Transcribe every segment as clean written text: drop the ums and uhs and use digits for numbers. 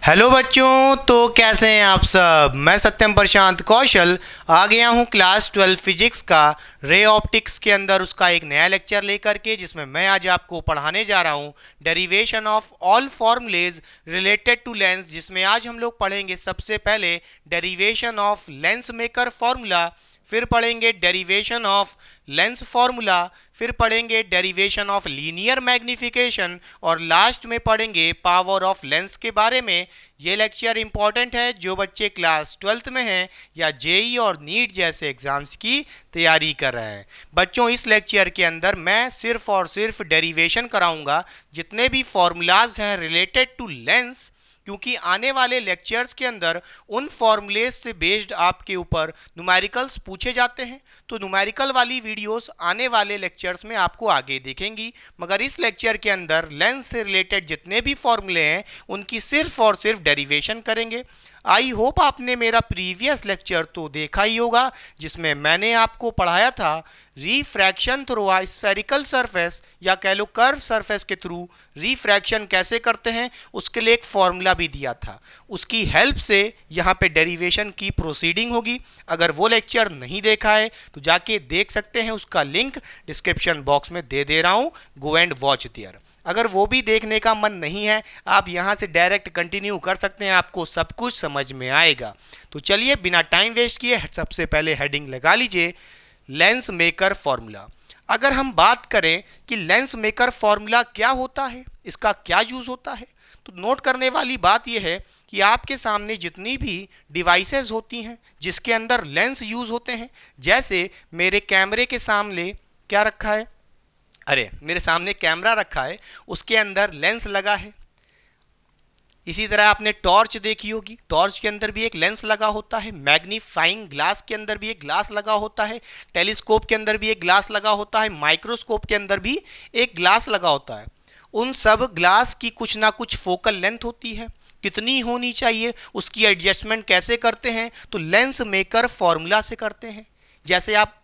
Hello बच्चों, तो कैसे हैं आप सब। मैं सत्यम प्रशांत कौशल आ गया हूं क्लास 12 फिजिक्स का रे ऑप्टिक्स के अंदर उसका एक नया लेक्चर लेकर के, जिसमें मैं आज आपको पढ़ाने जा रहा हूं derivation of all formulas related to lens. जिसमें आज हम लोग पढ़ेंगे सबसे पहले derivation of lens maker formula, फिर पढ़ेंगे डेरिवेशन ऑफ लेंस फॉर्मूला, फिर पढ़ेंगे डेरिवेशन ऑफ लीनियर मैग्निफिकेशन और लास्ट में पढ़ेंगे पावर ऑफ लेंस के बारे में। ये लेक्चर इंपॉर्टेंट है जो बच्चे क्लास 12th में हैं या जेई और नीट जैसे एग्जाम्स की तैयारी कर रहे हैं। बच्चों, इस लेक्चर के अंदर मैं सिर्फ और सिर्फ डेरिवेशन कराऊंगा जितने भी फॉर्मूलाज हैं रिलेटेड टू लेंस, क्योंकि आने वाले लेक्चर्स के अंदर उन फॉर्मूलेज से बेस्ड आपके ऊपर न्यूमेरिकल्स पूछे जाते हैं। तो न्यूमेरिकल वाली वीडियोस आने वाले लेक्चर्स में आपको आगे दिखेंगी, मगर इस लेक्चर के अंदर लेंस से रिलेटेड जितने भी फॉर्मूले हैं उनकी सिर्फ और सिर्फ डेरिवेशन करेंगे। आई होप आपने मेरा प्रीवियस लेक्चर तो देखा ही होगा, जिसमें मैंने आपको पढ़ाया था refraction through a spherical surface या कह लो कर्व सरफेस के थ्रू रिफ्रैक्शन कैसे करते हैं। उसके लिए एक फॉर्मूला भी दिया था, उसकी हेल्प से यहाँ पे डेरिवेशन की प्रोसीडिंग होगी। अगर वो लेक्चर नहीं देखा है तो जाके देख सकते हैं, उसका लिंक डिस्क्रिप्शन बॉक्स में दे दे रहा हूँ। Go and watch there. अगर वो भी देखने का मन नहीं है, आप यहाँ से डायरेक्ट कंटिन्यू कर सकते हैं, आपको सब कुछ समझ में आएगा। तो चलिए बिना टाइम वेस्ट किए सबसे पहले हेडिंग लगा लीजिए, लेंस मेकर फॉर्मूला। अगर हम बात करें कि लेंस मेकर फॉर्मूला क्या होता है, इसका क्या यूज होता है, तो नोट करने वाली बात यह है कि आपके सामने जितनी भी डिवाइसेस होती हैं जिसके अंदर लेंस यूज होते हैं, जैसे मेरे कैमरे के सामने क्या रखा है, मेरे सामने कैमरा रखा है, उसके अंदर लेंस लगा है। इसी तरह आपने टॉर्च देखी होगी, टॉर्च के अंदर भी एक लेंस लगा होता है। मैग्नीफाइंग ग्लास के अंदर भी एक ग्लास लगा होता है। टेलीस्कोप के अंदर भी एक ग्लास लगा होता है। माइक्रोस्कोप के अंदर भी एक ग्लास लगा होता है। उन सब ग्लास की कुछ ना कुछ फोकल लेंथ होती है, कितनी होनी चाहिए उसकी एडजस्टमेंट कैसे करते हैं, तो लेंस मेकर फॉर्मूला से करते हैं। जैसे आप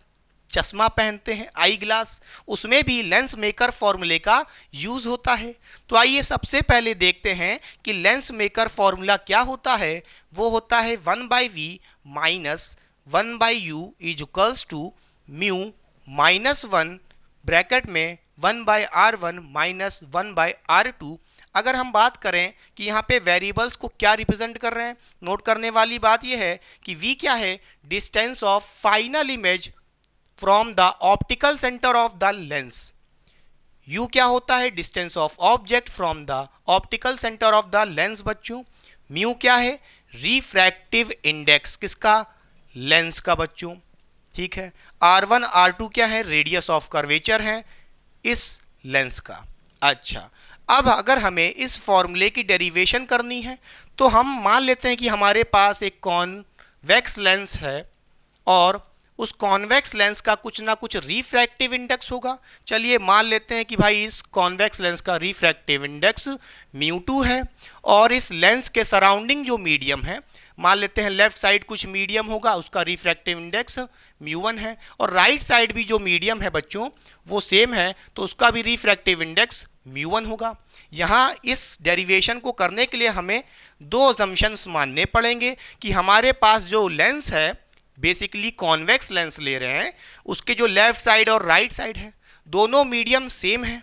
चश्मा पहनते हैं, आई ग्लास, उसमें भी लेंस मेकर फॉर्मूले का यूज होता है। तो आइए सबसे पहले देखते हैं कि लेंस मेकर फॉर्मूला क्या होता है। वो होता है 1/v minus 1/u is equals to mu minus 1 bracket में 1/r1 माइनस 1/r2। अगर हम बात करें कि यहाँ पे वेरिएबल्स को क्या रिप्रेजेंट कर रहे हैं, नोट करने वाली बात यह है कि v क्या है, distance of final image from the optical centre of the lens. u क्या होता है, distance of object from the optical centre of the lens. बच्चों, म्यू क्या है, रिफ्रैक्टिव इंडेक्स किसका, लेंस का बच्चों, ठीक है। r1 r2 क्या है, रेडियस ऑफ कर्वेचर है इस लेंस का। अच्छा, अब अगर हमें इस फॉर्मूले की डेरिवेशन करनी है तो हम मान लेते हैं कि हमारे पास एक कॉन्वेक्स लेंस है और उस कॉन्वेक्स लेंस का कुछ ना कुछ रिफ्रैक्टिव इंडेक्स होगा। चलिए मान लेते हैं कि भाई इस कॉन्वेक्स लेंस का रिफ्रैक्टिव इंडेक्स μ2 है और इस लेंस के सराउंडिंग जो मीडियम है, मान लेते हैं लेफ्ट साइड कुछ मीडियम होगा, उसका रिफ्रैक्टिव इंडेक्स μ1 है, और राइट साइड भी जो मीडियम है बच्चों वो सेम है, तो उसका भी रिफ्रैक्टिव इंडेक्स μ1 होगा। यहाँ इस डेरिवेशन को करने के लिए हमें दो अजम्पशंस मानने पड़ेंगे कि हमारे पास जो लेंस है, बेसिकली कॉन्वेक्स लेंस ले रहे हैं, उसके जो लेफ्ट साइड और राइट साइड है दोनों मीडियम सेम है,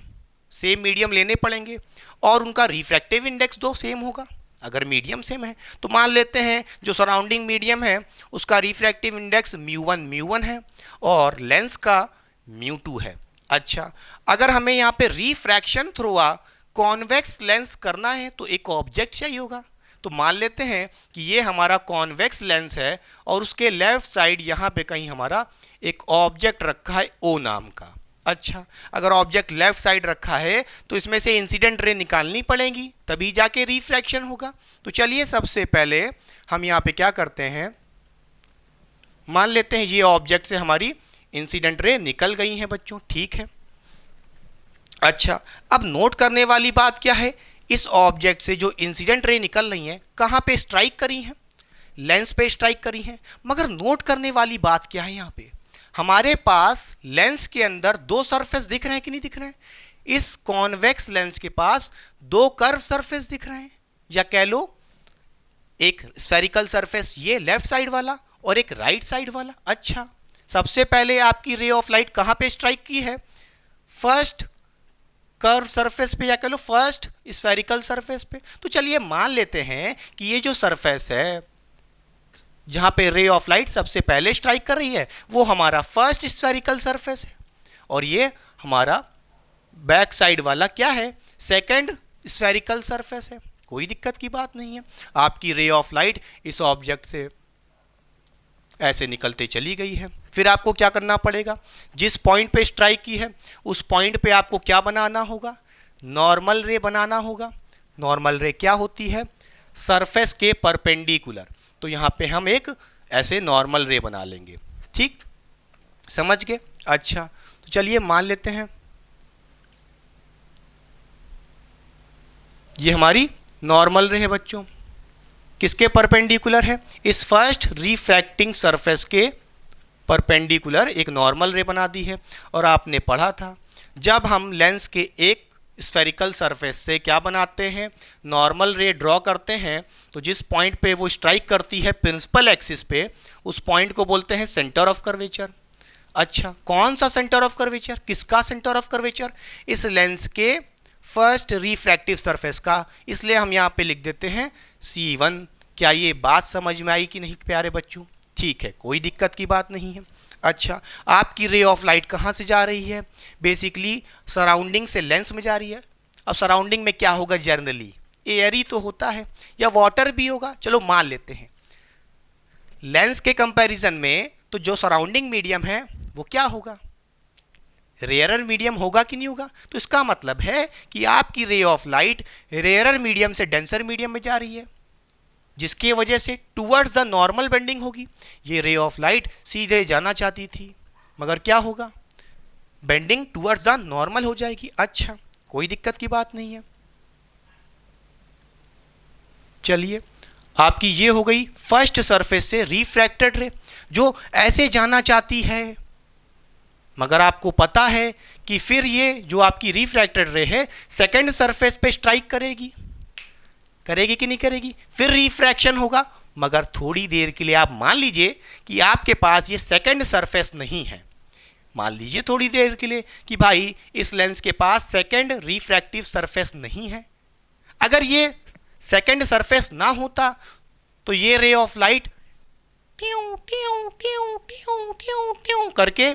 सेम मीडियम लेने पड़ेंगे और उनका रिफ्रैक्टिव इंडेक्स दो सेम होगा। अगर मीडियम सेम है तो मान लेते हैं जो सराउंडिंग मीडियम है उसका रिफ्रैक्टिव इंडेक्स μ1 है और लेंस का μ2 है। अच्छा, अगर हमें यहाँ पे refraction through a convex lens करना है तो एक ऑब्जेक्ट चाहिए होगा। तो मान लेते हैं कि ये हमारा कॉन्वेक्स लेंस है और उसके लेफ्ट साइड यहाँ पे कहीं हमारा एक ऑब्जेक्ट रखा है O नाम का। अच्छा, अगर ऑब्जेक्ट लेफ्ट साइड रखा है तो इसमें से इंसिडेंट रे निकालनी पड़ेगी, तभी जाके रिफ्रैक्शन होगा। तो चलिए सबसे पहले हम यहाँ पे क्या करते हैं, मान लेते हैं ये ऑब्जेक्ट से हमारी इंसिडेंट रे निकल गई है बच्चों, ठीक है। अच्छा, अब नोट करने वाली बात क्या है, इस ऑब्जेक्ट से जो इंसिडेंट रे निकल रही हैं कहाँ पे स्ट्राइक करी हैं, लेंस पे स्ट्राइक करी हैं। मगर नोट करने वाली बात क्या है, यहाँ पे हमारे पास लेंस के अंदर दो सरफेस दिख रहे हैं कि नहीं दिख रहे हैं। इस कॉन्वेक्स लेंस के पास दो कर्व सरफेस दिख रहे हैं, या कह लो एक स्फेरिकल सरफेस ये लेफ्ट साइड वाला और एक राइट साइड वाला। अच्छा, सबसे पहले आपकी रे ऑफ लाइट कहाँ पे स्ट्राइक की है? फर्स्ट कर्व सरफेस पे, या कह लो फर्स्ट स्फेरिकल सरफेस पे। तो चलिए मान लेते हैं कि ये जो सरफेस है जहां पे रे ऑफ लाइट सबसे पहले स्ट्राइक कर रही है वो हमारा फर्स्ट स्फेरिकल सरफेस है, और ये हमारा बैक साइड वाला क्या है? सेकंड स्फेरिकल सरफेस है। कोई दिक्कत की बात नहीं है। आपकी रे ऑफ लाइट इस ऑब्जेक्ट से ऐसे निकलते चली गई है। फिर आपको क्या करना पड़ेगा? जिस पॉइंट पे स्ट्राइक की है उस पॉइंट पे आपको क्या बनाना होगा? नॉर्मल रे बनाना होगा। नॉर्मल रे क्या होती है? सरफेस के परपेंडिकुलर। तो यहां पे हम एक ऐसे नॉर्मल रे बना लेंगे। ठीक, समझ गए? अच्छा, तो चलिए मान लेते हैं ये हमारी नॉर्मल रे है बच्चों। किसके परपेंडिकुलर है? इस फर्स्ट रिफ्रैक्टिंग सरफेस के परपेंडिकुलर एक नॉर्मल रे बना दी है। और आपने पढ़ा था जब हम लेंस के एक स्फेरिकल सरफेस से क्या बनाते हैं? नॉर्मल रे ड्रॉ करते हैं, तो जिस पॉइंट पे वो स्ट्राइक करती है प्रिंसिपल एक्सिस पे, उस पॉइंट को बोलते हैं सेंटर ऑफ कर्वेचर। अच्छा, कौन सा सेंटर ऑफ कर्वेचर? किसका सेंटर ऑफ कर्वेचर? इस लेंस के फर्स्ट रिफ्रैक्टिव सरफेस का। इसलिए हम यहाँ पे लिख देते हैं C1। क्या ये बात समझ में आई कि नहीं प्यारे बच्चों? ठीक है, कोई दिक्कत की बात नहीं है। अच्छा, आपकी रे ऑफ लाइट कहाँ से जा रही है? बेसिकली सराउंडिंग से लेंस में जा रही है। अब सराउंडिंग में क्या होगा? जनरली एयर ही तो होता है, या वाटर भी होगा। चलो मान लेते हैं लेंस के कंपैरिजन में तो जो सराउंडिंग मीडियम है वो क्या होगा? रेयरर मीडियम होगा कि नहीं होगा? तो इसका मतलब है कि आपकी ray of light rarer medium से डेंसर मीडियम में जा रही है, जिसकी वजह से टूवर्ड्स द नॉर्मल बेंडिंग होगी। ये रे ऑफ लाइट सीधे जाना चाहती थी, मगर क्या होगा? बेंडिंग टूवर्ड्स द नॉर्मल हो जाएगी। अच्छा, कोई दिक्कत की बात नहीं है। चलिए, आपकी ये हो गई फर्स्ट सरफेस से रिफ्रैक्टेड रे जो ऐसे जाना चाहती है, मगर आपको पता है कि फिर ये जो आपकी रिफ्रैक्टेड रे है सेकंड सरफेस पे स्ट्राइक करेगी। करेगी कि नहीं करेगी? फिर रिफ्रैक्शन होगा, मगर थोड़ी देर के लिए आप मान लीजिए कि आपके पास ये सेकंड सरफेस नहीं है। मान लीजिए थोड़ी देर के लिए कि भाई इस लेंस के पास सेकंड रिफ्रैक्टिव सरफेस नहीं है। अगर ये सेकंड सरफेस ना होता तो ये रे ऑफ लाइट ट्यूं ट्यूं ट्यूं ट्यूं ट्यूं ट्यूं करके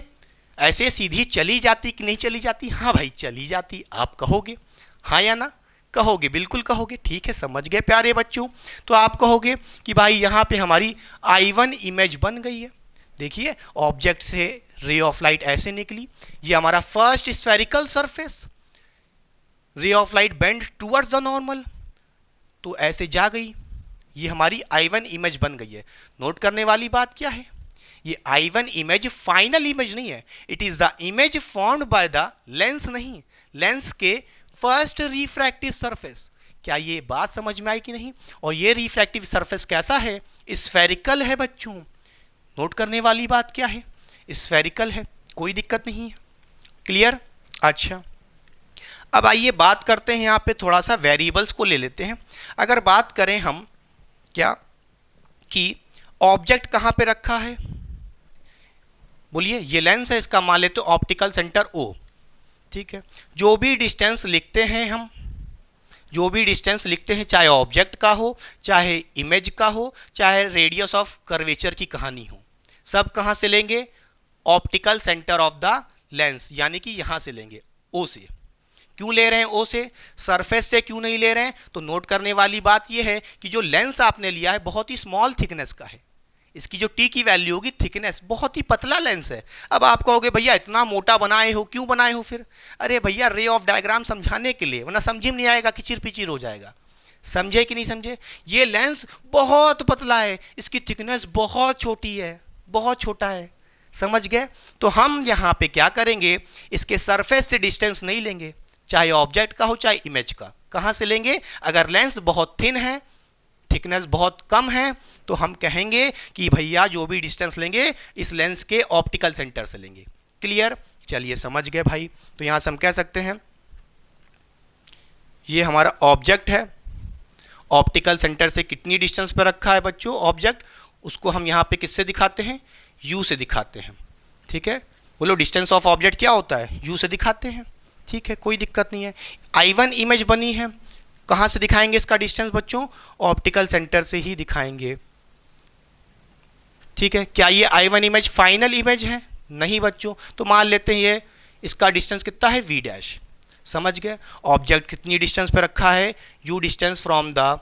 ऐसे सीधी चली जाती कि नहीं चली जाती? हाँ भाई, चली जाती। आप कहोगे हाँ या ना? कहोगे, बिल्कुल कहोगे। ठीक है, समझ गए प्यारे बच्चों। तो आप कहोगे कि भाई यहाँ पे हमारी I1 इमेज बन गई है। देखिए, ऑब्जेक्ट से रे ऑफ लाइट ऐसे निकली, ये हमारा first spherical surface, ray of light bend towards the normal, तो ऐसे जा गई, ये हमारी I1 इमेज बन गई है। नोट करने वाली बात क्या है? ये I1 इमेज फाइनल इमेज नहीं है, it is the image formed by the lens, नहीं, लेंस के फर्स्ट रिफ्रैक्टिव सरफेस। क्या ये बात समझ में आई कि नहीं? और ये रिफ्रैक्टिव सरफेस कैसा है? स्फेरिकल है बच्चों। नोट करने वाली बात क्या है? स्फेरिकल है, कोई दिक्कत नहीं है। क्लियर? अच्छा, अब आइए बात करते हैं यहाँ पे थोड़ा सा वेरिएबल्स को ले लेते हैं। अगर बात करें हम क्या कि ऑब्जेक्ट कहाँ पे रखा है, बोलिए, ये लेंस है, इसका मान लेते ऑप्टिकल सेंटर O। ठीक है, जो भी डिस्टेंस लिखते हैं हम, जो भी डिस्टेंस लिखते हैं, चाहे ऑब्जेक्ट का हो, चाहे इमेज का हो, चाहे रेडियस ऑफ कर्वेचर की कहानी हो, सब कहाँ से लेंगे? Optical centre of the lens, यानी कि यहाँ से लेंगे, O से। क्यों ले रहे हैं O से? सरफेस से क्यों नहीं ले रहे हैं? तो नोट करने वाली बात यह है कि जो लेंस आपने लिया है बहुत ही स्मॉल थिकनेस का है। इसकी जो T की वैल्यू होगी, थिकनेस, बहुत ही पतला लेंस है। अब आप कहोगे भैया इतना मोटा बनाए हो, क्यों बनाए हो फिर? अरे भैया, रे ऑफ डायग्राम समझाने के लिए, वरना समझ में नहीं आएगा, किचिर पिचिर हो जाएगा। समझे कि नहीं समझे? ये लेंस बहुत पतला है, इसकी थिकनेस बहुत छोटी है, बहुत छोटा है। समझ गए? तो हम यहाँ पे क्या करेंगे, इसके सरफेस से डिस्टेंस नहीं लेंगे, चाहे ऑब्जेक्ट का हो चाहे इमेज का। कहाँ से लेंगे? अगर लेंस बहुत थिन है, थिकनेस बहुत कम है, तो हम कहेंगे कि भैया जो भी डिस्टेंस लेंगे इस लेंस के ऑप्टिकल सेंटर से लेंगे। क्लियर? चलिए समझ गए भाई। तो यहाँ से हम कह सकते हैं ये हमारा ऑब्जेक्ट है, ऑप्टिकल सेंटर से कितनी डिस्टेंस पर रखा है बच्चों ऑब्जेक्ट, उसको हम यहाँ पे किससे दिखाते हैं, यू से दिखाते हैं। ठीक है, बोलो डिस्टेंस ऑफ ऑब्जेक्ट क्या होता है, यू से दिखाते हैं। ठीक है, कोई दिक्कत नहीं है। I1 इमेज बनी है, कहाँ से दिखाएंगे इसका डिस्टेंस बच्चों, ऑप्टिकल सेंटर से ही दिखाएंगे। ठीक है, क्या ये I1 इमेज फाइनल इमेज है, नहीं बच्चों, तो मान लेते हैं ये इसका डिस्टेंस कितना है V डैश। समझ गए, ऑब्जेक्ट कितनी डिस्टेंस पे रखा है, U distance from the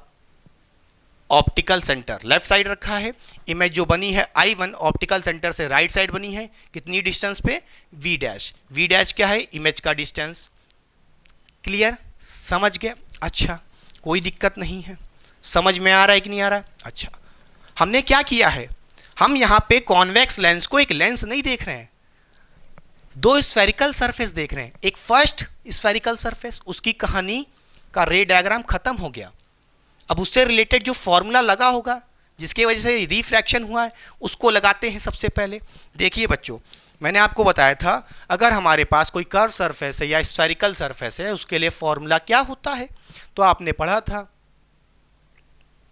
optical centre, left side रखा है। इमेज जो बनी है I1 ऑप्टिकल सेंटर से राइट साइड बनी है, कितनी डिस्टेंस पे, V डैश। V डैश क्या है, इमेज का डिस्टेंस। क्लियर, समझ गए। अच्छा, कोई दिक्कत नहीं है, समझ में आ रहा है कि नहीं आ रहा है। अच्छा, हमने क्या किया है, हम यहाँ पे कॉन्वेक्स लेंस को एक लेंस नहीं देख रहे हैं, दो स्फेरिकल सरफेस देख रहे हैं। एक फर्स्ट स्फेरिकल सरफेस, उसकी कहानी का रे डायग्राम खत्म हो गया। अब उससे रिलेटेड जो फॉर्मूला लगा होगा जिसकी वजह से रिफ्रैक्शन हुआ है, उसको लगाते हैं सबसे पहले। देखिए बच्चों, मैंने आपको बताया था अगर हमारे पास कोई कर्व सरफेस है या स्फेरिकल सरफेस है, उसके लिए फॉर्मूला क्या होता है, तो आपने पढ़ा था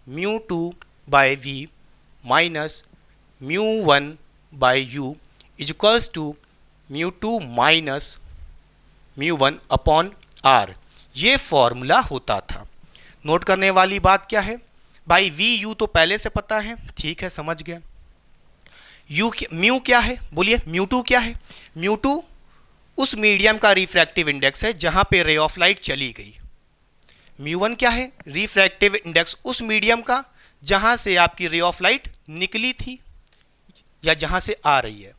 μ2/v minus μ1/u is equals to μ2 minus μ1/r। ये फॉर्मूला होता था। नोट करने वाली बात क्या है भाई, वी यू तो पहले से पता है, ठीक है, समझ गया। यू म्यू क्या है, बोलिए, μ2 क्या है, μ2 उस मीडियम का रिफ्रैक्टिव इंडेक्स है जहां पे रे ऑफ लाइट चली गई। μ1 क्या है, रिफ्रैक्टिव इंडेक्स उस मीडियम का जहां से आपकी रे ऑफ लाइट निकली थी या जहां से आ रही है।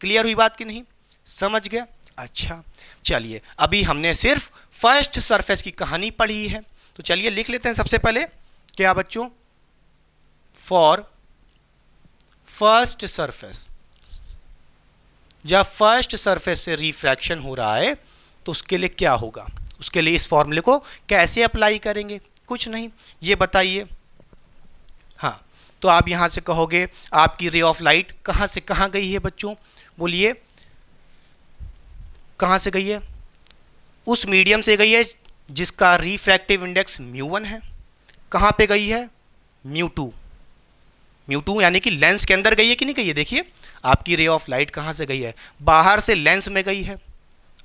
क्लियर हुई बात कि नहीं, समझ गया। अच्छा, चलिए अभी हमने सिर्फ फर्स्ट सरफेस की कहानी पढ़ी है, तो चलिए लिख लेते हैं सबसे पहले क्या बच्चों, फॉर फर्स्ट सरफेस। जब फर्स्ट सरफेस से रिफ्रैक्शन हो रहा है तो उसके लिए क्या होगा, उसके लिए इस फॉर्मूले को कैसे अप्लाई करेंगे, कुछ नहीं, ये बताइए। हाँ, तो आप यहां से कहोगे आपकी रे ऑफ लाइट कहां से कहां गई है बच्चों, बोलिए कहां से गई है, उस मीडियम से गई है जिसका रिफ्रैक्टिव इंडेक्स μ1 है। कहां पे गई है, μ2 यानी कि लेंस के अंदर गई है कि नहीं गई है। देखिए आपकी रे ऑफ लाइट कहां से गई है, बाहर से लेंस में गई है।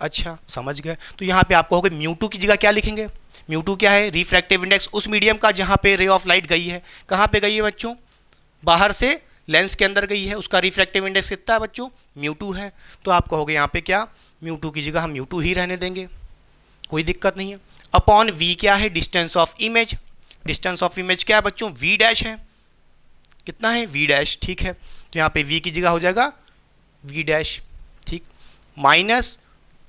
अच्छा, समझ गए। तो यहां पे आप कहोगे μ2 की जगह क्या लिखेंगे, μ2 क्या है, रिफ्रैक्टिव इंडेक्स उस मीडियम का जहां पे रे ऑफ लाइट गई है। कहां पे गई है बच्चों, बाहर से लेंस के अंदर गई है, उसका रिफ्रैक्टिव इंडेक्स कितना है बच्चों, μ2 है। तो आप कहोगे यहाँ पे क्या, μ2 की जगह हम μ2 ही रहने देंगे, कोई दिक्कत नहीं है। अपॉन v क्या है, distance of image. Distance of image क्या है बच्चों, v डैश है, कितना है, v डैश, ठीक है। तो यहाँ पे v की जगह हो जाएगा v डैश, ठीक, माइनस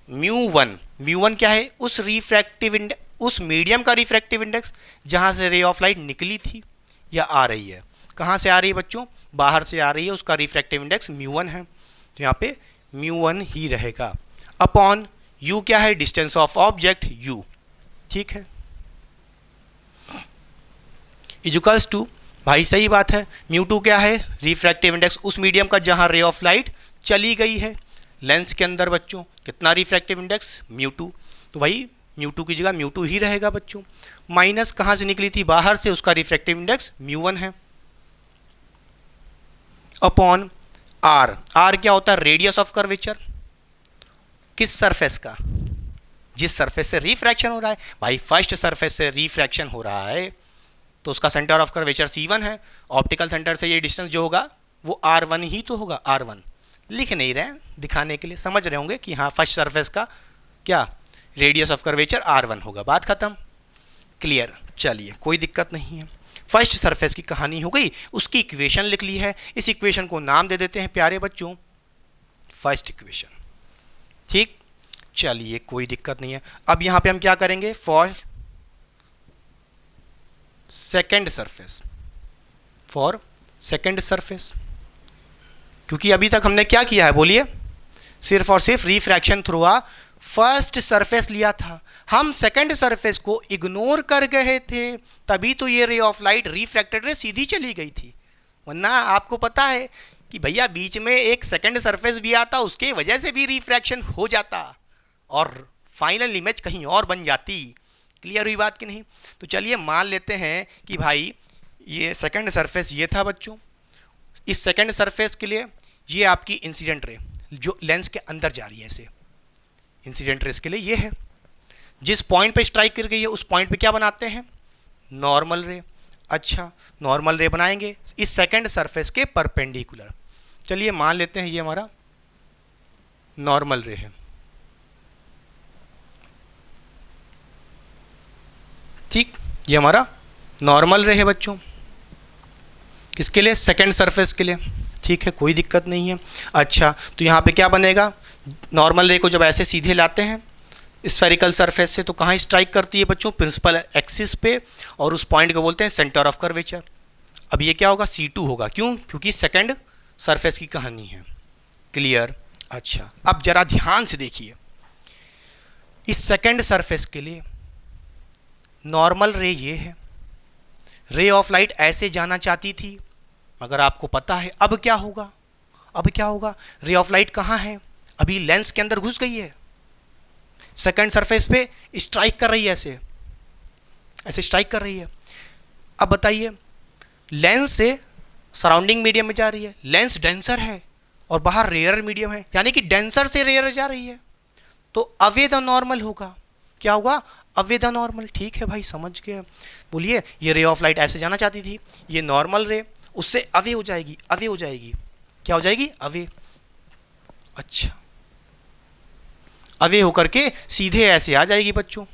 μ1 क्या है, उस रिफ्रैक्टिव इंडेक्स, उस मीडियम का रिफ्रैक्टिव इंडेक्स जहाँ से रे ऑफ लाइट निकली थी या आ रही है। कहाँ से आ रही है बच्चों, बाहर से आ रही है, उसका रिफ्रैक्टिव इंडेक्स μ1 है, तो यहाँ पे μ1 ही रहेगा। अपॉन u क्या है, डिस्टेंस ऑफ ऑब्जेक्ट u, ठीक है, इक्वल्स टू, भाई सही बात है, μ2 क्या है, रिफ्रैक्टिव इंडेक्स उस मीडियम का जहां रे ऑफ लाइट चली गई है, लेंस के अंदर बच्चों कितना रिफ्रैक्टिव इंडेक्स, μ2, तो भाई μ2 की जगह μ2 ही रहेगा बच्चों। माइनस कहां से निकली थी, बाहर से, उसका रिफ्रैक्टिव इंडेक्स μ1 है। अपॉन r क्या होता है, रेडियस ऑफ कर्वेचर, किस सरफेस का, जिस सरफेस से रिफ्रैक्शन हो रहा है। भाई फर्स्ट सरफेस से रिफ्रैक्शन हो रहा है तो उसका सेंटर ऑफ कर्वेचर C1 है, ऑप्टिकल सेंटर से ये डिस्टेंस जो होगा वो R1 ही तो होगा, R1 लिख नहीं रहे हैं, दिखाने के लिए, समझ रहे होंगे कि हाँ फर्स्ट सरफेस का क्या रेडियस ऑफ कर्वेचर R1 होगा, बात खत्म, क्लियर। चलिए कोई दिक्कत नहीं है, फर्स्ट सरफेस की कहानी हो गई, उसकी इक्वेशन लिख ली है, इस इक्वेशन को नाम दे देते हैं प्यारे बच्चों फर्स्ट इक्वेशन, ठीक। चलिए कोई दिक्कत नहीं है। अब यहां पे हम क्या करेंगे, for second surface, for second surface, क्योंकि अभी तक हमने क्या किया है बोलिए, सिर्फ और सिर्फ रिफ्रैक्शन थ्रू फर्स्ट सरफेस लिया था, हम सेकेंड सरफेस को इग्नोर कर गए थे, तभी तो ये रे ऑफ लाइट रिफ्रैक्टेड रे सीधी चली गई थी। वरना आपको पता है कि भैया बीच में एक सेकेंड सरफेस भी आता, उसके वजह से भी रिफ्रैक्शन हो जाता और फाइनल इमेज कहीं और बन जाती। क्लियर हुई बात कि नहीं? तो चलिए मान लेते हैं कि भाई ये सेकंड सरफेस ये था बच्चों। इस सेकंड सरफेस के लिए ये आपकी इंसिडेंट रे जो लेंस के अंदर जा रही है, ऐसे इंसिडेंट रेस के लिए ये है। जिस पॉइंट पे स्ट्राइक कर गई है उस पॉइंट पे क्या बनाते हैं? नॉर्मल रे। अच्छा, नॉर्मल रे बनाएंगे इस सेकंड सरफेस के परपेंडिकुलर। चलिए मान लेते हैं ये हमारा नॉर्मल रे है, ठीक। ये हमारा नॉर्मल रे है बच्चों, किसके लिए? सेकंड सरफेस के लिए, ठीक है, कोई दिक्कत नहीं है। अच्छा, तो यहाँ पे क्या बनेगा? नॉर्मल रे को जब ऐसे सीधे लाते हैं स्फेरिकल सरफेस से तो कहाँ स्ट्राइक करती है बच्चों? प्रिंसिपल एक्सिस पे, और उस पॉइंट को बोलते हैं सेंटर ऑफ कर्वेचर। अब ये क्या होगा? C2 होगा। क्यों? क्योंकि सेकंड सरफेस की कहानी है। क्लियर? अच्छा, अब जरा ध्यान से देखिए, इस सेकंड सरफेस के लिए नॉर्मल रे ये है, रे ऑफ लाइट ऐसे जाना चाहती थी, मगर आपको पता है अब क्या होगा? अब क्या होगा? रे ऑफ लाइट कहाँ है? अभी लेंस के अंदर घुस गई है, सेकंड सरफेस पे स्ट्राइक कर रही है, ऐसे ऐसे स्ट्राइक कर रही है। अब बताइए, लेंस से सराउंडिंग मीडियम में जा रही है, लेंस डेंसर है और बाहर रेयर मीडियम है, यानी कि डेंसर से रेयर जा रही है, तो अवे द नॉर्मल होगा। क्या होगा? Away the normal. ठीक है भाई, समझ गए। बोलिए, ये रे ऑफ लाइट ऐसे जाना चाहती थी, ये नॉर्मल रे उससे अवे हो जाएगी, अवे हो जाएगी। क्या हो जाएगी? अवे। अच्छा, अवे होकर के सीधे ऐसे आ जाएगी बच्चों,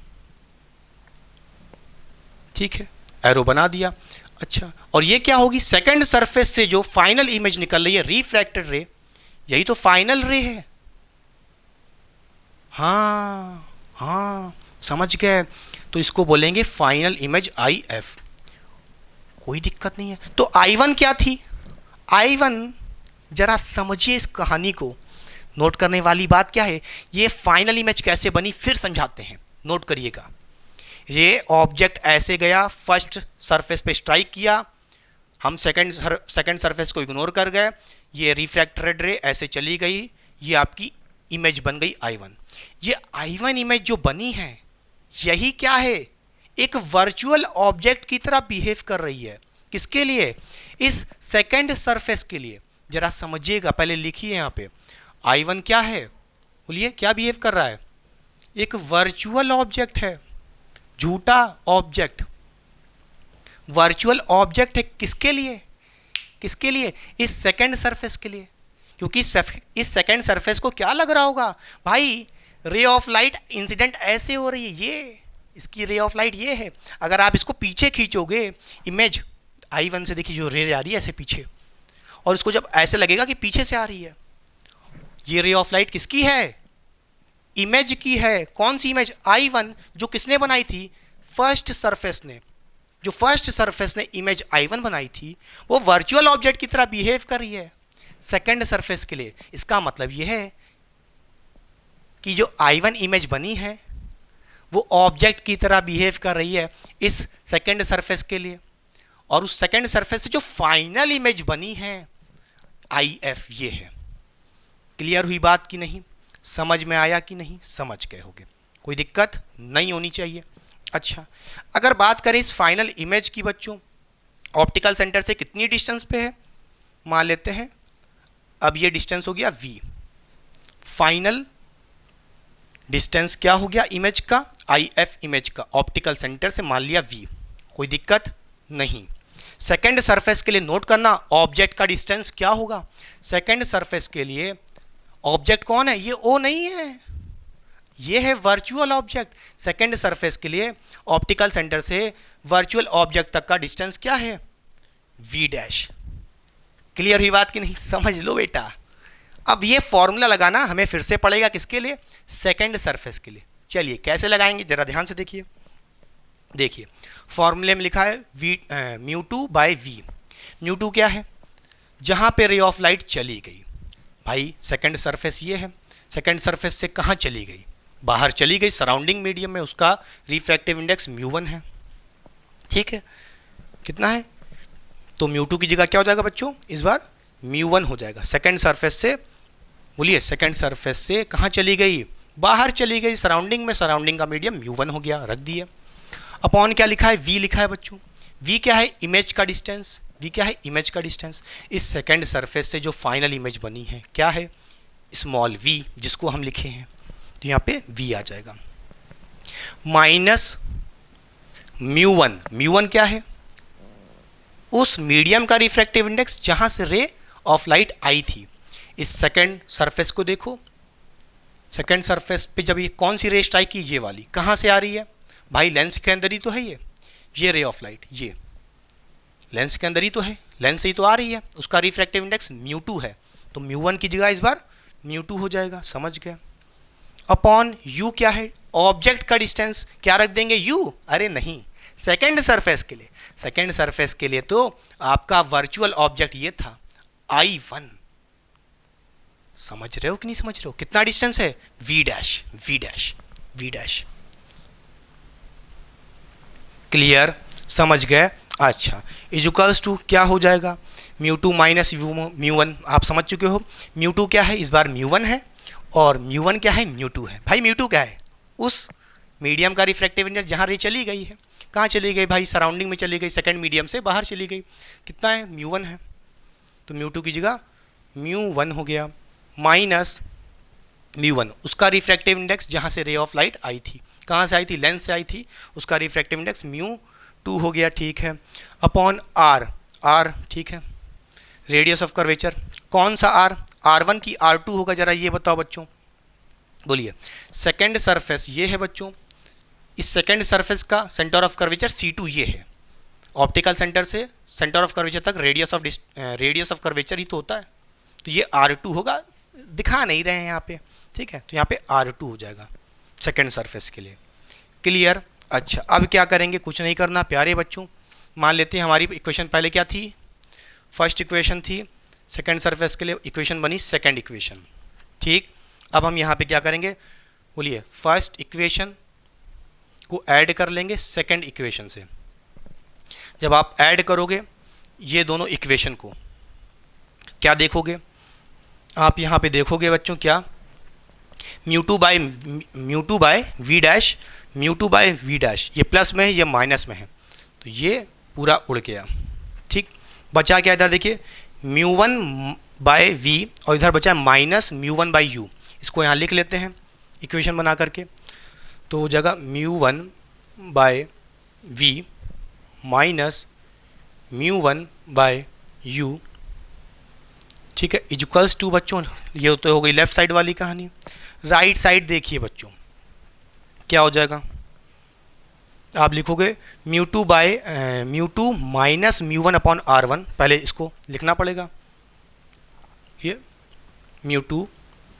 ठीक है, एरो बना दिया। अच्छा, और ये क्या होगी? सेकंड सरफेस से जो फाइनल इमेज निकल रही है, रिफ्रैक्टेड रे, यही तो फाइनल रे है। हाँ हाँ, समझ गए। तो इसको बोलेंगे फाइनल इमेज IF। कोई दिक्कत नहीं है। तो I1 क्या थी? I1, जरा समझिए इस कहानी को। नोट करने वाली बात क्या है? ये फाइनल इमेज कैसे बनी फिर समझाते हैं, नोट करिएगा। ये ऑब्जेक्ट ऐसे गया, फर्स्ट सरफेस पे स्ट्राइक किया, हम सेकंड सरफेस को इग्नोर कर गए, ये रिफ्रैक्टेड रे ऐसे चली गई, ये आपकी इमेज बन गई I1। ये I1 इमेज जो बनी है, यही क्या है? एक वर्चुअल ऑब्जेक्ट की तरह बिहेव कर रही है। किसके लिए? इस सेकंड सरफेस के लिए। जरा समझिएगा, पहले लिखिए यहाँ पे, I1 क्या है? बोलिए, क्या बिहेव कर रहा है? एक वर्चुअल ऑब्जेक्ट है, झूठा ऑब्जेक्ट, वर्चुअल ऑब्जेक्ट है। किसके लिए? किसके लिए? इस सेकंड सरफेस के लिए। क्योंकि इस सेकंड सरफेस को क्या लग रहा होगा? भाई रे ऑफ लाइट इंसिडेंट ऐसे हो रही है, ये इसकी रे ऑफ लाइट ये है। अगर आप इसको पीछे खींचोगे इमेज I1 से, देखिए जो रे आ रही है ऐसे पीछे, और इसको जब ऐसे लगेगा कि पीछे से आ रही है, ये रे ऑफ लाइट किसकी है? इमेज की है। कौन सी इमेज? I1, जो किसने बनाई थी? फर्स्ट सरफेस ने। जो फर्स्ट सरफेस ने इमेज I1 बनाई थी, वो वर्चुअल ऑब्जेक्ट की तरह बिहेव कर रही है सेकंड सरफेस के लिए। इसका मतलब यह है कि जो I1 इमेज बनी है वो ऑब्जेक्ट की तरह बिहेव कर रही है इस सेकंड सरफेस के लिए, और उस सेकंड सरफेस से जो फाइनल इमेज बनी है IF, ये है। क्लियर हुई बात कि नहीं? समझ में आया कि नहीं? समझ गए होगे, कोई दिक्कत नहीं होनी चाहिए। अच्छा, अगर बात करें इस फाइनल इमेज की बच्चों, ऑप्टिकल सेंटर से कितनी डिस्टेंस पे है? मान लेते हैं अब ये डिस्टेंस हो गया V। फाइनल डिस्टेंस क्या हो गया इमेज का? IF इमेज का, ऑप्टिकल सेंटर से मान लिया V, कोई दिक्कत नहीं। सेकंड सरफेस के लिए नोट करना, ऑब्जेक्ट का डिस्टेंस क्या होगा? सेकंड सरफेस के लिए ऑब्जेक्ट कौन है? ये O नहीं है, ये है वर्चुअल ऑब्जेक्ट। सेकंड सरफेस के लिए ऑप्टिकल सेंटर से वर्चुअल ऑब्जेक्ट तक का डिस्टेंस क्या है? V dash. क्लियर हुई बात कि नहीं? समझ लो बेटा। अब ये फॉर्मूला लगाना हमें फिर से पड़ेगा, किसके लिए? सेकंड सरफेस के लिए। चलिए कैसे लगाएंगे, जरा ध्यान से देखिए। देखिए फॉर्मूले में लिखा है μ2/V। μ2 क्या है? जहां पे रे ऑफ लाइट चली गई, भाई सेकंड सरफेस ये है, सेकंड सरफेस से कहां चली गई? बाहर चली गई, सराउंडिंग मीडियम में, उसका रिफ्रैक्टिव इंडेक्स μ1 है, ठीक है। कितना है? तो μ2 की जगह क्या हो जाएगा बच्चों? इस बार μ1 हो जाएगा। सेकंड सरफेस से, बोलिए, सेकंड सरफेस से कहां चली गई? बाहर चली गई, सराउंडिंग में, सराउंडिंग का मीडियम μ1 हो गया, रख दिया। अपॉन क्या लिखा है, v लिखा है बच्चों। v क्या है, इमेज का डिस्टेंस। v क्या है, इमेज का डिस्टेंस। इस सेकंड सरफेस से जो फाइनल इमेज बनी है क्या है, स्मॉल v, जिसको हम लिखे हैं, तो यहाँ पे v आ जाएगा। माइनस μ1, μ1 क्या है, उस मीडियम का रिफ्रैक्टिव इंडेक्स जहां से रे ऑफ लाइट आई थी। इस सेकंड सरफेस को देखो, सेकंड सरफेस पे जब ये कौन सी रे स्ट्राइक की, ये वाली, कहां से आ रही है भाई, लेंस के अंदर ही तो है ये रे ऑफ लाइट, ये लेंस के अंदर ही तो है, लेंस से ही तो आ रही है, उसका रिफ्रैक्टिव इंडेक्स μ2 है, तो μ1 की जगह इस बार μ2 हो जाएगा, समझ गया। अपॉन u क्या है, ऑब्जेक्ट का डिस्टेंस, क्या रख देंगे u, अरे नहीं, सेकेंड सरफेस के लिए, सेकेंड सरफेस के लिए तो आपका वर्चुअल ऑब्जेक्ट ये था I1, समझ रहे हो कि नहीं समझ रहे हो, कितना डिस्टेंस है, v dash, v dash, v dash. Clear, समझ गए। अच्छा, इजुकल्स टू क्या हो जाएगा, μ2 माइनस μ1, आप समझ चुके हो। μ2 क्या है, इस बार μ1 है, और μ1 क्या है, μ2 है। भाई μ2 क्या है, उस मीडियम का रिफ्रैक्टिव इंडेक्स जहाँ रे चली गई है, कहाँ चली गई भाई, सराउंडिंग में चली गई, सेकंड मीडियम से बाहर चली गई, कितना है, μ1 है, तो μ2 की जगह μ1 हो गया, माइनस μ1, उसका रिफ्रैक्टिव इंडेक्स जहाँ से रे ऑफ लाइट आई थी, कहाँ से आई थी, लेंस से आई थी, उसका रिफ्रैक्टिव इंडेक्स μ2 हो गया, ठीक है। अपॉन r, r ठीक है, रेडियस ऑफ कर्वेचर, कौन सा r, r1 की r2 होगा, जरा ये बताओ बच्चों, बोलिए। सेकेंड सरफेस ये है बच्चों, इस सेकेंड सरफेस का सेंटर ऑफ कर्वेचर C2 ये है, ऑप्टिकल सेंटर से सेंटर ऑफ कर्वेचर तक रेडियस ऑफ कर्वेचर ही तो होता है, तो ये R2 होगा, दिखा नहीं रहे हैं यहाँ पे, ठीक है, तो यहाँ पे R2 हो जाएगा सेकेंड सरफेस के लिए। क्लियर। अच्छा, अब क्या करेंगे, कुछ नहीं करना प्यारे बच्चों, मान लेते हैं हमारी इक्वेशन पहले क्या थी, फर्स्ट इक्वेशन थी, सेकेंड सरफेस के लिए इक्वेशन बनी सेकेंड इक्वेशन, ठीक। अब हम यहाँ पे क्या करेंगे, बोलिए, फर्स्ट इक्वेशन को ऐड कर लेंगे सेकेंड इक्वेशन से। जब आप ऐड करोगे ये दोनों इक्वेशन को, क्या देखोगे आप, यहाँ पे देखोगे बच्चों क्या, μ2 by v dash, μ2 by v dash, ये प्लस में है ये माइनस में है, तो ये पूरा उड़ गया, ठीक। बचा क्या इधर देखिए, μ1 बाय v, और इधर बचा माइनस μ1 बाय u, इसको यहाँ लिख लेते हैं इक्वेशन बना करके, तो हो जाएगा μ1 by v minus μ1 by u, ठीक है, इक्वल्स टू बच्चों, ये तो हो गई लेफ्ट साइड वाली कहानी। राइट साइड देखिए बच्चों, क्या हो जाएगा, आप लिखोगे μ2 माइनस μ1 अपॉन r1, पहले इसको लिखना पड़ेगा, ये μ2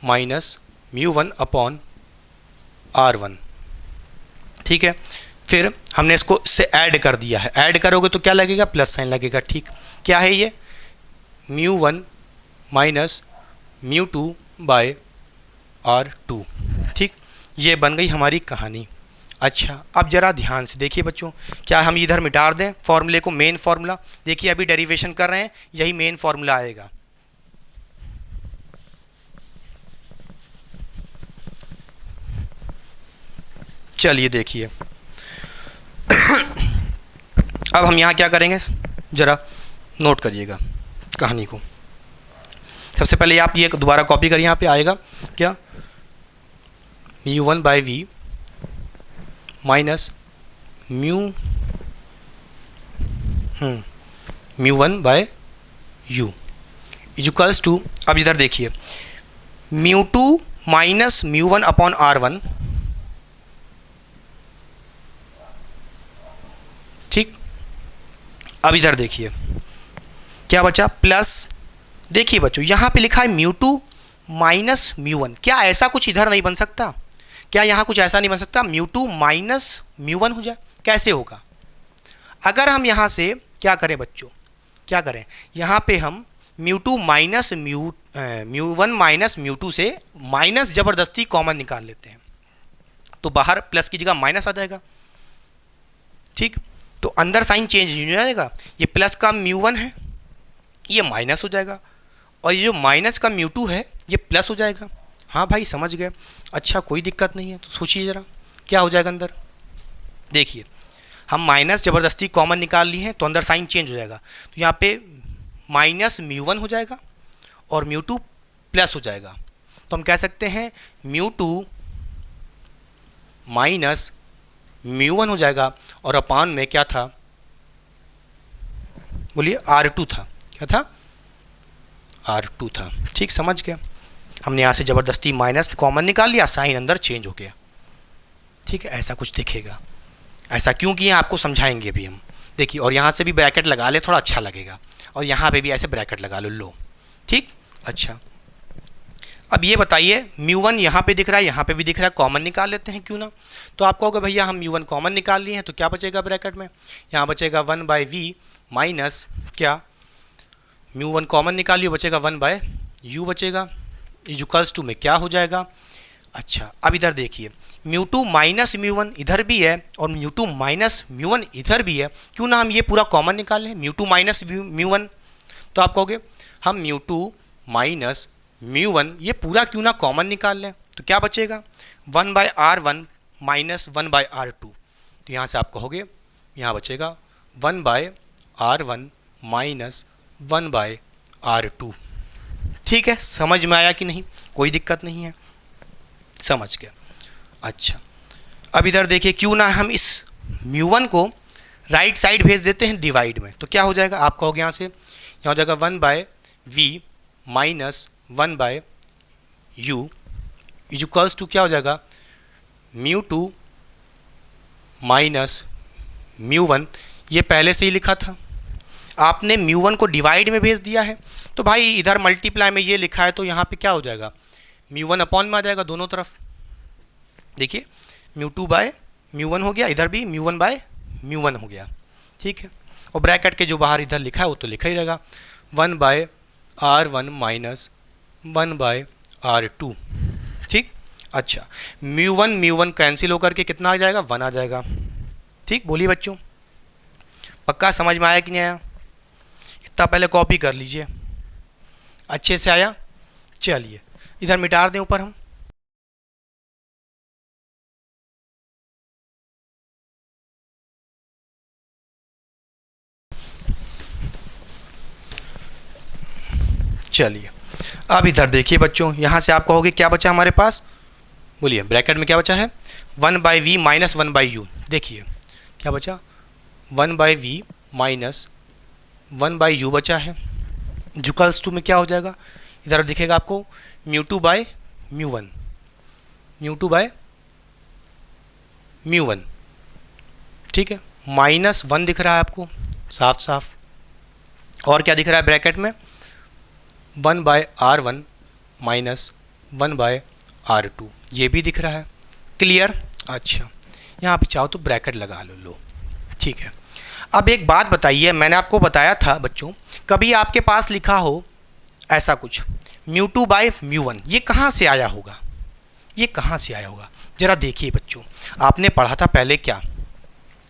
माइनस μ1 अपॉन r1, ठीक है। फिर हमने इसको इससे ऐड कर दिया है, ऐड करोगे तो क्या लगेगा, प्लस साइन लगेगा, ठीक। क्या है ये, μ1 माइनस μ2 बाय r2, ठीक। ये बन गई हमारी कहानी। अच्छा, अब जरा ध्यान से देखिए बच्चों, क्या हम इधर मिटा दें फॉर्मूले को, मेन फॉर्मूला, देखिए अभी डेरिवेशन कर रहे हैं, यही मेन फॉर्मूला आएगा। चलिए देखिए अब हम यहाँ क्या करेंगे, जरा नोट करिएगा कहानी को। सबसे पहले आप ये दोबारा कॉपी करिए, यहाँ पे आएगा क्या, μ1 by v minus μ1 by u equals to, अब इधर देखिए, μ2 माइनस μ1 अपॉन r1, ठीक। अब इधर देखिए क्या बचा, प्लस, देखिए बच्चों यहाँ पे लिखा है μ2 माइनस μ1, क्या ऐसा कुछ इधर नहीं बन सकता, क्या यहाँ कुछ ऐसा नहीं बन सकता, μ2 माइनस μ1 हो जाए, कैसे होगा, अगर हम यहाँ से क्या करें बच्चों, क्या करें, यहाँ पे हम μ2 माइनस μ1 माइनस μ2 से माइनस ज़बरदस्ती कॉमन निकाल लेते हैं, तो बाहर प्लस की जगह माइनस आ जाएगा, ठीक। तो अंदर साइन चेंज नहीं हो जाएगा, ये प्लस का μ1 है ये माइनस हो जाएगा, और ये जो माइनस का μ2 है ये प्लस हो जाएगा। हाँ भाई समझ गए, अच्छा कोई दिक्कत नहीं है, तो सोचिए ज़रा क्या हो जाएगा अंदर, देखिए हम माइनस ज़बरदस्ती कॉमन निकाल लिए हैं तो अंदर साइन चेंज हो जाएगा, तो यहाँ पे माइनस म्यू वन हो जाएगा और म्यू टू प्लस हो जाएगा। तो हम कह सकते हैं mu two minus mu one हो जाएगा और अपान में क्या था, बोलिए R2 था। क्या था? R2 था। ठीक, समझ गया। हमने यहाँ से ज़बरदस्ती माइनस कॉमन निकाल लिया, साइन अंदर चेंज हो गया। ठीक है, ऐसा कुछ दिखेगा। ऐसा क्यों किया आपको समझाएंगे अभी हम। देखिए, और यहाँ से भी ब्रैकेट लगा ले, थोड़ा अच्छा लगेगा, और यहाँ पे भी ऐसे ब्रैकेट लगा लो। ठीक, अच्छा। अब ये बताइए, म्यू वन यहाँ पे दिख रहा है, यहाँ पे भी दिख रहा है, कॉमन निकाल लेते हैं क्यों ना। तो आप कहोगे भैया हम म्यू वन कॉमन निकाल लिए हैं, तो क्या बचेगा ब्रैकेट में? यहाँ बचेगा 1/v माइनस क्या, म्यू वन कॉमन निकालिए, बचेगा 1/u बचेगा, इक्वल्स टू में क्या हो जाएगा। अच्छा, अब इधर देखिए, mu two minus mu one इधर भी है और mu two minus mu one इधर भी है, क्यों ना हम ये पूरा कॉमन निकाल लें, mu two minus mu one. तो आप कहोगे हम mu two minus mu one ये पूरा क्यों ना कॉमन निकाल लें, तो क्या बचेगा 1/r1 माइनस 1/r2। तो यहाँ से आप कहोगे यहाँ बचेगा 1/r1 माइनस 1/r2। ठीक है, समझ में आया कि नहीं? कोई दिक्कत नहीं है, समझ गया। अच्छा, अब इधर देखिए, क्यों ना हम इस म्यू वन को राइट साइड भेज देते हैं डिवाइड में, तो क्या हो जाएगा आप कहोगे यहाँ से, यहाँ हो जाएगा 1/v minus 1/u equals to क्या हो जाएगा, mu to minus mu one. ये पहले से ही लिखा था, आपने म्यू वन को डिवाइड में भेज दिया है, तो भाई इधर मल्टीप्लाई में ये लिखा है, तो यहाँ पे क्या हो जाएगा, म्यू वन अपॉन में आ जाएगा दोनों तरफ। देखिए, mu two by mu one हो गया, इधर भी mu one by mu one हो गया। ठीक है, और ब्रैकेट के जो बाहर इधर लिखा है वो तो लिखा ही रहेगा, 1/r1 माइनस 1/r2। ठीक, अच्छा, म्यू वन कैंसिल होकर के कितना आ जाएगा, 1 आ जाएगा। ठीक, बोलिए बच्चों, पक्का समझ में आया कि नहीं आया? इतना पहले कॉपी कर लीजिए, अच्छे से आया। चलिए इधर मिटा दें ऊपर हम। चलिए अब इधर देखिए बच्चों, यहाँ से आप कहोगे क्या बचा हमारे पास, बोलिए ब्रैकेट में क्या बचा है, 1/v माइनस 1/u। देखिए क्या बचा, 1/v माइनस 1/u बचा है, इक्वल्स टू में क्या हो जाएगा, इधर दिखेगा आपको mu two by mu one, mu two by mu one. ठीक है, -1 दिख रहा है आपको साफ साफ, और क्या दिख रहा है ब्रैकेट में, 1/r1 माइनस 1/r2, ये भी दिख रहा है। क्लियर? अच्छा, यहाँ पे चाहो तो ब्रैकेट लगा लो। ठीक है, अब एक बात बताइए, मैंने आपको बताया था बच्चों, कभी आपके पास लिखा हो ऐसा कुछ mu two by mu one, ये कहाँ से आया होगा, ये कहाँ से आया होगा? ज़रा देखिए बच्चों, आपने पढ़ा था पहले क्या,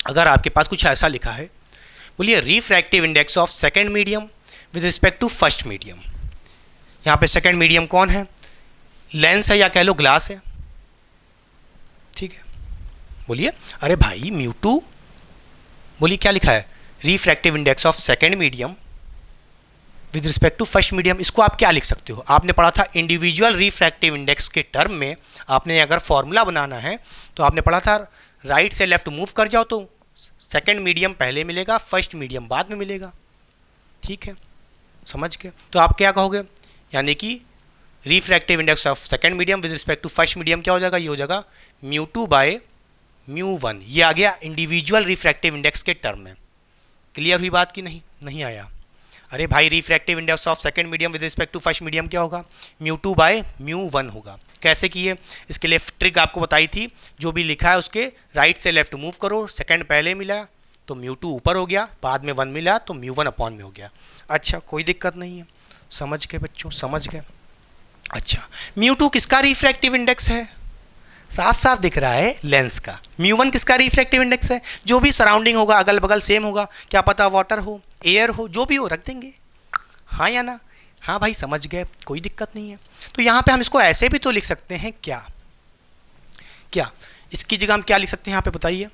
अगर आपके पास कुछ ऐसा लिखा है, बोलिए refractive index of second medium with respect to first medium. यहाँ पे सेकेंड मीडियम कौन है, लेंस है या कह लो ग्लास है। ठीक है, बोलिए अरे भाई म्यू टू, बोलिए क्या लिखा है, refractive index of second medium with respect to first medium. इसको आप क्या लिख सकते हो, आपने पढ़ा था इंडिविजुअल रिफ्रैक्टिव इंडेक्स के टर्म में, आपने अगर फॉर्मूला बनाना है तो आपने पढ़ा था राइट से लेफ्ट मूव कर जाओ तो सेकेंड मीडियम पहले मिलेगा, फर्स्ट मीडियम बाद में मिलेगा। ठीक है, समझ गए? तो आप क्या कहोगे, यानी कि refractive index of second medium with respect to first medium क्या हो जाएगा, ये हो जाएगा mu two by mu one. ये आ गया इंडिविजुअल रिफ्रैक्टिव इंडेक्स के टर्म में। क्लियर हुई बात कि नहीं? नहीं आया? अरे भाई refractive index of second medium with respect to first medium क्या होगा, mu two by mu one होगा। कैसे किए, इसके लिए ट्रिक आपको बताई थी, जो भी लिखा है उसके राइट से लेफ्ट मूव करो, सेकेंड पहले मिला तो म्यू टू ऊपर हो गया, बाद में वन मिला तो म्यू वन अपॉन में हो गया। अच्छा, कोई दिक्कत नहीं है, समझ गए बच्चों, समझ गए? अच्छा, म्यू टू किसका रिफ्रैक्टिव इंडेक्स है, साफ साफ दिख रहा है लेंस का। म्यू वन किसका रिफ्रैक्टिव इंडेक्स है, जो भी सराउंडिंग होगा अगल बगल सेम होगा, क्या पता वाटर हो एयर हो जो भी हो रख देंगे, हाँ या ना? हाँ भाई समझ गए, कोई दिक्कत नहीं है। तो यहाँ पे हम इसको ऐसे भी तो लिख सकते हैं, क्या क्या इसकी जगह हम क्या लिख सकते हैं यहाँ पे बताइए,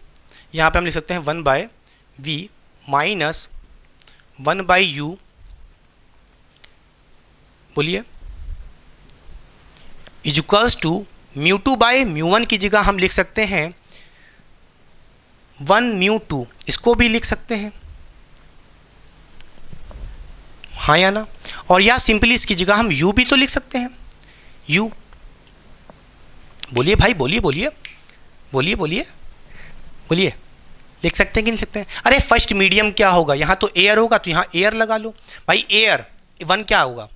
यहाँ पे हम लिख सकते हैं 1/v माइनस 1/u, बोलिए, इज इक्वल्स टू μ2/μ1 की जगह हम लिख सकते हैं 1μ2, इसको भी लिख सकते हैं, हाँ या ना। और या सिंपली इसकी जगह हम u भी तो लिख सकते हैं, u, बोलिए भाई, बोलिए बोलिए बोलिए बोलिए बोलिए, लिख सकते हैं कि नहीं सकते हैं? अरे फर्स्ट मीडियम क्या होगा, यहाँ तो एयर होगा तो यहाँ एयर लगा लो भाई, एयर 1 क्या होगा,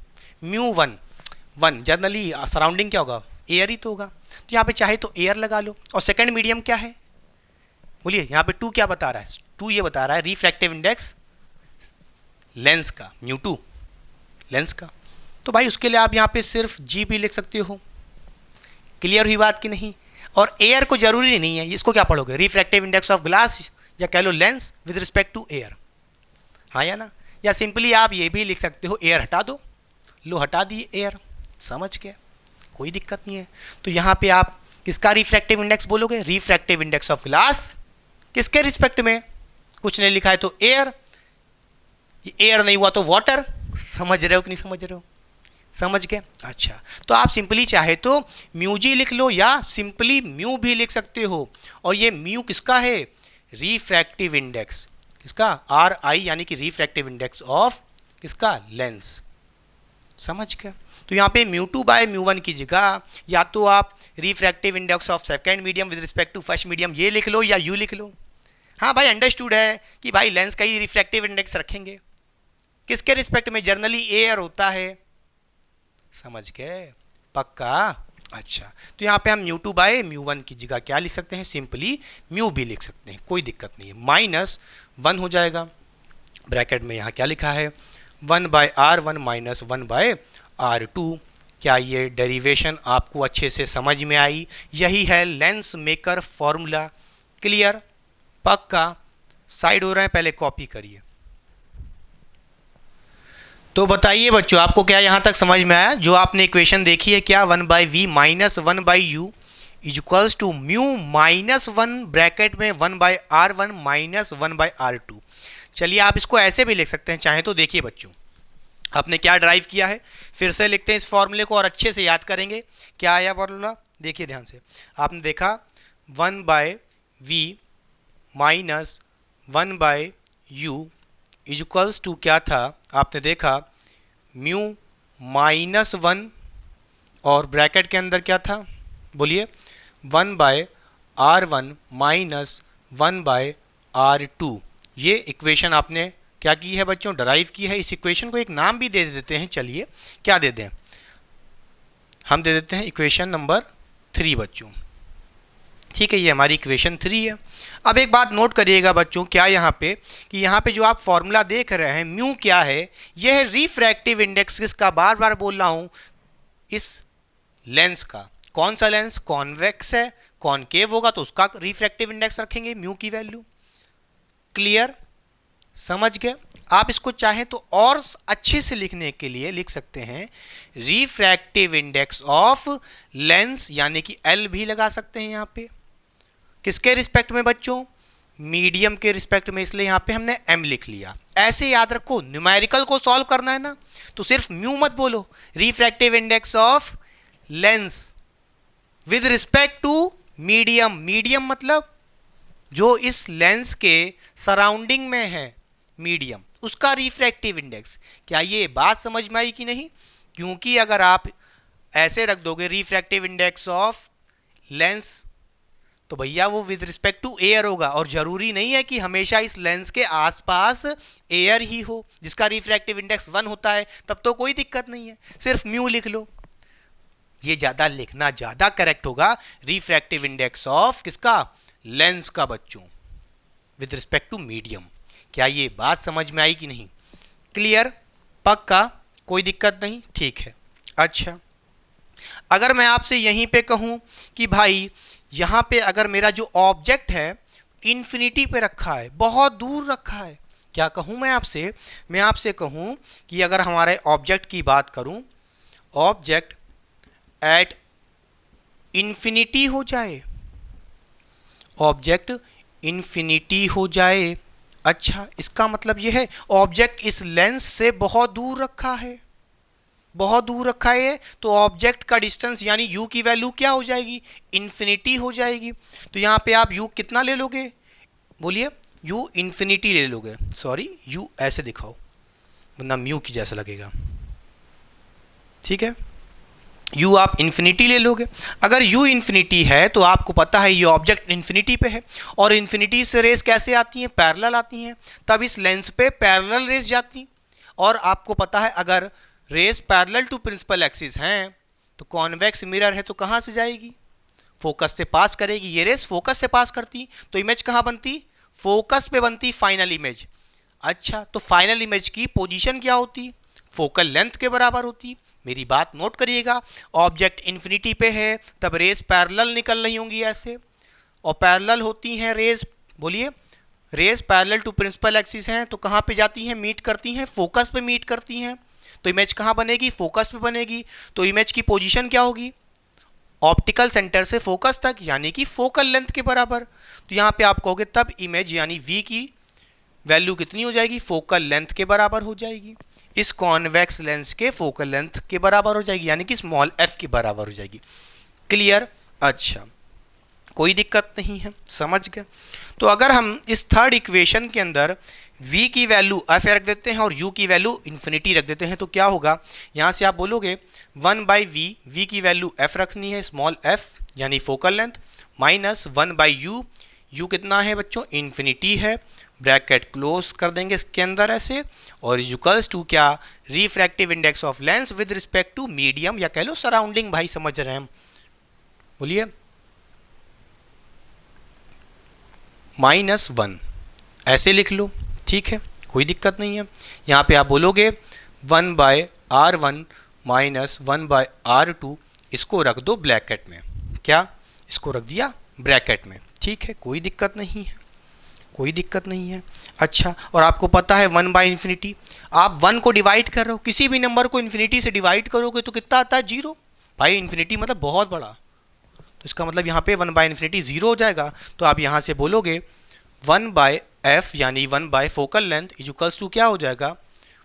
μ1 जनरली सराउंडिंग क्या होगा, एयर ही तो होगा, तो यहाँ पे चाहे तो एयर लगा लो। और सेकंड मीडियम क्या है, बोलिए, यहाँ पे 2 क्या बता रहा है, 2 ये बता रहा है रिफ्रैक्टिव इंडेक्स लेंस का, μ2 लेंस का, तो भाई उसके लिए आप यहाँ पे सिर्फ जी भी लिख सकते हो। क्लियर हुई बात कि नहीं? और एयर को जरूरी नहीं है, इसको क्या पढ़ोगे, रिफ्रैक्टिव इंडेक्स ऑफ ग्लास या कह लो lens with respect to air, हाँ या ना। या सिंपली आप ये भी लिख सकते हो एयर हटा दो, लो हटा दिए एयर, समझ के कोई दिक्कत नहीं है। तो यहाँ पे आप किसका रिफ्रैक्टिव इंडेक्स बोलोगे, रिफ्रैक्टिव इंडेक्स ऑफ ग्लास, किसके रिस्पेक्ट में, कुछ नहीं लिखा है तो एयर, एयर नहीं हुआ तो वाटर, समझ रहे हो कि नहीं समझ रहे हो, समझ गए? अच्छा, तो आप सिंपली चाहे तो म्यू जी लिख लो या सिंपली म्यू भी लिख सकते हो। और ये म्यू किसका है, रिफ्रैक्टिव इंडेक्स, किसका, आर आई, यानी कि रिफ्रैक्टिव इंडेक्स ऑफ किसका, लेंस, समझ गए? तो यहाँ पे μ2/μ1 की जगह या तो आप refractive index of second medium with respect to first medium ये लिख लो या यू लिख लो। हाँ भाई, अंडरस्टूड है कि भाई लेंस का ही रिफ्रैक्टिव इंडेक्स रखेंगे, किसके रिस्पेक्ट में, जनरली एयर होता है, समझ गए, पक्का? अच्छा, तो यहाँ पे हम μ2/μ1 की जगह क्या लिख सकते हैं, सिंपली म्यू भी लिख सकते हैं, कोई दिक्कत नहीं है, -1 हो जाएगा, ब्रैकेट में यहाँ क्या लिखा है 1/r1 माइनस 1/r2। क्या ये डेरिवेशन आपको अच्छे से समझ में आई? यही है लेंस मेकर फॉर्मूला। क्लियर, पक्का? साइड हो रहा है, पहले कॉपी करिए। तो बताइए बच्चों, आपको क्या यहाँ तक समझ में आया? जो आपने इक्वेशन देखी है क्या, 1/v minus 1/u is equals to μ-1 bracket में 1/r1 माइनस 1/r2। चलिए आप इसको ऐसे भी लिख सकते हैं चाहे तो। देखिए बच्चों, आपने क्या ड्राइव किया है, फिर से लिखते हैं इस फॉर्मूले को और अच्छे से याद करेंगे। क्या आया फॉर्मूला, देखिए ध्यान से, आपने देखा 1/v minus 1/u is equals to क्या था, आपने देखा μ-1 और ब्रैकेट के अंदर क्या था, बोलिए, 1/r1 माइनस 1/r2। ये इक्वेशन आपने क्या की है बच्चों, डराइव की है। इस इक्वेशन को एक नाम भी दे देते हैं, चलिए क्या दे दें, हम दे देते हैं इक्वेशन नंबर 3 बच्चों, ठीक है, ये हमारी इक्वेशन 3 है। अब एक बात नोट करिएगा बच्चों, क्या यहाँ पे कि यहाँ पे जो आप फॉर्मूला देख रहे हैं, म्यू क्या है, यह है रिफ्रैक्टिव इंडेक्स किसका, बार बार बोल रहा हूँ, इस लेंस का। कौन सा लेंस, कॉन्वेक्स है, कॉनकेव होगा तो उसका रिफ्रैक्टिव इंडेक्स रखेंगे म्यू की वैल्यू। क्लियर, समझ गए? आप इसको चाहें तो और अच्छे से लिखने के लिए लिख सकते हैं रिफ्रैक्टिव इंडेक्स ऑफ लेंस, यानी कि एल भी लगा सकते हैं यहाँ पे। किसके रिस्पेक्ट में बच्चों, मीडियम के रिस्पेक्ट में, इसलिए यहाँ पे हमने एम लिख लिया। ऐसे याद रखो, न्यूमेरिकल को सॉल्व करना है ना तो सिर्फ म्यू मत बोलो, refractive index of lens with respect to medium. Medium मतलब जो इस लेंस के सराउंडिंग में है, मीडियम, उसका रिफ्रैक्टिव इंडेक्स। क्या ये बात समझ में आई कि नहीं? क्योंकि अगर आप ऐसे रख दोगे रिफ्रैक्टिव इंडेक्स ऑफ लेंस तो भैया वो विद रिस्पेक्ट टू एयर होगा, और जरूरी नहीं है कि हमेशा इस लेंस के आसपास एयर ही हो जिसका रिफ्रैक्टिव इंडेक्स 1 होता है, तब तो कोई दिक्कत नहीं है, सिर्फ म्यू लिख लो। ये ज्यादा लिखना ज्यादा करेक्ट होगा, रिफ्रैक्टिव इंडेक्स ऑफ किसका, लेंस का बच्चों, विद रिस्पेक्ट टू मीडियम। क्या ये बात समझ में आई कि नहीं? क्लियर, पक्का, कोई दिक्कत नहीं, ठीक है। अच्छा, अगर मैं आपसे यहीं पे कहूं कि भाई यहां पे अगर मेरा जो ऑब्जेक्ट है इन्फिनिटी पे रखा है, बहुत दूर रखा है, क्या कहूं मैं आपसे? मैं आपसे कहूं कि अगर हमारे ऑब्जेक्ट की बात करूं, ऑब्जेक्ट एट इन्फिनिटी हो जाए, ऑब्जेक्ट इन्फिनिटी हो जाए। अच्छा, इसका मतलब ये है ऑब्जेक्ट इस लेंस से बहुत दूर रखा है, बहुत दूर रखा है, तो ऑब्जेक्ट का डिस्टेंस यानी u की वैल्यू क्या हो जाएगी, इन्फिनिटी हो जाएगी। तो यहाँ पे आप u कितना ले लोगे, बोलिए, u इन्फिनिटी ले लोगे, सॉरी u ऐसे दिखाओ वरना म्यू की जैसा लगेगा, ठीक है, u आप इन्फिनिटी ले लोगे। अगर u इन्फिनिटी है तो आपको पता है ये ऑब्जेक्ट इन्फिनिटी पे है, और इन्फिनिटी से रेस कैसे आती हैं, पैरेलल आती हैं, तब इस लेंस पे पैरेलल रेस जाती। और आपको पता है अगर rays parallel to principal axis हैं तो कॉन्वेक्स मिरर है तो कहाँ से जाएगी, फोकस से पास करेगी। ये रेस फोकस से पास करती तो इमेज कहाँ बनती, फोकस पे बनती फाइनल इमेज। अच्छा, तो फाइनल इमेज की पोजीशन क्या होती, फोकल लेंथ के बराबर होती। मेरी बात नोट करिएगा, ऑब्जेक्ट इन्फिनिटी पे है तब रेस पैरेलल निकल रही होंगी ऐसे, और पैरेलल होती हैं रेस, बोलिए, rays parallel to principal axis हैं तो कहाँ पे जाती हैं, मीट करती हैं, फोकस पे मीट करती हैं। तो इमेज कहाँ बनेगी, फोकस पे बनेगी। तो इमेज की पोजीशन क्या होगी, ऑप्टिकल सेंटर से फोकस तक, यानी कि फोकल लेंथ के बराबर। तो यहाँ पे आप कहोगे तब इमेज यानी v की वैल्यू कितनी हो जाएगी, फोकल लेंथ के बराबर हो जाएगी, इस कॉन्वेक्स लेंस के फोकल लेंथ के बराबर हो जाएगी, यानी कि स्मॉल f के बराबर हो जाएगी। क्लियर? अच्छा, कोई दिक्कत नहीं है, समझ गए। तो अगर हम इस थर्ड इक्वेशन के अंदर v की वैल्यू f रख देते हैं और u की वैल्यू इन्फिनिटी रख देते हैं तो क्या होगा, यहाँ से आप बोलोगे 1/v, v की वैल्यू f रखनी है, स्मॉल f यानी focal length, minus 1/u, u कितना है बच्चों, इन्फिनिटी है, ब्रैकेट क्लोज कर देंगे इसके अंदर ऐसे, और इक्वल्स टू क्या, refractive index of lens with respect to medium या कह लो सराउंडिंग, भाई समझ रहे हैं हम, बोलिए, -1 ऐसे लिख लो, ठीक है, कोई दिक्कत नहीं है। यहाँ पे आप बोलोगे 1/r1 माइनस 1/r2, इसको रख दो ब्रैकेट में, क्या, इसको रख दिया ब्रैकेट में, ठीक है, कोई दिक्कत नहीं है, कोई दिक्कत नहीं है। अच्छा, और आपको पता है 1/इन्फिनिटी, आप 1 को डिवाइड कर रहे हो, किसी भी नंबर को इन्फिनिटी से डिवाइड करोगे तो कितना आता है, 0। भाई इन्फिनिटी मतलब बहुत बड़ा, तो इसका मतलब यहाँ पे 1/इन्फिनिटी 0 हो जाएगा। तो आप यहाँ से बोलोगे 1/f यानी 1/ फोकल लेंथ इक्वल्स टू क्या हो जाएगा,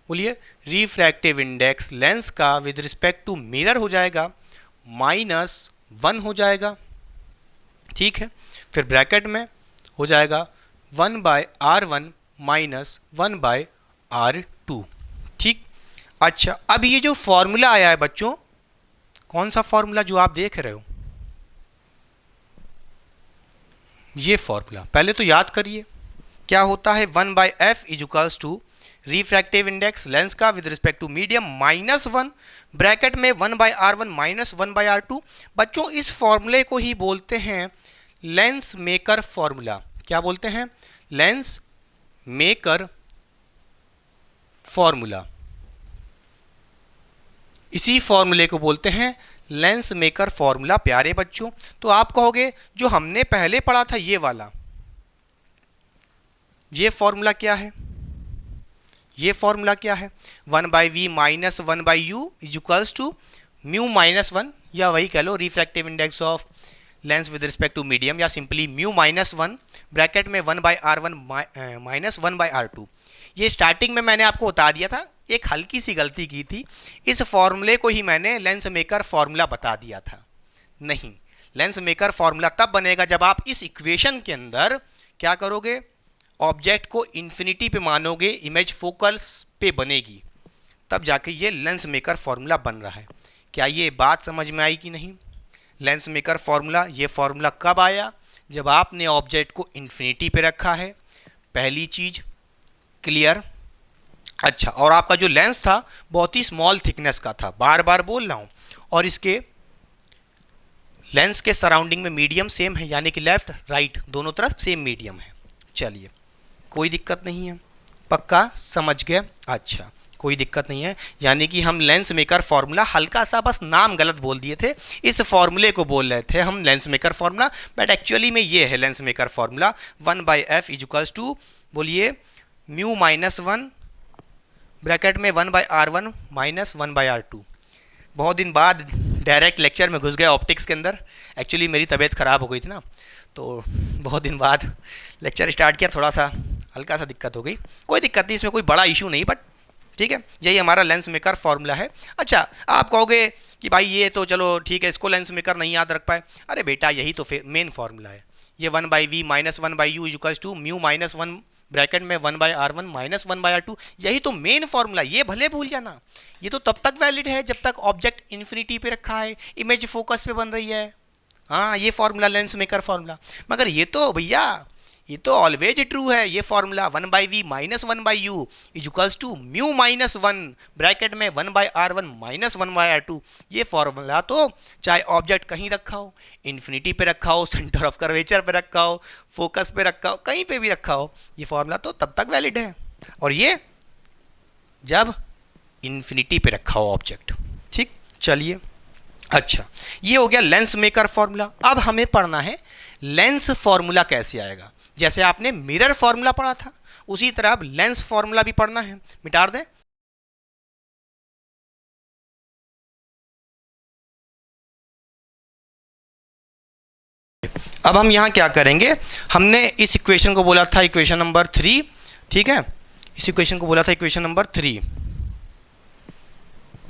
बोलिए, रिफ्रैक्टिव इंडेक्स लेंस का विद रिस्पेक्ट टू मिरर हो जाएगा -1 हो जाएगा, ठीक है, फिर ब्रैकेट में हो जाएगा 1/r1 माइनस 1/r2, ठीक। अच्छा, अब ये जो फॉर्मूला आया है बच्चों, कौन सा फॉर्मूला जो आप देख रहे हो, ये फॉर्मूला पहले तो याद करिए, क्या होता है, 1/f equals to refractive index lens का with respect to medium -1, bracket में 1/r1 माइनस 1/r2। बच्चों इस फॉर्मूले को ही बोलते हैं लेंस मेकर फॉर्मूला। क्या बोलते हैं, लेंस मेकर फॉर्मूला। इसी फॉर्मूले को बोलते हैं लेंस मेकर फॉर्मूला। प्यारे बच्चों, तो आप कहोगे जो हमने पहले पढ़ा था ये वाला, ये फॉर्मूला क्या है, ये फॉर्मूला क्या है, 1/v minus 1/u equals to mu -1, या वही कह लो refractive index of lens with respect to medium, या सिंपली म्यू -1, ब्रैकेट में 1/r1 माइनस 1/r2। ये स्टार्टिंग में मैंने आपको बता दिया था, एक हल्की सी गलती की थी, इस फॉर्मूले को ही मैंने लेंस मेकर फॉर्मूला बता दिया था। नहीं, लेंस मेकर फॉर्मूला तब बनेगा जब आप इस इक्वेशन के अंदर क्या करोगे, ऑब्जेक्ट को इन्फिनिटी पे मानोगे, इमेज फोकल्स पे बनेगी, तब जाके ये लेंस मेकर फॉर्मूला बन रहा है। क्या ये बात समझ में आई कि नहीं? लेंस मेकर फॉर्मूला, ये फॉर्मूला कब आया, जब आपने ऑब्जेक्ट को इन्फिनिटी पे रखा है, पहली चीज। क्लियर? अच्छा, और आपका जो लेंस था बहुत ही स्मॉल थिकनेस का था, बार बार बोल रहा हूँ, और इसके लेंस के सराउंडिंग में मीडियम सेम है, यानी कि लेफ्ट राइट दोनों तरफ सेम मीडियम है। चलिए, कोई दिक्कत नहीं है, पक्का समझ गए? अच्छा, कोई दिक्कत नहीं है, यानी कि हम लेंस मेकर फॉर्मूला, हल्का सा बस नाम गलत बोल दिए थे, इस फॉर्मूले को बोल रहे थे हम lens maker formula, but actually में ये है lens maker formula. 1/f equals to, बोलिए, म्यू -1, ब्रैकेट में 1/r1 माइनस 1/r2। बहुत दिन बाद डायरेक्ट लेक्चर में घुस गए ऑप्टिक्स के अंदर, एक्चुअली मेरी तबीयत ख़राब हो गई थी ना, तो बहुत दिन बाद लेक्चर स्टार्ट किया, थोड़ा सा हल्का सा दिक्कत हो गई। कोई दिक्कत नहीं, इसमें कोई बड़ा इशू नहीं, बट ठीक है, यही हमारा लेंस मेकर फॉर्मूला है। अच्छा, आप कहोगे कि भाई ये तो चलो ठीक है, इसको लेंस मेकर नहीं याद रख पाए। अरे बेटा, यही तो मेन फॉर्मूला है। ये 1/v minus 1/u equals to mu minus 1 bracket में 1/r1 माइनस 1/r2, यही तो मेन फॉर्मूला। ये भले भूल जाना, ये तो तब तक वैलिड है जब तक ऑब्जेक्ट इन्फिनिटी पे रखा है, इमेज फोकस पे बन रही है। हाँ, ये फॉर्मूला लेंस मेकर फॉर्मूला। मगर ये तो भैया, ये तो ऑलवेज ट्रू है। ये formula 1/v minus 1/u is equals to mu minus 1 bracket में 1/r1 माइनस 1/r2। ये फॉर्मूला तो चाहे ऑब्जेक्ट कहीं रखा हो, इन्फिनिटी पे रखा हो, सेंटर ऑफ कर्वेचर पे रखा हो, फोकस पे रखा हो, कहीं पे भी रखा हो, ये फॉर्मूला तो तब तक वैलिड है। और ये जब इन्फिनिटी पे रखा हो ऑब्जेक्ट। ठीक, चलिए। अच्छा, ये हो गया लेंस मेकर फॉर्मूला। अब हमें पढ़ना है लेंस फॉर्मूला कैसे आएगा। जैसे आपने मिरर फॉर्मूला पढ़ा था, उसी तरह अब लेंस फॉर्मूला भी पढ़ना है। मिटा दें। अब हम यहां क्या करेंगे, हमने इस इक्वेशन को बोला था इक्वेशन नंबर 3, ठीक है, इस इक्वेशन को बोला था इक्वेशन नंबर 3,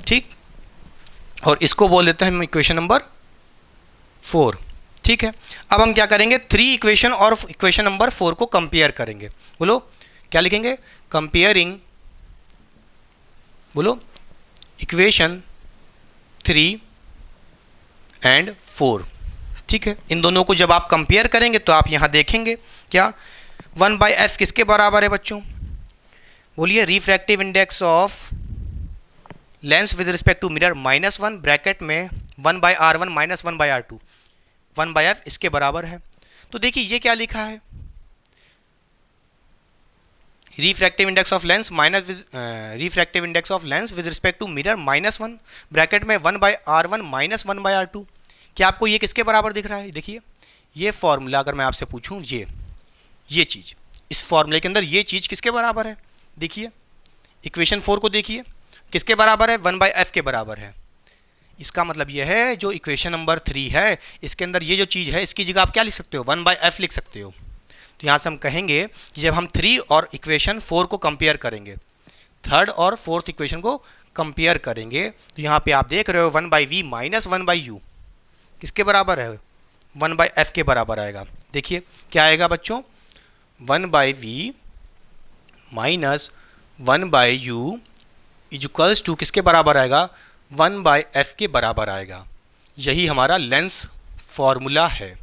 ठीक, और इसको बोल देते हैं हम इक्वेशन नंबर 4, ठीक है। अब हम क्या करेंगे, 3 इक्वेशन और इक्वेशन नंबर 4 को कंपेयर करेंगे। बोलो क्या लिखेंगे, कंपेयरिंग, बोलो इक्वेशन 3 एंड 4, ठीक है। इन दोनों को जब आप कंपेयर करेंगे तो आप यहां देखेंगे क्या 1/f किसके बराबर है बच्चों, बोलिए refractive index of lens with respect to mirror -1 bracket में 1/r1 माइनस 1/r2, 1/f इसके बराबर है। तो देखिए ये क्या लिखा है, refractive index of lens refractive index of lens with respect to mirror -1 bracket में 1/r1 माइनस 1/r2। क्या आपको ये किसके बराबर दिख रहा है? देखिए ये फॉर्मूला अगर मैं आपसे पूछूं, ये चीज़, इस फॉर्मूले के अंदर ये चीज़ किसके बराबर है? देखिए इक्वेशन 4 को देखिए, किसके बराबर है? 1/f के बराबर है। इसका मतलब यह है जो इक्वेशन नंबर 3 है, इसके अंदर ये जो चीज़ है, इसकी जगह आप क्या लिख सकते हो? 1/f लिख सकते हो। तो यहाँ से हम कहेंगे कि जब हम 3 और इक्वेशन 4 को कंपेयर करेंगे, थर्ड और फोर्थ इक्वेशन को कंपेयर करेंगे, तो यहाँ पे आप देख रहे हो 1/v माइनस 1/u किसके बराबर है? 1/f के बराबर आएगा। देखिए क्या आएगा बच्चों, 1/v minus 1/u is equals to किसके बराबर आएगा? 1/f के बराबर आएगा। यही हमारा लेंस फॉर्मूला है।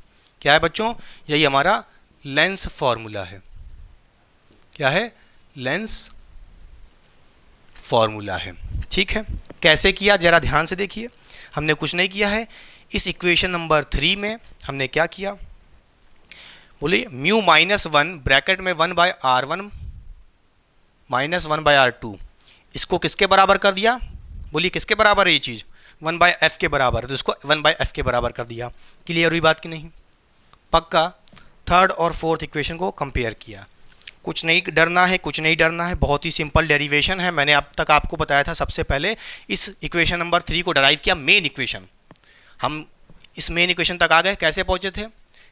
क्या है बच्चों? यही हमारा लेंस फॉर्मूला है। क्या है? लेंस फॉर्मूला है। ठीक है, कैसे किया जरा ध्यान से देखिए। हमने कुछ नहीं किया है, इस इक्वेशन नंबर 3 में हमने क्या किया, बोलिए म्यू -1 ब्रैकेट में 1/r1 माइनस 1/r2, इसको किसके बराबर कर दिया? बोलिए किसके बराबर है ये चीज़? 1/f के बराबर है, तो इसको 1/f के बराबर कर दिया। क्लियर हुई बात कि नहीं? पक्का। थर्ड और फोर्थ इक्वेशन को कंपेयर किया। कुछ नहीं डरना है, कुछ नहीं डरना है, बहुत ही सिंपल डेरिवेशन है। मैंने अब तक आपको बताया था, सबसे पहले इस इक्वेशन नंबर 3 को डराइव किया, मेन इक्वेशन। हम इस मेन इक्वेशन तक आ गए, कैसे पहुंचे थे?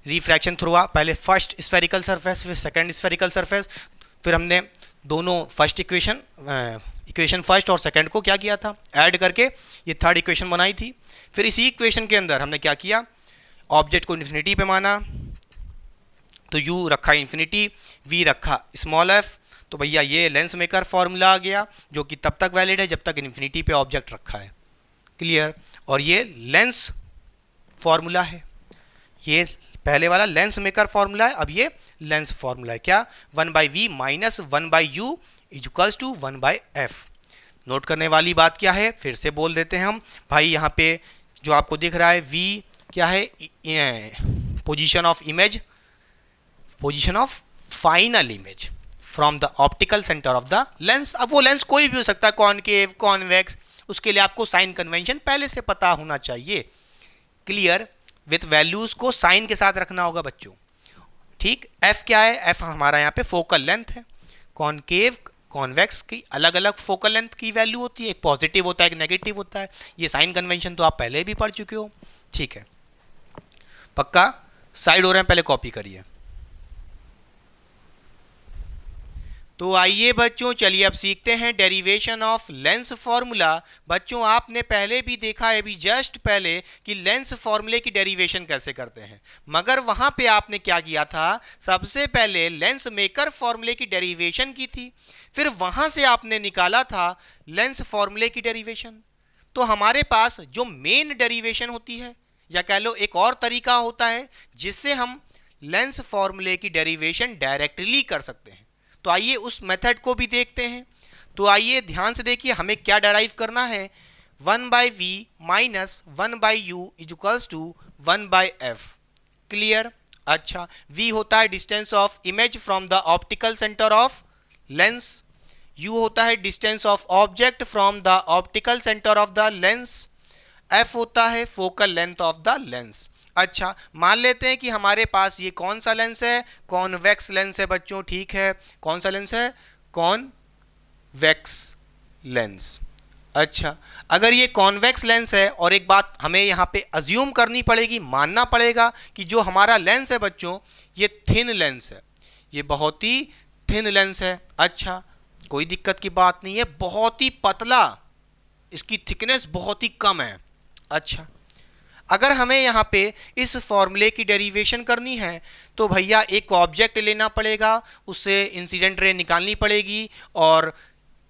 रिफ्रैक्शन थ्रू पहले फर्स्ट स्फेरिकल सरफेस, फिर सेकंड स्फेरिकल सरफेस, फिर हमने दोनों फर्स्ट इक्वेशन फर्स्ट और सेकंड को क्या किया था? ऐड करके ये थर्ड इक्वेशन बनाई थी। फिर इसी इक्वेशन के अंदर हमने क्या किया? ऑब्जेक्ट को इन्फिनिटी पे माना, तो u रखा इन्फिनिटी, v रखा स्मॉल f, तो भैया ये लेंस मेकर फॉर्मूला आ गया, जो कि तब तक वैलिड है जब तक इन्फिनिटी पे ऑब्जेक्ट रखा है। क्लियर? और ये लेंस फॉर्मूला है, ये पहले वाला लेंस मेकर फॉर्मूला है, अब ये लेंस फॉर्मूला है। क्या? 1/v minus 1/u is equals to 1/f। Note करने वाली बात क्या है, फिर से बोल देते हैं हम भाई। यहाँ पे जो आपको दिख रहा है v क्या है? Position of image, position of final image from the optical centre of the lens. अब वो लेंस कोई भी हो सकता है, कॉनकेव, कॉन्वेक्स, उसके लिए आपको साइन कन्वेंशन पहले से पता होना चाहिए। क्लियर? विथ वैल्यूज को साइन के साथ रखना होगा बच्चों। ठीक, f क्या है? f हमारा यहाँ पे फोकल लेंथ है। कॉनकेव, कॉन्वेक्स की अलग अलग फोकल लेंथ की वैल्यू होती है, एक पॉजिटिव होता है, एक नेगेटिव होता है। ये साइन कन्वेंशन तो आप पहले भी पढ़ चुके हो। ठीक है, पक्का। साइड हो रहे हैं, पहले कॉपी करिए। तो आइए बच्चों, चलिए अब सीखते हैं डेरिवेशन ऑफ लेंस फॉर्मूला। बच्चों आपने पहले भी देखा है, अभी जस्ट पहले, कि लेंस फॉर्मूले की डेरिवेशन कैसे करते हैं, मगर वहां पे आपने क्या किया था, सबसे पहले लेंस मेकर फॉर्मूले की डेरिवेशन की थी, फिर वहां से आपने निकाला था लेंस फॉर्मूले की डेरिवेशन। तो हमारे पास जो मेन डेरिवेशन होती है, या कह लो एक और तरीका होता है जिससे हम लेंस फॉर्मूले की डेरिवेशन डायरेक्टली कर सकते हैं। तो आइए उस मेथड को भी देखते हैं। तो आइए ध्यान से देखिए, हमें क्या डेराइव करना है, 1/v minus 1/u is equals to 1/f। Clear? अच्छा, v होता है distance of image from the optical centre of lens, u होता है distance of object from the optical centre of the lens, f होता है focal length of the lens. अच्छा, मान लेते हैं कि हमारे पास ये कौन सा लेंस है, कॉन्वेक्स लेंस है बच्चों, ठीक है। कौन सा लेंस है? Convex lens. अच्छा, अगर ये कॉन्वेक्स लेंस है, और एक बात हमें यहाँ पे अज्यूम करनी पड़ेगी, मानना पड़ेगा कि जो हमारा लेंस है बच्चों, ये थिन लेंस है, ये बहुत ही थिन लेंस है। अच्छा, कोई दिक्कत की बात नहीं है, बहुत ही पतला, इसकी थिकनेस बहुत ही कम है। अच्छा, अगर हमें यहाँ पे इस फॉर्मूले की डेरिवेशन करनी है तो भैया एक ऑब्जेक्ट लेना पड़ेगा, उससे इंसिडेंट रे निकालनी पड़ेगी और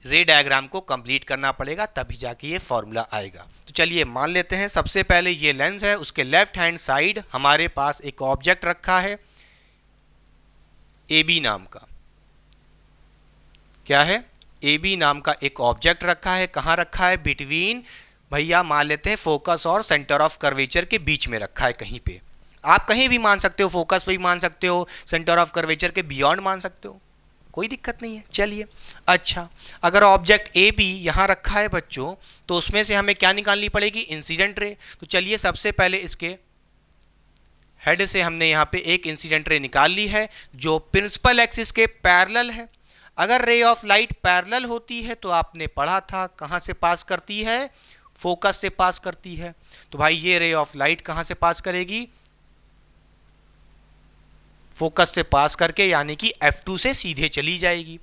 रे डायग्राम को कंप्लीट करना पड़ेगा, तभी जाके ये फॉर्मूला आएगा। तो चलिए मान लेते हैं, सबसे पहले ये लेंस है, उसके लेफ्ट हैंड साइड हमारे पास एक ऑब्जेक्ट रखा है ए बी नाम का। क्या है? ए बी नाम का एक ऑब्जेक्ट रखा है। कहाँ रखा है? बिटवीन, भैया मान लेते हैं फोकस और सेंटर ऑफ कर्वेचर के बीच में रखा है कहीं पे। आप कहीं भी मान सकते हो, फोकस पे भी मान सकते हो, सेंटर ऑफ कर्वेचर के बियॉन्ड मान सकते हो, कोई दिक्कत नहीं है। चलिए, अच्छा, अगर ऑब्जेक्ट ए बी यहाँ रखा है बच्चों, तो उसमें से हमें क्या निकालनी पड़ेगी? Incident ray. तो चलिए सबसे पहले इसके हेड से हमने यहाँ पे एक इंसिडेंट रे निकाल ली है जो प्रिंसिपल एक्सिस के पैरेलल है। अगर रे ऑफ लाइट पैरेलल होती है तो आपने पढ़ा था कहाँ से पास करती है? फोकस से पास करती है। तो भाई ये रे ऑफ लाइट कहां से पास करेगी? फोकस से पास करके, यानी कि F2 से सीधे चली जाएगी।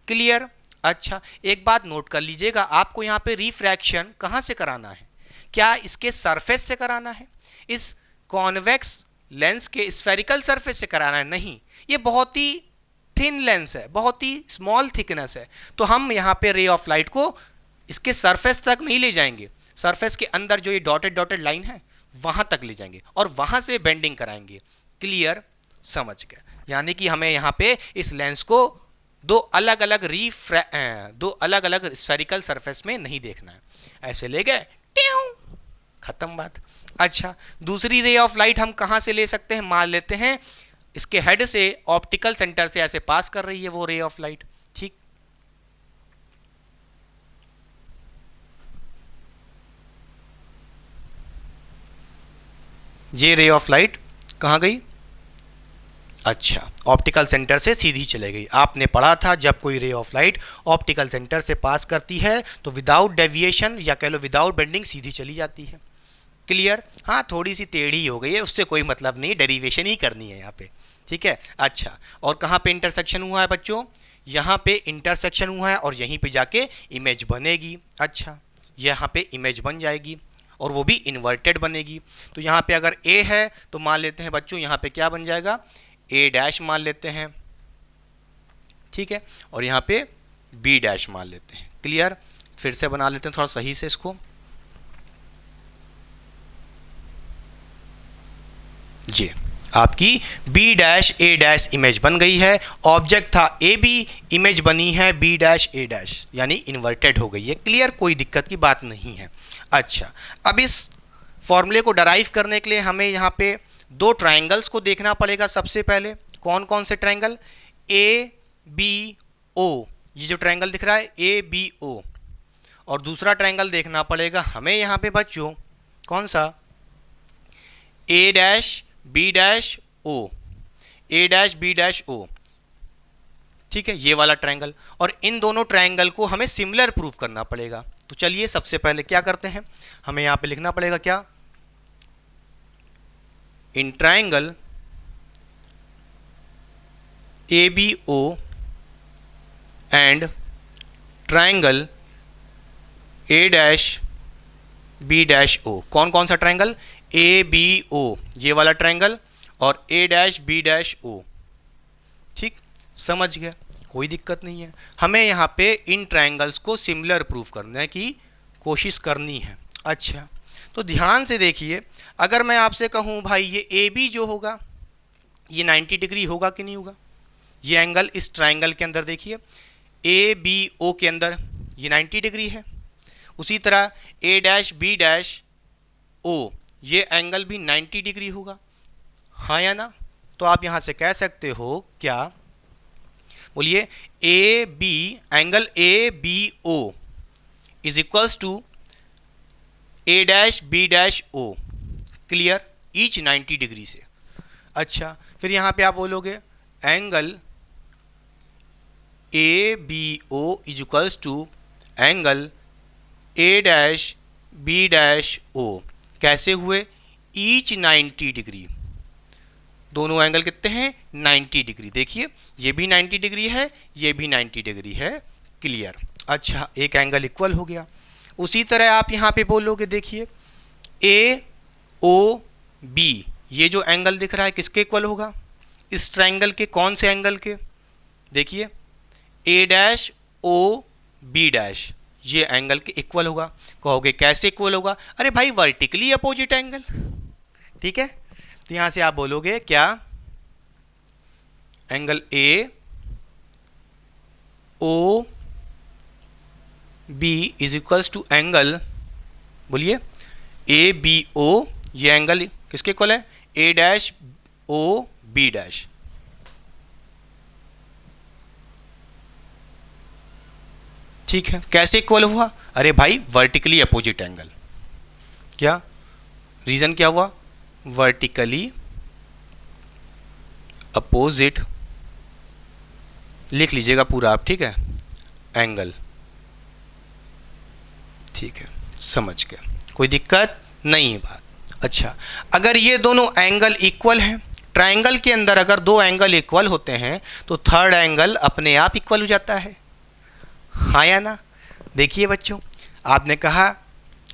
क्लियर? अच्छा, एक बात नोट कर लीजिएगा, आपको यहां पे रिफ्रैक्शन कहां से कराना है? क्या इसके सरफेस से कराना है? इस कॉन्वेक्स लेंस के स्फेरिकल सरफेस से कराना है? नहीं, ये बहुत ही थिन लेंस है, बहुत ही स्मॉल थिकनेस है, तो हम यहाँ पे रे ऑफ लाइट को इसके सरफेस तक नहीं ले जाएंगे, सरफेस के अंदर जो ये डॉटेड डॉटेड लाइन है वहां तक ले जाएंगे और वहां से बेंडिंग कराएंगे। क्लियर? समझ गए? यानी कि हमें यहाँ पे इस लेंस को दो अलग अलग स्फेरिकल सरफेस में नहीं देखना है। ऐसे ले गए, खत्म बात। अच्छा, दूसरी रे ऑफ लाइट हम कहां से ले सकते हैं? मान लेते हैं इसके हेड से, ऑप्टिकल सेंटर से ऐसे पास कर रही है वो रे ऑफ लाइट, ठीक। ये रे ऑफ लाइट कहाँ गई? अच्छा, ऑप्टिकल सेंटर से सीधी चले गई। आपने पढ़ा था जब कोई ray of light optical centre से पास करती है तो विदाउट डेविएशन, या कह लो विदाउट बेंडिंग, सीधी चली जाती है। क्लियर? हाँ, थोड़ी सी टेढ़ी हो गई है, उससे कोई मतलब नहीं, डेरिवेशन ही करनी है यहाँ पे, ठीक है। अच्छा, और कहाँ पे इंटरसेक्शन हुआ है बच्चों? यहाँ पे इंटरसेक्शन हुआ है और यहीं पे जाके इमेज बनेगी। अच्छा, यहाँ पे इमेज बन जाएगी और वो भी इन्वर्टेड बनेगी। तो यहाँ पे अगर ए है तो मान लेते हैं बच्चों यहाँ पे क्या बन जाएगा? ए डैश मान लेते हैं, ठीक है, और यहाँ पे बी डैश मान लेते हैं। क्लियर? फिर से बना लेते हैं थोड़ा सही से इसको। जी, आपकी बी डैश ए डैश इमेज बन गई है। ऑब्जेक्ट था ए बी, इमेज बनी है बी डैश ए डैश, यानी इन्वर्टेड हो गई है। क्लियर? कोई दिक्कत की बात नहीं है। अच्छा, अब इस फॉर्मूले को डराइव करने के लिए हमें यहाँ पे दो ट्रायंगल्स को देखना पड़ेगा। सबसे पहले कौन कौन से ट्रायंगल? ए बी ओ, ये जो ट्रायंगल दिख रहा है ए बी ओ, और दूसरा ट्रायंगल देखना पड़ेगा हमें यहाँ पे बच्चों, कौन सा? A dash B dash O, A dash B dash ओ, ठीक है, ये वाला ट्रायंगल। और इन दोनों ट्रायंगल को हमें सिमिलर प्रूफ करना पड़ेगा। तो चलिए सबसे पहले क्या करते हैं, हमें यहाँ पे लिखना पड़ेगा क्या? इन triangle A B O and triangle A dash B dash O. कौन कौन सा ट्राइंगल? ए बी ओ, ये वाला ट्राइंगल, और ए डैश बी डैश ओ। ठीक, समझ गया, कोई दिक्कत नहीं है। हमें यहाँ पे इन ट्राइंगल्स को सिमिलर प्रूफ करने की कोशिश करनी है। अच्छा, तो ध्यान से देखिए, अगर मैं आपसे कहूँ भाई ये ए बी जो होगा ये 90 डिग्री होगा कि नहीं होगा? ये एंगल इस ट्राइंगल के अंदर देखिए, ए बी ओ के अंदर ये 90 डिग्री है। उसी तरह A dash B dash O, ये एंगल भी 90 डिग्री होगा, हाँ या ना? तो आप यहाँ से कह सकते हो क्या? बोलिए, A B, angle A B O is equals to A dash B dash O, clear, each 90 degree से। अच्छा, फिर यहाँ पे आप बोलोगे angle A B O is equals to angle A dash B dash O, कैसे हुए? Each 90 degree. दोनों एंगल कितने हैं? 90 डिग्री। देखिए, ये भी 90 डिग्री है, ये भी 90 डिग्री है, क्लियर। अच्छा, एक एंगल इक्वल हो गया। उसी तरह आप यहाँ पे बोलोगे, देखिए ए ओ बी, ये जो एंगल दिख रहा है किसके इक्वल होगा? इस ट्राइंगल के कौन से एंगल के? देखिए, A dash O B dash, ये एंगल के इक्वल होगा। कहोगे कैसे इक्वल होगा? अरे भाई, वर्टिकली अपोजिट एंगल, ठीक है। तो यहां से आप बोलोगे क्या? Angle A O B is equals to angle, बोलिए ए बी ओ, ये एंगल किसके इक्वल है? A dash O B dash. ठीक है, कैसे इक्वल हुआ? अरे भाई, वर्टिकली अपोजिट एंगल। क्या रीजन क्या हुआ? वर्टिकली अपोजिट, लिख लीजिएगा पूरा आप, ठीक है, एंगल। ठीक है, समझ गए, कोई दिक्कत नहीं है बात। अच्छा, अगर ये दोनों एंगल इक्वल हैं, ट्राइंगल के अंदर अगर दो एंगल इक्वल होते हैं तो थर्ड एंगल अपने आप इक्वल हो जाता है, हाँ या ना? देखिए बच्चों, आपने कहा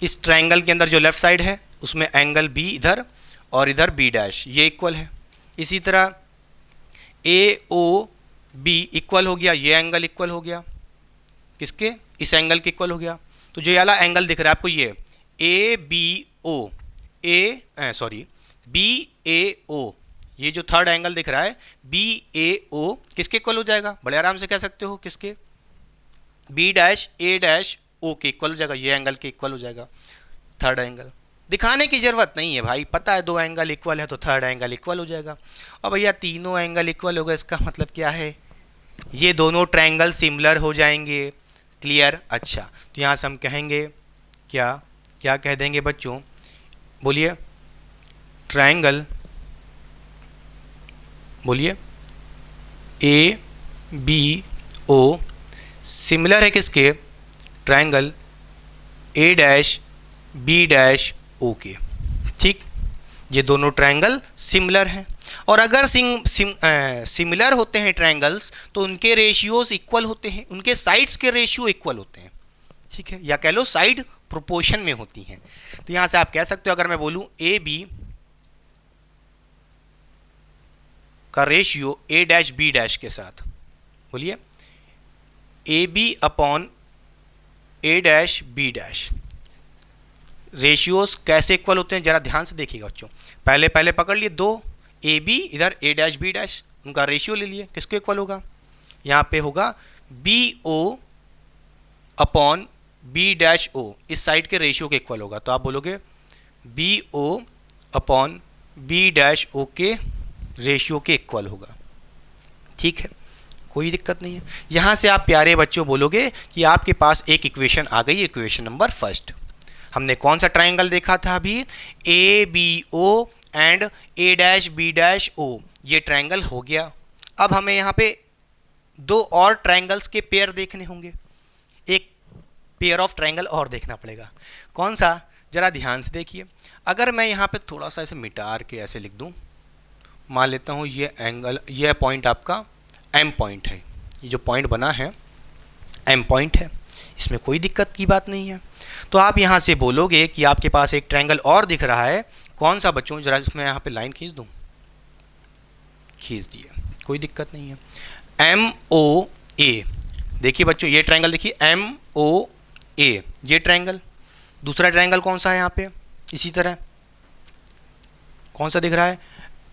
इस ट्राइंगल के अंदर जो लेफ्ट साइड है उसमें एंगल बी इधर और इधर बी डैश, ये इक्वल है। इसी तरह ए ओ बी इक्वल हो गया, ये एंगल इक्वल हो गया किसके? इस एंगल के इक्वल हो गया। तो जो ये वाला एंगल दिख रहा है आपको, ये ए बी ओ, बी ए ओ, ये जो थर्ड एंगल दिख रहा है बी ए ओ, किसके इक्वल हो जाएगा? बड़े आराम से कह सकते हो, किसके? बी डैश ए डैश ओ के इक्वल हो जाएगा, ये एंगल के इक्वल हो जाएगा थर्ड एंगल। दिखाने की जरूरत नहीं है भाई, पता है दो एंगल इक्वल है तो थर्ड एंगल इक्वल हो जाएगा। और भैया तीनों एंगल इक्वल होगा, इसका मतलब क्या है? ये दोनों ट्रायंगल सिमिलर हो जाएंगे, क्लियर। अच्छा, तो यहाँ से हम कहेंगे क्या क्या कह देंगे बच्चों? बोलिए, ट्रायंगल, बोलिए ए बी ओ सिमिलर है किसके? Triangle A dash B dash O के। ठीक, ये दोनों ट्रायंगल सिमिलर हैं। और अगर सिमिलर होते हैं ट्रायंगल्स तो उनके रेशियोज इक्वल होते हैं, उनके साइड्स के रेशियो इक्वल होते हैं, ठीक है, या कह लो साइड प्रोपोर्शन में होती हैं। तो यहां से आप कह सकते हो, अगर मैं बोलूं ए बी का ratio A dash B dash के साथ, बोलिए A B upon A dash B dash, ratios कैसे इक्वल होते हैं जरा ध्यान से देखिएगा बच्चों। पहले पहले पकड़ लिए दो, ए बी इधर ए डैश बी डैश, उनका रेशियो ले लिए, किसके इक्वल होगा? यहाँ पे होगा B O upon B dash O, इस साइड के रेशियो के इक्वल होगा। तो आप बोलोगे B O upon B dash O के रेशियो के इक्वल होगा, ठीक है, कोई दिक्कत नहीं है। यहाँ से आप प्यारे बच्चों बोलोगे कि आपके पास एक इक्वेशन आ गई, इक्वेशन नंबर फर्स्ट। हमने कौन सा ट्राइंगल देखा था अभी? A B O and A dash B dash O, ये ट्राइंगल हो गया। अब हमें यहाँ पे दो और ट्राइंगल्स के पेयर देखने होंगे, एक पेयर ऑफ ट्राइंगल और देखना पड़ेगा। कौन सा? जरा ध्यान से देखिए। अगर मैं यहाँ पे थोड़ा सा ऐसे मिटार के ऐसे लिख दूँ, मान लेता हूँ ये एंगल, ये पॉइंट आपका एम पॉइंट है, ये जो पॉइंट बना है एम पॉइंट है, इसमें कोई दिक्कत की बात नहीं है। तो आप यहाँ से बोलोगे कि आपके पास एक ट्रायंगल और दिख रहा है, कौन सा बच्चों, जरा इसमें यहाँ पे लाइन खींच दूँ, खींच दिए, कोई दिक्कत नहीं है। एम ओ ए, देखिए बच्चों ये ट्रायंगल देखिए एम ओ ए, ये ट्रायंगल। दूसरा ट्रायंगल कौन सा है यहाँ पे, इसी तरह कौन सा दिख रहा है,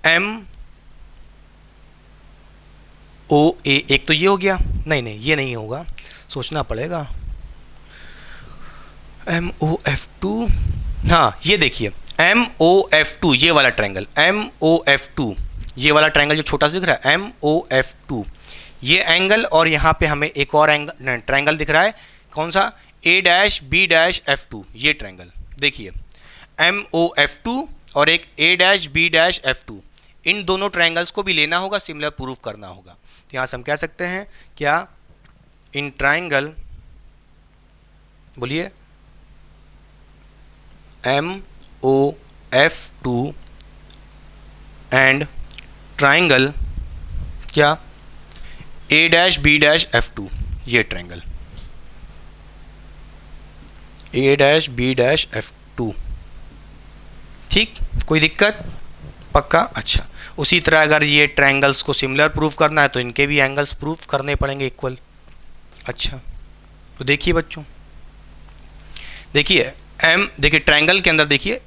एम ओ ए, एक तो ये हो गया, नहीं नहीं ये नहीं होगा, सोचना पड़ेगा, एम ओ एफ टू, हाँ ये देखिए एम ओ एफ टू, ये वाला triangle M O F two, ये वाला ट्रायंगल जो छोटा सा दिख रहा है एम ओ एफ टू, ये एंगल, और यहाँ पे हमें एक और एंगल ट्रायंगल दिख रहा है, कौन सा, A dash B dash F two, ये ट्रायंगल देखिए एम ओ एफ टू और एक A dash B dash F two, इन दोनों ट्रायंगल्स को भी लेना होगा, सिमिलर प्रूफ करना होगा। तो यहाँ से हम कह सकते हैं क्या, इन ट्रायंगल, बोलिए M O F two and triangle क्या, A dash B dash F two, ये triangle A dash B dash F two, ठीक, कोई दिक्कत, पक्का, अच्छा। उसी तरह अगर ये ट्रायंगल्स को सिमिलर प्रूफ करना है तो इनके भी एंगल्स प्रूफ करने पड़ेंगे इक्वल। अच्छा तो देखिए बच्चों, देखिए एम, देखिए ट्रायंगल के अंदर देखिए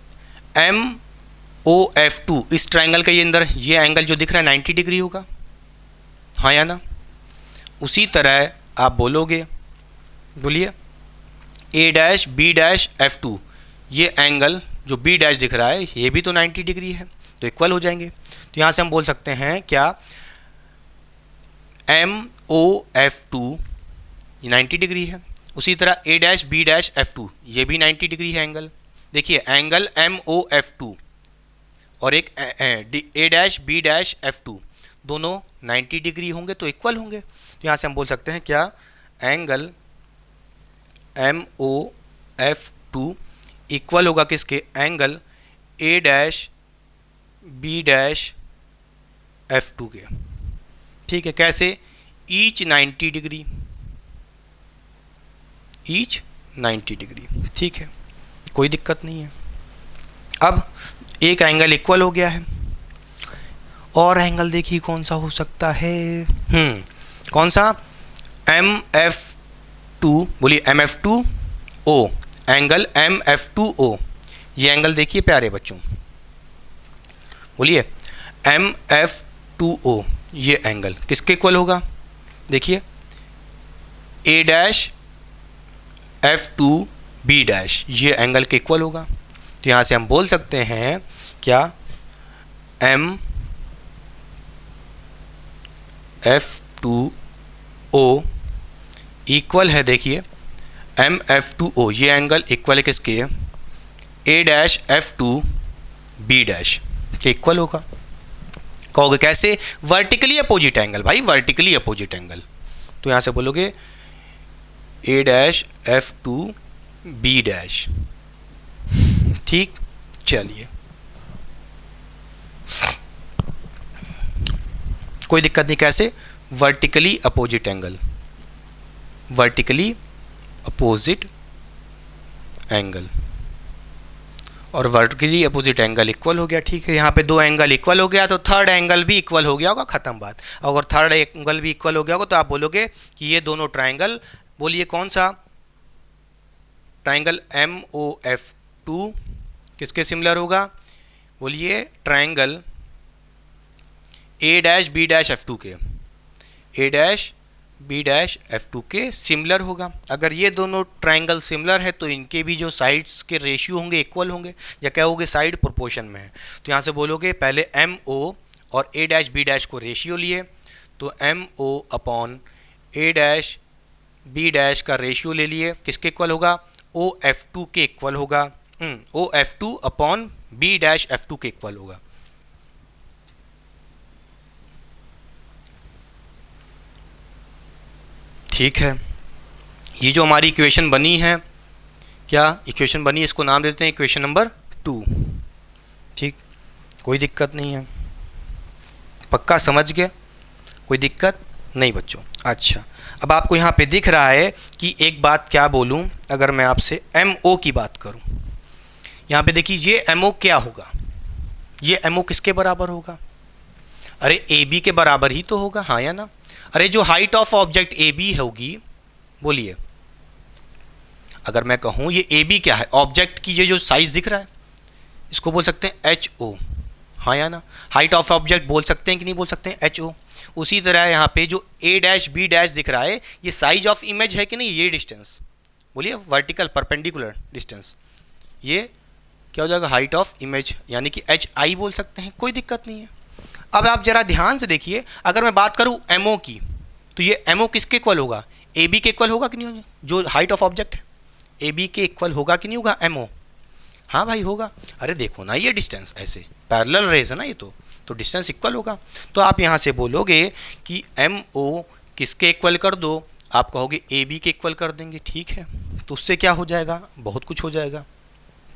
एम ओ एफ टू, इस ट्रायंगल के अंदर ये एंगल जो दिख रहा है 90 डिग्री होगा, हाँ या ना। उसी तरह आप बोलोगे, बोलिए A dash B dash F two, ये एंगल जो बी डैश दिख रहा है ये भी तो 90 डिग्री है, तो इक्वल हो जाएंगे। तो यहाँ से हम बोल सकते हैं क्या, एम ओ एफ टू ये 90 डिग्री है, उसी तरह A dash B dash F two, ये भी 90 डिग्री है एंगल। देखिए angle M O F two और एक A dash B dash F two, दोनों 90 डिग्री होंगे तो इक्वल होंगे। तो यहाँ से हम बोल सकते हैं क्या, angle M O F two equal होगा किसके, angle A dash B dash F two के, ठीक है। कैसे, ईच 90 डिग्री, ईच 90 डिग्री, ठीक है, कोई दिक्कत नहीं है। अब एक एंगल इक्वल हो गया है, और एंगल देखिए कौन सा हो सकता है, कौन सा, एम एफ टू, बोलिए M F two O, angle M F two O, ये एंगल देखिए प्यारे बच्चों, बोलिए एम एफ टू ओ, ये एंगल किसके इक्वल होगा, देखिए A dash F two B dash, ये एंगल के इक्वल होगा। तो यहाँ से हम बोल सकते हैं क्या, M F two O equal है, देखिए एम एफ टू ओ, ये एंगल इक्वल है किसके, A dash F two B dash के इक्वल होगा। कहोगे कैसे, वर्टिकली अपोजिट एंगल, भाई वर्टिकली अपोजिट एंगल, तो यहाँ से बोलोगे A dash F two B dash, ठीक, चलिए कोई दिक्कत नहीं। कैसे, vertically opposite angle, vertically opposite angle, और वर्टिकली अपोजिट एंगल इक्वल हो गया, ठीक है। यहाँ पे दो एंगल इक्वल हो गया तो थर्ड एंगल भी इक्वल हो गया होगा, ख़त्म बात। अगर थर्ड एंगल भी इक्वल हो गया होगा तो आप बोलोगे कि ये दोनों ट्रायंगल, बोलिए कौन सा, triangle M O F two किसके सिमिलर होगा, बोलिए triangle A dash B dash F two के, A dash B dash F two के सिमिलर होगा। अगर ये दोनों ट्रायंगल सिमिलर है तो इनके भी जो साइड्स के रेशियो होंगे इक्वल होंगे, या क्या होंगे, साइड प्रोपोर्शन में है। तो यहाँ से बोलोगे पहले एम ओ और ए डैश बी डैश को रेशियो लिए, तो M O upon A dash B dash का रेशियो ले लिए, किसके इक्वल होगा, ओ एफ टू के इक्वल होगा, O F two upon B dash F two के इक्वल होगा। ठीक है, ये जो हमारी इक्वेशन बनी है, क्या इक्वेशन बनी, इसको नाम देते हैं इक्वेशन नंबर 2, ठीक, कोई दिक्कत नहीं है, पक्का समझ गए, कोई दिक्कत नहीं बच्चों। अच्छा, अब आपको यहाँ पे दिख रहा है कि एक बात क्या बोलूँ, अगर मैं आपसे MO की बात करूँ, यहाँ पे देखिए ये MO क्या होगा, ये MO किसके बराबर होगा? अरे AB के बराबर ही तो होगा, हाँ या ना? अरे जो हाइट ऑफ ऑब्जेक्ट AB होगी, बोलिए, अगर मैं कहूँ ये AB क्या है, ऑब्जेक्ट की ये जो साइज दिख रहा है इसको बोल सकते हैं HO, हाँ या ना? हाइट ऑफ ऑब्जेक्ट बोल सकते हैं कि नहीं बोल सकते हैं? HO। उसी तरह यहाँ पे जो A' B' दिख रहा है ये साइज ऑफ इमेज है कि नहीं? ये डिस्टेंस, बोलिए, वर्टिकल परपेंडिकुलर डिस्टेंस, ये क्या हो जाएगा? हाइट ऑफ इमेज, यानी कि HI बोल सकते हैं, कोई दिक्कत नहीं है। अब आप जरा ध्यान से देखिए, अगर मैं बात करूँ MO की, तो ये MO किसके इक्वल होगा? AB के इक्वल होगा कि नहीं होगा? जो हाइट ऑफ ऑब्जेक्ट है AB के इक्वल होगा कि नहीं होगा MO? हाँ भाई होगा। अरे देखो ना, ये डिस्टेंस ऐसे पैरेलल रेज है ना, ये तो डिस्टेंस इक्वल होगा। तो आप यहाँ से बोलोगे कि MO किसके इक्वल कर दो? आप कहोगे AB के इक्वल कर देंगे, ठीक है। तो उससे क्या हो जाएगा? बहुत कुछ हो जाएगा।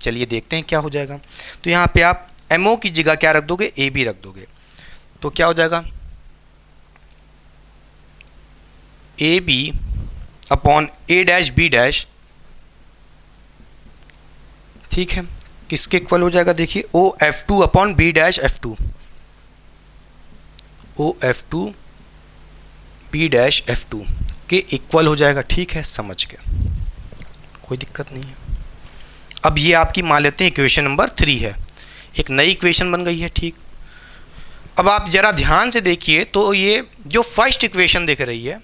चलिए देखते हैं क्या हो जाएगा। तो यहाँ पे आप MO की जगह क्या रख दोगे? AB रख दोगे, तो क्या हो जाएगा? AB अपॉन A', ठीक है, किसके इक्वल हो जाएगा? देखिए OF2 upon B', OF2 B', के इक्वल हो जाएगा, ठीक है, समझ के, कोई दिक्कत नहीं है। अब ये आपकी मान लेते हैं इक्वेशन नंबर 3 है, एक नई इक्वेशन बन गई है, ठीक। अब आप जरा ध्यान से देखिए, तो ये जो फर्स्ट इक्वेशन दिख रही है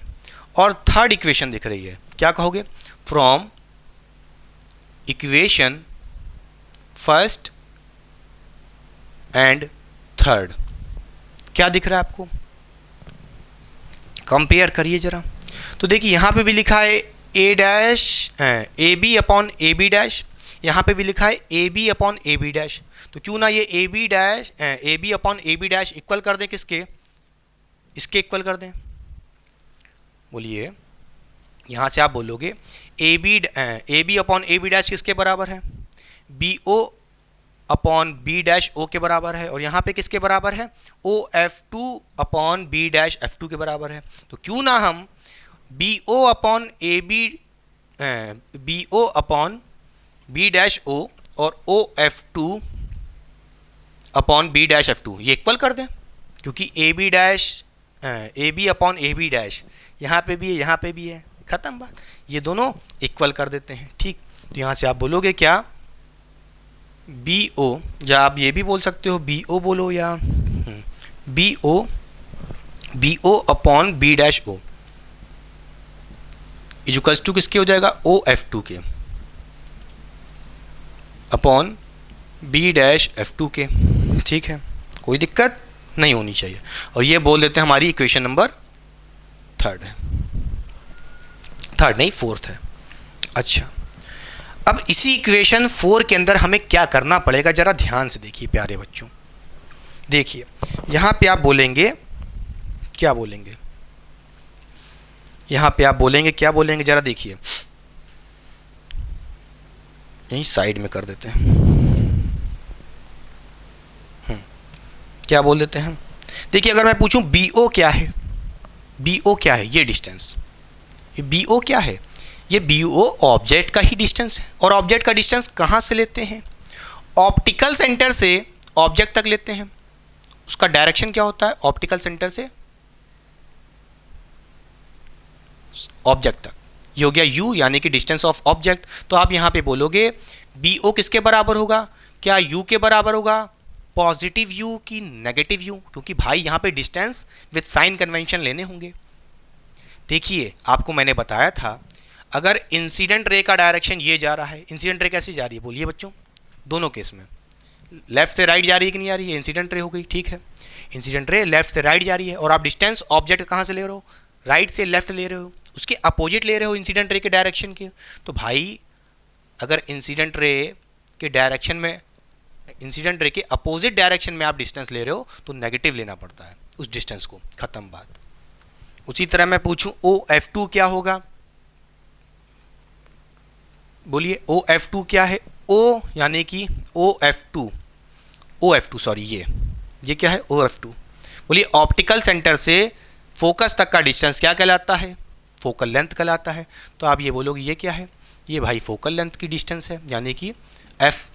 और थर्ड इक्वेशन दिख रही है, क्या कहोगे? From equation first and third, क्या दिख रहा है आपको? कंपेयर करिए जरा। तो देखिए यहाँ पे भी लिखा है AB अपॉन AB', यहाँ पे भी लिखा है AB अपॉन AB'। तो क्यों ना ये AB अपॉन AB' इक्वल कर दें किसके? इसके इक्वल कर दें। बोलिए, यहाँ से आप बोलोगे AB अपॉन AB' किसके बराबर है? BO अपॉन B', O के बराबर है। और यहाँ पे किसके बराबर है? OF2 अपॉन B', F2 के बराबर है। तो क्यों ना हम BO अपॉन B', O और OF2 अपॉन B', ये इक्वल कर दें, क्योंकि AB अपॉन AB' यहाँ पे भी है, यहाँ पे भी है, खत्म बात, ये दोनों इक्वल कर देते हैं, ठीक। तो यहाँ से आप बोलोगे क्या? BO, या आप ये भी बोल सकते हो BO बोलो, या BO upon B', equals to किसके हो जाएगा? OF2 के अपॉन B', के, ठीक है, कोई दिक्कत नहीं होनी चाहिए। और ये बोल देते हैं हमारी इक्वेशन नंबर थर्ड है, थर्ड नहीं फोर्थ है। अच्छा, अब इसी इक्वेशन 4 के अंदर हमें क्या करना पड़ेगा, जरा ध्यान से देखिए प्यारे बच्चों। देखिए यहाँ पे आप बोलेंगे, क्या बोलेंगे? यहाँ पे आप बोलेंगे, क्या बोलेंगे? जरा देखिए, यहीं साइड में कर देते हैं, क्या बोल देते हैं? देखिए, अगर मैं पूछूं BO क्या है, BO क्या है? ये डिस्टेंस, ये BO क्या है? ये BO ऑब्जेक्ट का ही डिस्टेंस है। और ऑब्जेक्ट का डिस्टेंस कहाँ से लेते हैं? ऑप्टिकल सेंटर से ऑब्जेक्ट तक लेते हैं। उसका डायरेक्शन क्या होता है? ऑप्टिकल सेंटर से ऑब्जेक्ट तक, ये हो गया U, यानी कि डिस्टेंस ऑफ ऑब्जेक्ट। तो आप यहाँ पे बोलोगे BO किसके बराबर होगा? क्या U के बराबर होगा? पॉजिटिव U की नेगेटिव U, क्योंकि भाई यहाँ पे डिस्टेंस विद साइन कन्वेंशन लेने होंगे। देखिए, आपको मैंने बताया था, अगर इंसिडेंट रे का डायरेक्शन ये जा रहा है, इंसिडेंट रे कैसी जा रही है? बोलिए बच्चों, दोनों केस में लेफ्ट से राइट जा रही है कि नहीं आ रही है? इंसिडेंट रे हो गई, ठीक है, इंसिडेंट रे लेफ्ट से राइट जा रही है। और आप डिस्टेंस ऑब्जेक्ट कहाँ से ले रहे हो? राइट से लेफ्ट ले रहे हो, उसके अपोजिट ले रहे हो इंसिडेंट रे के डायरेक्शन के। तो भाई अगर इंसिडेंट रे के डायरेक्शन में, इंसिडेंट रे के अपोजिट डायरेक्शन में आप डिस्टेंस ले रहे हो तो नेगेटिव लेना पड़ता है उस डिस्टेंस को, खत्म बात। उसी तरह मैं पूछूं OF2 क्या होगा? बोलिए OF2 क्या है? O यानी कि OF2 सॉरी, ये क्या है? OF2। बोलिए ऑप्टिकल सेंटर से फोकस तक का डिस्टेंस क्या कहलाता है? फोकल लेंथ कहलाता है। तो आप ये बोलोगे ये क्या है? ये भाई फोकल लेंथ की डिस्टेंस है, यानी कि एफ।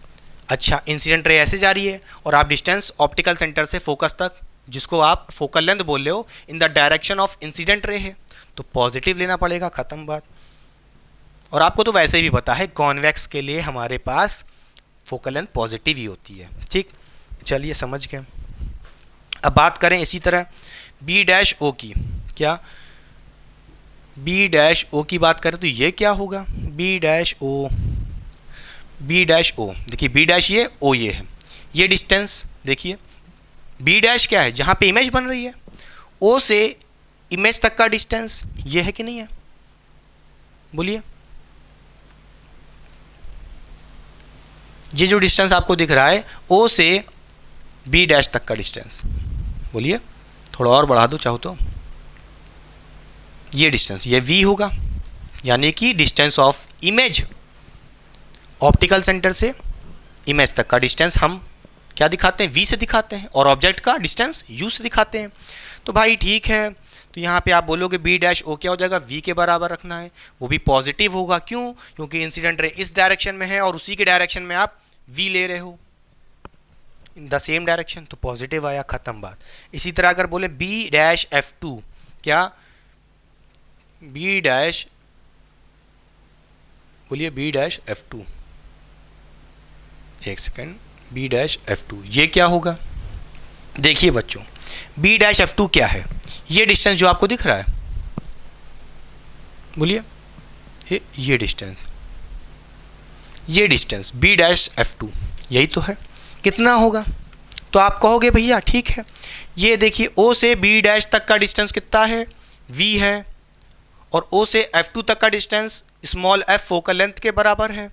अच्छा, इंसिडेंट रे ऐसे जा रही है और आप डिस्टेंस ऑप्टिकल सेंटर से फोकस तक, जिसको आप फोकल लेंथ बोल रहे हो, in the direction of incident ray है, तो पॉजिटिव लेना पड़ेगा, ख़त्म बात। और आपको तो वैसे भी पता है कॉन्वेक्स के लिए हमारे पास फोकल लेंथ पॉजिटिव ही होती है। ठीक, चलिए समझ गए। अब बात करें इसी तरह बी डैश ओ की। क्या बी डैश ओ की बात करें तो ये क्या होगा? B dash O, B dash O, देखिए बी डैश ये, ओ ये है, ये डिस्टेंस देखिए। बी डैश क्या है? जहाँ पे इमेज बन रही है। ओ से इमेज तक का डिस्टेंस ये है कि नहीं है? बोलिए। ये जो डिस्टेंस आपको दिख रहा है ओ से बी डैश तक का डिस्टेंस, बोलिए, थोड़ा और बढ़ा दो चाहो तो। ये डिस्टेंस ये v होगा, यानी कि distance of image, optical centre से इमेज तक का डिस्टेंस हम क्या दिखाते हैं? v से दिखाते हैं, और ऑब्जेक्ट का डिस्टेंस u से दिखाते हैं। तो भाई ठीक है, तो यहाँ पे आप बोलोगे बी डैश ओ क्या हो जाएगा? v के बराबर रखना है, वो भी पॉजिटिव होगा। क्यों? क्योंकि इंसिडेंट रे इस डायरेक्शन में है और उसी के डायरेक्शन में आप v ले रहे हो, इन द सेम डायरेक्शन, तो पॉजिटिव आया, ख़त्म बात। इसी तरह अगर बोले बी डैश एफ टू, क्या बी डैश, बोलिए बी डैश एफ टू, एक second, B dash F two ये क्या होगा? देखिए बच्चों, बी डैश एफ टू क्या है? ये डिस्टेंस जो आपको दिख रहा है, बोलिए, ये डिस्टेंस, ये distance B dash F two यही तो है। कितना होगा? तो आप कहोगे भैया ठीक है, ये देखिए ओ से बी डैश तक का डिस्टेंस कितना है? v है, और o से f2 तक का distance small f focal length के बराबर है।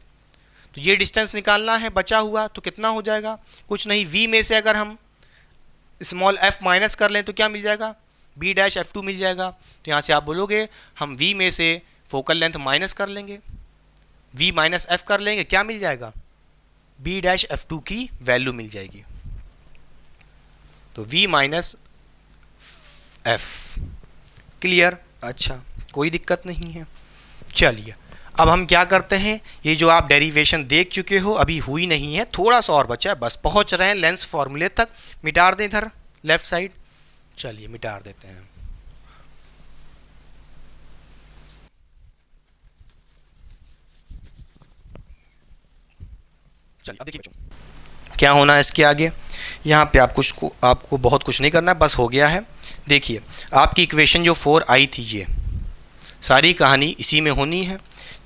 तो ये डिस्टेंस निकालना है बचा हुआ, तो कितना हो जाएगा? कुछ नहीं, v में से अगर हम स्मॉल f माइनस कर लें तो क्या मिल जाएगा? b डैश f2 मिल जाएगा। तो यहाँ से आप बोलोगे हम v में से फोकल लेंथ माइनस कर लेंगे, v माइनस f कर लेंगे, क्या मिल जाएगा? b डैश f2 की वैल्यू मिल जाएगी। तो v माइनस f, क्लियर? अच्छा, कोई दिक्कत नहीं है। चलिए अब हम क्या करते हैं, ये जो आप डेरिवेशन देख चुके हो अभी हुई नहीं है, थोड़ा सा और बचा है, बस पहुंच रहे हैं लेंस फॉर्मूले तक। मिटा दें इधर लेफ्ट साइड, चलिए मिटा देते हैं। चलिए अब देखिए बच्चों क्या होना है इसके आगे। यहाँ पे आपको बहुत कुछ नहीं करना है, बस हो गया है। देखिए आपकी इक्वेशन जो 4 आई थी, ये सारी कहानी इसी में होनी है।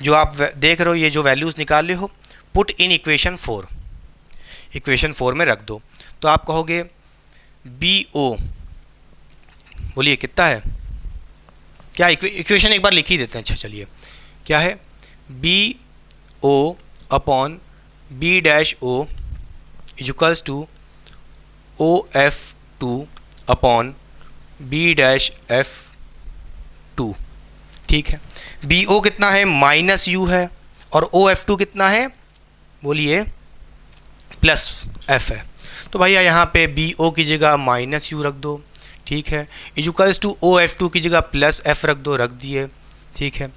जो आप देख रहे हो, ये जो वैल्यूज़ निकाल रहे हो, पुट इन इक्वेशन 4, इक्वेशन 4 में रख दो। तो आप कहोगे बी ओ, बोलिए कितना है? क्या इक्वेशन एक बार लिख ही देते हैं। अच्छा चलिए, क्या है? B O upon B dash O equals to O F two upon B dash F two. ठीक है, बी ओ कितना है? माइनस यू है, और ओ एफ टू कितना है? बोलिए प्लस एफ है। तो भैया यहाँ पे बी ओ की जगह माइनस यू रख दो, ठीक है, equals to O F two की जगह प्लस एफ रख दो, रख दिए, ठीक है।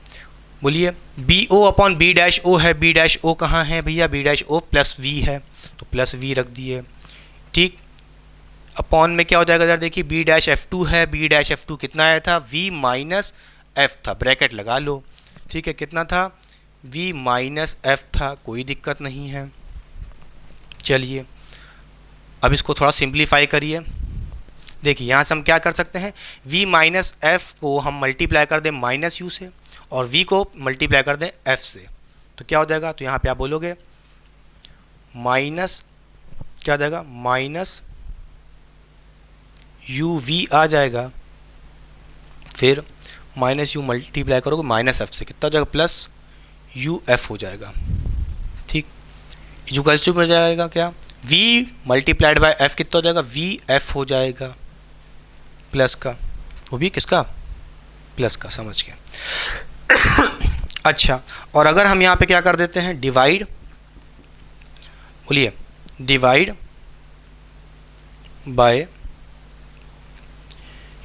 बोलिए B O upon B dash O है, बी डैश ओ कहाँ है भैया? B dash O plus V है, तो प्लस वी रख दिए, ठीक। अपॉन में क्या हो जाएगा? जरा देखिए, बी डैश एफ टू है, बी डैश एफ टू कितना आया था? वी माइनस एफ था, ब्रैकेट लगा लो, ठीक है। कितना था? वी माइनस एफ था, कोई दिक्कत नहीं है। चलिए अब इसको थोड़ा सिंप्लीफाई करिए। देखिए यहाँ से हम क्या कर सकते हैं, v माइनस एफ को हम मल्टीप्लाई कर दें माइनस यू से, और v को मल्टीप्लाई कर दें f से, तो क्या हो जाएगा? तो यहाँ पे आप बोलोगे माइनस, क्या आ जाएगा? माइनस यू वी आ जाएगा, फिर माइनस यू मल्टीप्लाई करोगे माइनस एफ से, कितना हो जाएगा? प्लस यू एफ हो जाएगा, ठीक। इक्वल्स टू में जाएगा क्या? v मल्टीप्लाइड बाय f कितना हो जाएगा? वी एफ हो जाएगा, प्लस का, वो भी किसका? प्लस का, समझ गया। अच्छा, और अगर हम यहाँ पे क्या कर देते हैं, डिवाइड, बोलिए divide by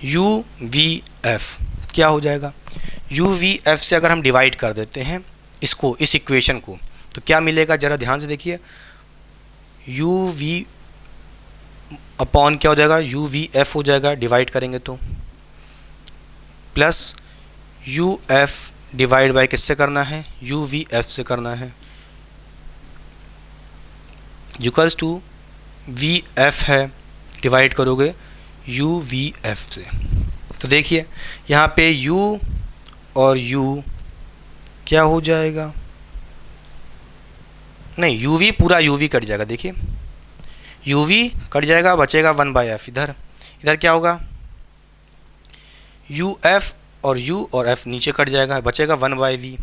you V F क्या हो जाएगा, यू वी एफ से अगर हम डिवाइड कर देते हैं इसको, इस इक्वेशन को, तो क्या मिलेगा ज़रा ध्यान से देखिए, यू वी अपॉन क्या हो जाएगा, यू वी एफ हो जाएगा डिवाइड करेंगे तो, plus U F divide by किससे करना है, यू वी एफ से करना है, इक्वल्स टू वी एफ है डिवाइड करोगे यू वी एफ से। तो देखिए यहाँ पे u और u क्या हो जाएगा, नहीं uv पूरा uv कट जाएगा, देखिए uv कट जाएगा, बचेगा 1/f, इधर इधर क्या होगा uf और u और f नीचे कट जाएगा, बचेगा 1/v।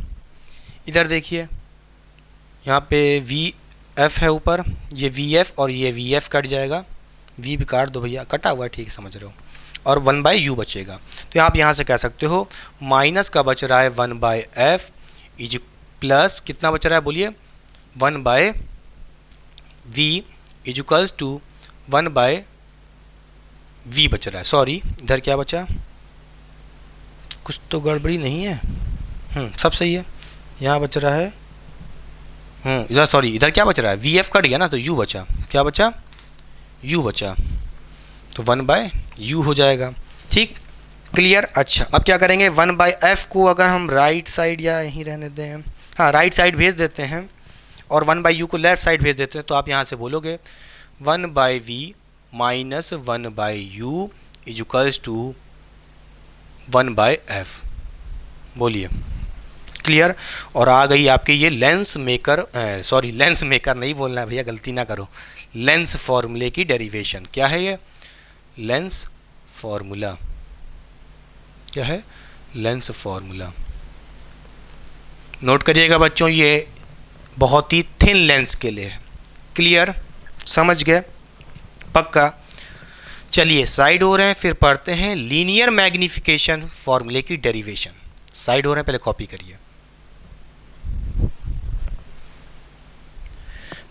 इधर देखिए यहाँ पे vf है ऊपर, ये vf और ये vf कट जाएगा, v भी काट दो भैया, कटा हुआ है ठीक समझ रहे हो, और 1/u बचेगा। तो आप यहाँ से कह सकते हो माइनस का बच रहा है 1/f इज प्लस कितना बच रहा है बोलिए 1/v is equals to 1/v बच रहा है, सॉरी इधर क्या बचा, कुछ तो गड़बड़ी नहीं है, सब सही है, यहाँ बच रहा है इधर, सॉरी इधर क्या बच रहा है, vf कट गया ना तो u बचा, क्या बचा u बचा, तो 1/u हो जाएगा, ठीक क्लियर। अच्छा अब क्या करेंगे, 1/f को अगर हम राइट साइड या यहीं रहने दें, हाँ राइट साइड भेज देते हैं और 1/u को लेफ्ट साइड भेज देते हैं, तो आप यहाँ से बोलोगे 1/v minus 1/u is equals to 1/f, बोलिए क्लियर। और आ गई आपकी ये lens maker, sorry lens maker नहीं बोलना है भैया, गलती ना करो, लेंस फॉर्मूले की डेरिवेशन। क्या है ये, लेंस फॉर्मूला, क्या है लेंस फॉर्मूला, नोट करिएगा बच्चों, ये बहुत ही थिन लेंस के लिए है, क्लियर समझ गए पक्का। चलिए साइड हो रहे हैं, फिर पढ़ते हैं लीनियर मैग्निफिकेशन फॉर्मूले की डेरिवेशन। साइड हो रहे हैं, पहले कॉपी करिए।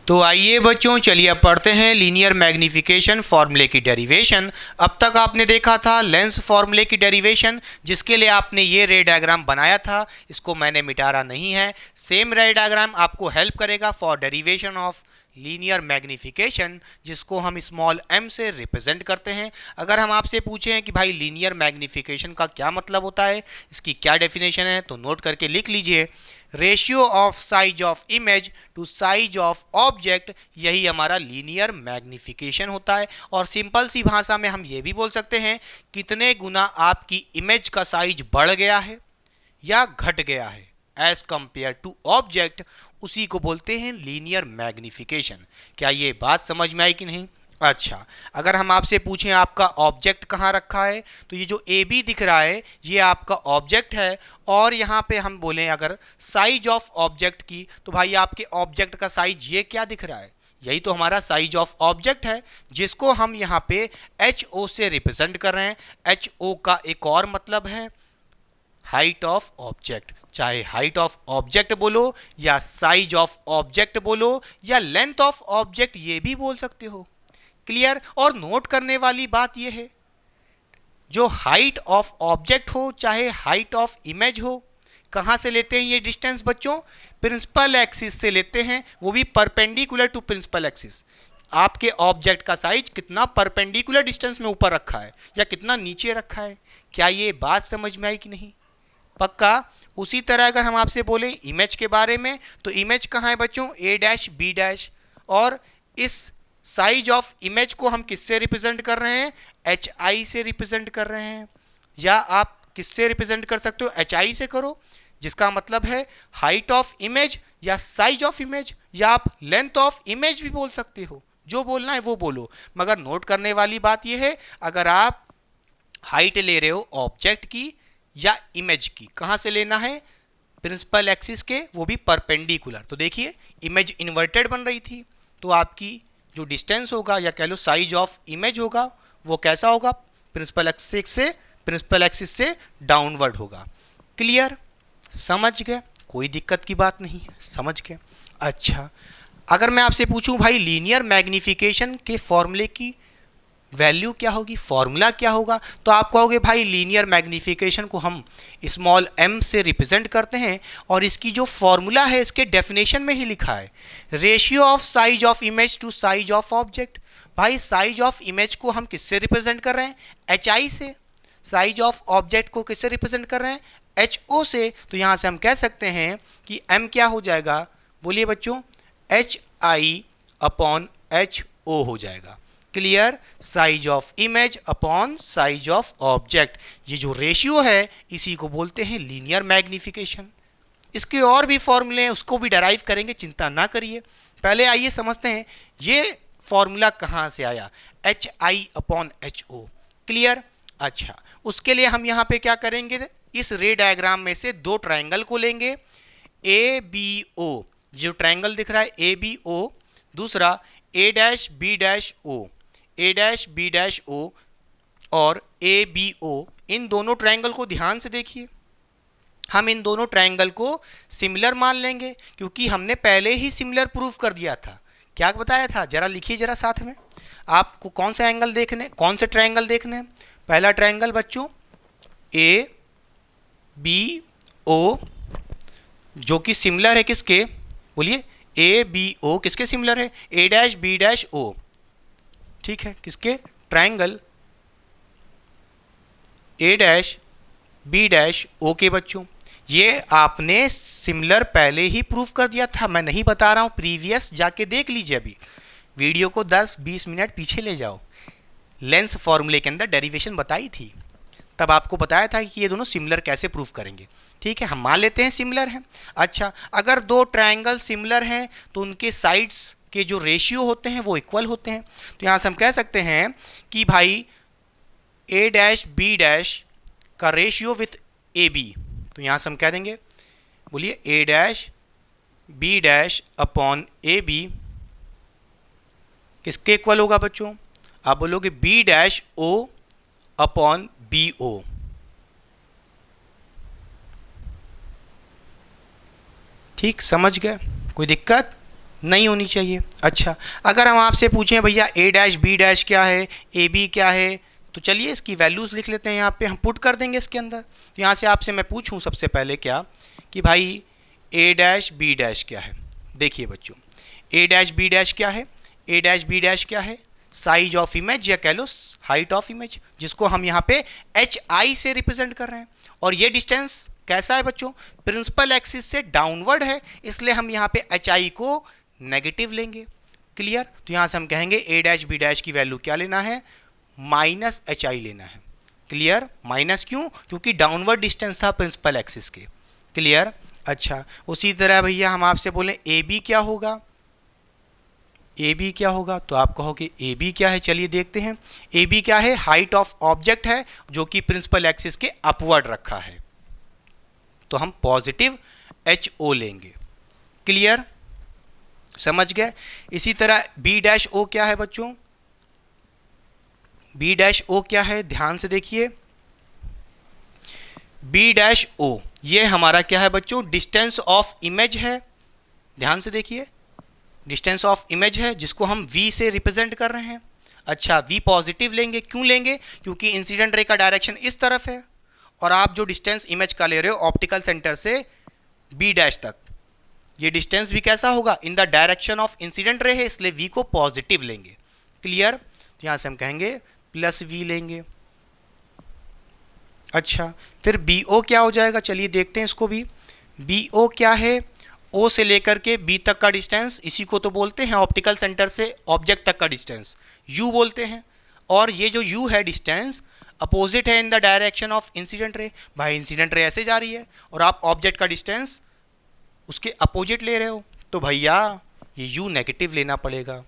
तो आइए बच्चों चलिए अब पढ़ते हैं लीनियर मैग्निफिकेशन फॉर्मूले की डेरिवेशन। अब तक आपने देखा था लेंस फॉर्मूले की डेरिवेशन, जिसके लिए आपने ये रे डायग्राम बनाया था, इसको मैंने मिटारा नहीं है। सेम रे डायग्राम आपको हेल्प करेगा for derivation of linear magnification, जिसको हम स्मॉल m से रिप्रेजेंट करते हैं। अगर हम आपसे पूछें कि भाई लीनियर मैग्निफिकेशन का क्या मतलब होता है, इसकी क्या डेफिनेशन है, तो नोट करके लिख लीजिए, ratio of size of image to size of object, यही हमारा लीनियर मैग्निफिकेशन होता है। और सिंपल सी भाषा में हम ये भी बोल सकते हैं कितने गुना आपकी इमेज का साइज बढ़ गया है या घट गया है एज कंपेयर टू ऑब्जेक्ट, उसी को बोलते हैं लीनियर मैग्निफिकेशन। क्या ये बात समझ में आई कि नहीं। अच्छा अगर हम आपसे पूछें आपका ऑब्जेक्ट कहाँ रखा है, तो ये जो ए बी दिख रहा है ये आपका ऑब्जेक्ट है, और यहाँ पे हम बोलें अगर साइज ऑफ ऑब्जेक्ट की, तो भाई आपके ऑब्जेक्ट का साइज ये क्या दिख रहा है, यही तो हमारा साइज ऑफ ऑब्जेक्ट है, जिसको हम यहाँ पे एच ओ से रिप्रेजेंट कर रहे हैं। एच ओ का एक और मतलब है हाइट ऑफ ऑब्जेक्ट, चाहे हाइट ऑफ ऑब्जेक्ट बोलो या साइज ऑफ ऑब्जेक्ट बोलो या लेंथ ऑफ ऑब्जेक्ट ये भी बोल सकते हो, क्लियर। और नोट करने वाली बात यह है, जो हाइट ऑफ ऑब्जेक्ट हो चाहे हाइट ऑफ इमेज हो, कहां से लेते हैं ये डिस्टेंस बच्चों, प्रिंसिपल एक्सिस से लेते हैं, वो भी परपेंडिकुलर टू प्रिंसिपल एक्सिस। आपके ऑब्जेक्ट का साइज कितना परपेंडिकुलर डिस्टेंस में ऊपर रखा है या कितना नीचे रखा है, क्या ये बात समझ में आई कि नहीं पक्का। उसी तरह अगर हम आपसे बोले इमेज के बारे में, तो इमेज कहाँ है बच्चों, ए डैश बी डैश, और इस साइज ऑफ इमेज को हम किससे रिप्रेजेंट कर रहे हैं, एच आई से रिप्रेजेंट कर रहे हैं, या आप किससे रिप्रेजेंट कर सकते हो, एच आई से करो, जिसका मतलब है हाइट ऑफ इमेज या साइज ऑफ इमेज, या आप लेंथ ऑफ इमेज भी बोल सकते हो, जो बोलना है वो बोलो। मगर नोट करने वाली बात यह है, अगर आप हाइट ले रहे हो ऑब्जेक्ट की या इमेज की, कहां से लेना है, प्रिंसिपल एक्सिस के, वो भी परपेंडिकुलर। तो देखिए इमेज इन्वर्टेड बन रही थी, तो आपकी जो डिस्टेंस होगा या कह लो साइज ऑफ इमेज होगा वो कैसा होगा, प्रिंसिपल एक्सिस से डाउनवर्ड होगा, क्लियर समझ गए, कोई दिक्कत की बात नहीं है, समझ गए। अच्छा अगर मैं आपसे पूछूं भाई लीनियर मैग्निफिकेशन के फॉर्मूले की वैल्यू क्या होगी, फॉर्मूला क्या होगा, तो आप कहोगे भाई लीनियर मैग्नीफिकेशन को हम स्मॉल m से रिप्रेजेंट करते हैं और इसकी जो फॉर्मूला है इसके डेफिनेशन में ही लिखा है ratio of size of image to size of object. भाई साइज ऑफ इमेज को हम किससे रिप्रेजेंट कर रहे हैं, HI से। साइज ऑफ ऑब्जेक्ट को किससे रिप्रेजेंट कर रहे हैं, HO से। तो यहाँ से हम कह सकते हैं कि m क्या हो जाएगा, बोलिए बच्चों, HI अपॉन HO हो जाएगा। Clear, size of image upon size of object, ये जो रेशियो है इसी को बोलते हैं लीनियर मैग्नीफिकेशन। इसके और भी फॉर्मूले हैं, उसको भी डराइव करेंगे, चिंता ना करिए। पहले आइए समझते हैं ये फॉर्मूला कहाँ से आया, HI अपॉन HO। क्लियर, अच्छा उसके लिए हम यहाँ पे क्या करेंगे, इस रे डायग्राम में से दो ट्रायंगल को लेंगे, ABO, जो ट्रायंगल दिख रहा है ABO, दूसरा A', B', और ABO, इन दोनों ट्रायंगल को ध्यान से देखिए। हम इन दोनों ट्रायंगल को सिमिलर मान लेंगे क्योंकि हमने पहले ही सिमिलर प्रूफ कर दिया था। क्या बताया था, जरा लिखिए जरा साथ में, आपको कौन सा एंगल देखने, कौन से ट्रायंगल देखने हैं। पहला ट्रायंगल बच्चों ABO, जो कि सिमिलर है किसके, बोलिए, ABO किसके सिमिलर है, A', B', O, ठीक है, किसके, ट्रायंगल A', B', O के बच्चों। ये आपने सिमिलर पहले ही प्रूफ कर दिया था, मैं नहीं बता रहा हूँ, प्रीवियस जाके देख लीजिए, अभी वीडियो को 10-20 मिनट पीछे ले जाओ। लेंस फॉर्मूले के अंदर डेरिवेशन बताई थी, तब आपको बताया था कि ये दोनों सिमिलर कैसे प्रूफ करेंगे। ठीक है, हम मान लेते हैं सिमिलर हैं। अच्छा, अगर दो ट्रायंगल सिमिलर हैं तो उनके साइड्स के जो रेशियो होते हैं वो इक्वल होते हैं। तो यहाँ से हम कह सकते हैं कि भाई A', B' का रेशियो विथ AB, तो यहाँ से हम कह देंगे, बोलिए, A', B' अपॉन AB किसके इक्वल होगा बच्चों, आप बोलोगे B', O अपॉन BO। ठीक, समझ गए, कोई दिक्कत नहीं होनी चाहिए। अच्छा, अगर हम आपसे पूछें भैया A', B' क्या है, AB क्या है, तो चलिए इसकी वैल्यूज़ लिख लेते हैं, यहाँ पे हम पुट कर देंगे इसके अंदर। तो यहाँ से आपसे मैं पूछूं सबसे पहले क्या, कि भाई A', B' क्या है। देखिए बच्चों, A', B' क्या है, A', B' क्या है, साइज ऑफ इमेज या कह लो हाइट ऑफ इमेज, जिसको हम यहाँ पे HI से रिप्रेजेंट कर रहे हैं। और ये डिस्टेंस कैसा है बच्चों, प्रिंसिपल एक्सिस से डाउनवर्ड है, इसलिए हम यहाँ पे HI को नेगेटिव लेंगे। क्लियर, तो यहाँ से हम कहेंगे A', B' की वैल्यू क्या लेना है, -HI लेना है। क्लियर, माइनस क्यों, क्योंकि डाउनवर्ड डिस्टेंस था प्रिंसिपल एक्सिस के। क्लियर, अच्छा उसी तरह भैया हम आपसे बोलें AB क्या होगा, AB क्या होगा, तो आप कहोगे AB क्या है, चलिए देखते हैं। AB क्या है, हाइट ऑफ ऑब्जेक्ट है जो कि प्रिंसिपल एक्सिस के अपवर्ड रखा है, तो हम पॉजिटिव HO लेंगे। क्लियर, समझ गए। इसी तरह B', O क्या है बच्चों, B', O क्या है, ध्यान से देखिए, B', O ये हमारा क्या है बच्चों, डिस्टेंस ऑफ इमेज है। ध्यान से देखिए, डिस्टेंस ऑफ इमेज है जिसको हम V से रिप्रेजेंट कर रहे हैं। अच्छा, V पॉजिटिव लेंगे, क्यों लेंगे, क्योंकि इंसिडेंट रे का डायरेक्शन इस तरफ है और आप जो डिस्टेंस इमेज का ले रहे हो ऑप्टिकल सेंटर से B' तक, ये डिस्टेंस भी कैसा होगा, in the direction of incident ray है, इसलिए V को पॉजिटिव लेंगे। क्लियर, तो यहाँ से हम कहेंगे +V लेंगे। अच्छा, फिर BO क्या हो जाएगा, चलिए देखते हैं इसको भी। BO क्या है, O से लेकर के B तक का डिस्टेंस, इसी को तो बोलते हैं ऑप्टिकल सेंटर से ऑब्जेक्ट तक का डिस्टेंस, U बोलते हैं। और ये जो U है डिस्टेंस अपोजिट है in the direction of incident ray. भाई इंसिडेंट रे ऐसे जा रही है और आप ऑब्जेक्ट का डिस्टेंस उसके अपोजिट ले रहे हो, तो भैया ये U नेगेटिव लेना पड़ेगा।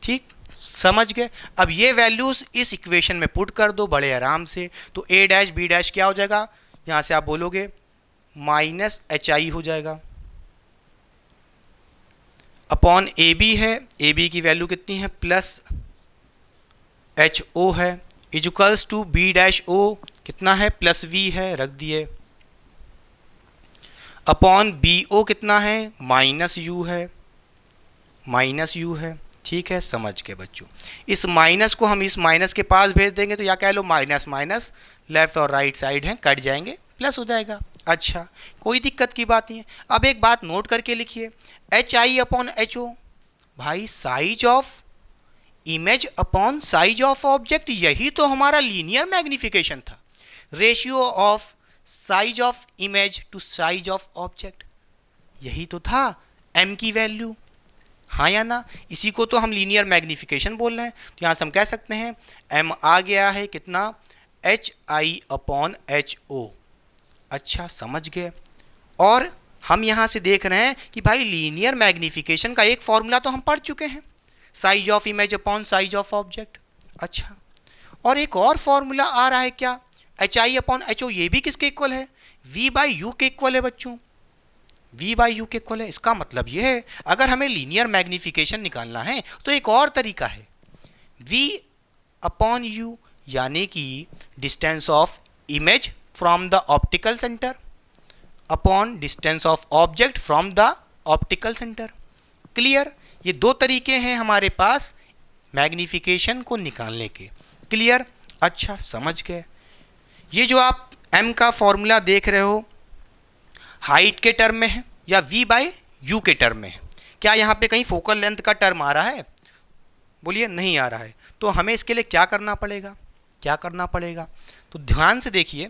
ठीक, समझ गए। अब ये वैल्यूज इस इक्वेशन में पुट कर दो बड़े आराम से, तो A', B' क्या हो जाएगा, यहाँ से आप बोलोगे -HI हो जाएगा, अपॉन AB है, AB की वैल्यू कितनी है, +HO है, इक्वल्स टू B', O कितना है, +V है, रख दिए, अपॉन BO कितना है, -U है, -U है। ठीक है, समझ के बच्चों। इस माइनस को हम इस माइनस के पास भेज देंगे तो या कह लो माइनस माइनस लेफ्ट और राइट साइड हैं कट जाएंगे, प्लस हो जाएगा। अच्छा, कोई दिक्कत की बात नहीं है। अब एक बात नोट करके लिखिए, H I upon H O, भाई size of image upon size of object, यही तो हमारा लीनियर मैग्निफिकेशन था। Ratio of size of image to size of object, यही तो था m की वैल्यू, हाँ या ना? इसी को तो हम लीनियर मैग्निफिकेशन बोल रहे हैं। तो यहाँ से हम कह सकते हैं m आ गया है कितना, H I upon H O. अच्छा, समझ गए। और हम यहाँ से देख रहे हैं कि भाई लीनियर मैग्निफिकेशन का एक फॉर्मूला तो हम पढ़ चुके हैं, size of image upon size of object. अच्छा, और एक और फॉर्मूला आ रहा है क्या, H I upon H O, ये भी किसके इक्वल है, v बाई यू के इक्वल है बच्चों, v बाई यू के इक्वल है। इसका मतलब ये है अगर हमें लीनियर मैग्निफिकेशन निकालना है तो एक और तरीका है, v अपॉन यू, यानी कि distance of image from the optical centre upon distance of object from the optical centre. Clear? ये दो तरीके हैं हमारे पास मैग्निफिकेशन को निकालने के। क्लियर? अच्छा, समझ गए। ये जो आप m का फॉर्मूला देख रहे हो हाइट के टर्म में है या v बाई यू के टर्म में है? क्या यहाँ पे कहीं फोकल लेंथ का टर्म आ रहा है? बोलिए, नहीं आ रहा है। तो हमें इसके लिए क्या करना पड़ेगा, क्या करना पड़ेगा? तो ध्यान से देखिए,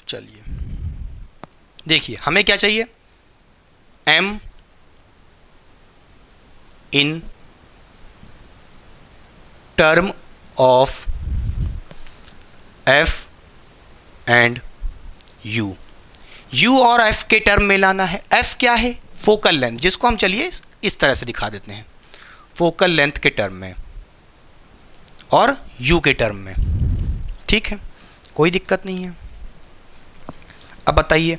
चलिए देखिए, हमें क्या चाहिए, m in term of f and u, u और f के टर्म में लाना है। f क्या है, फोकल लेंथ, जिसको हम चलिए इस तरह से दिखा देते हैं, फोकल लेंथ के टर्म में और u के टर्म में। ठीक है, कोई दिक्कत नहीं है। अब बताइए,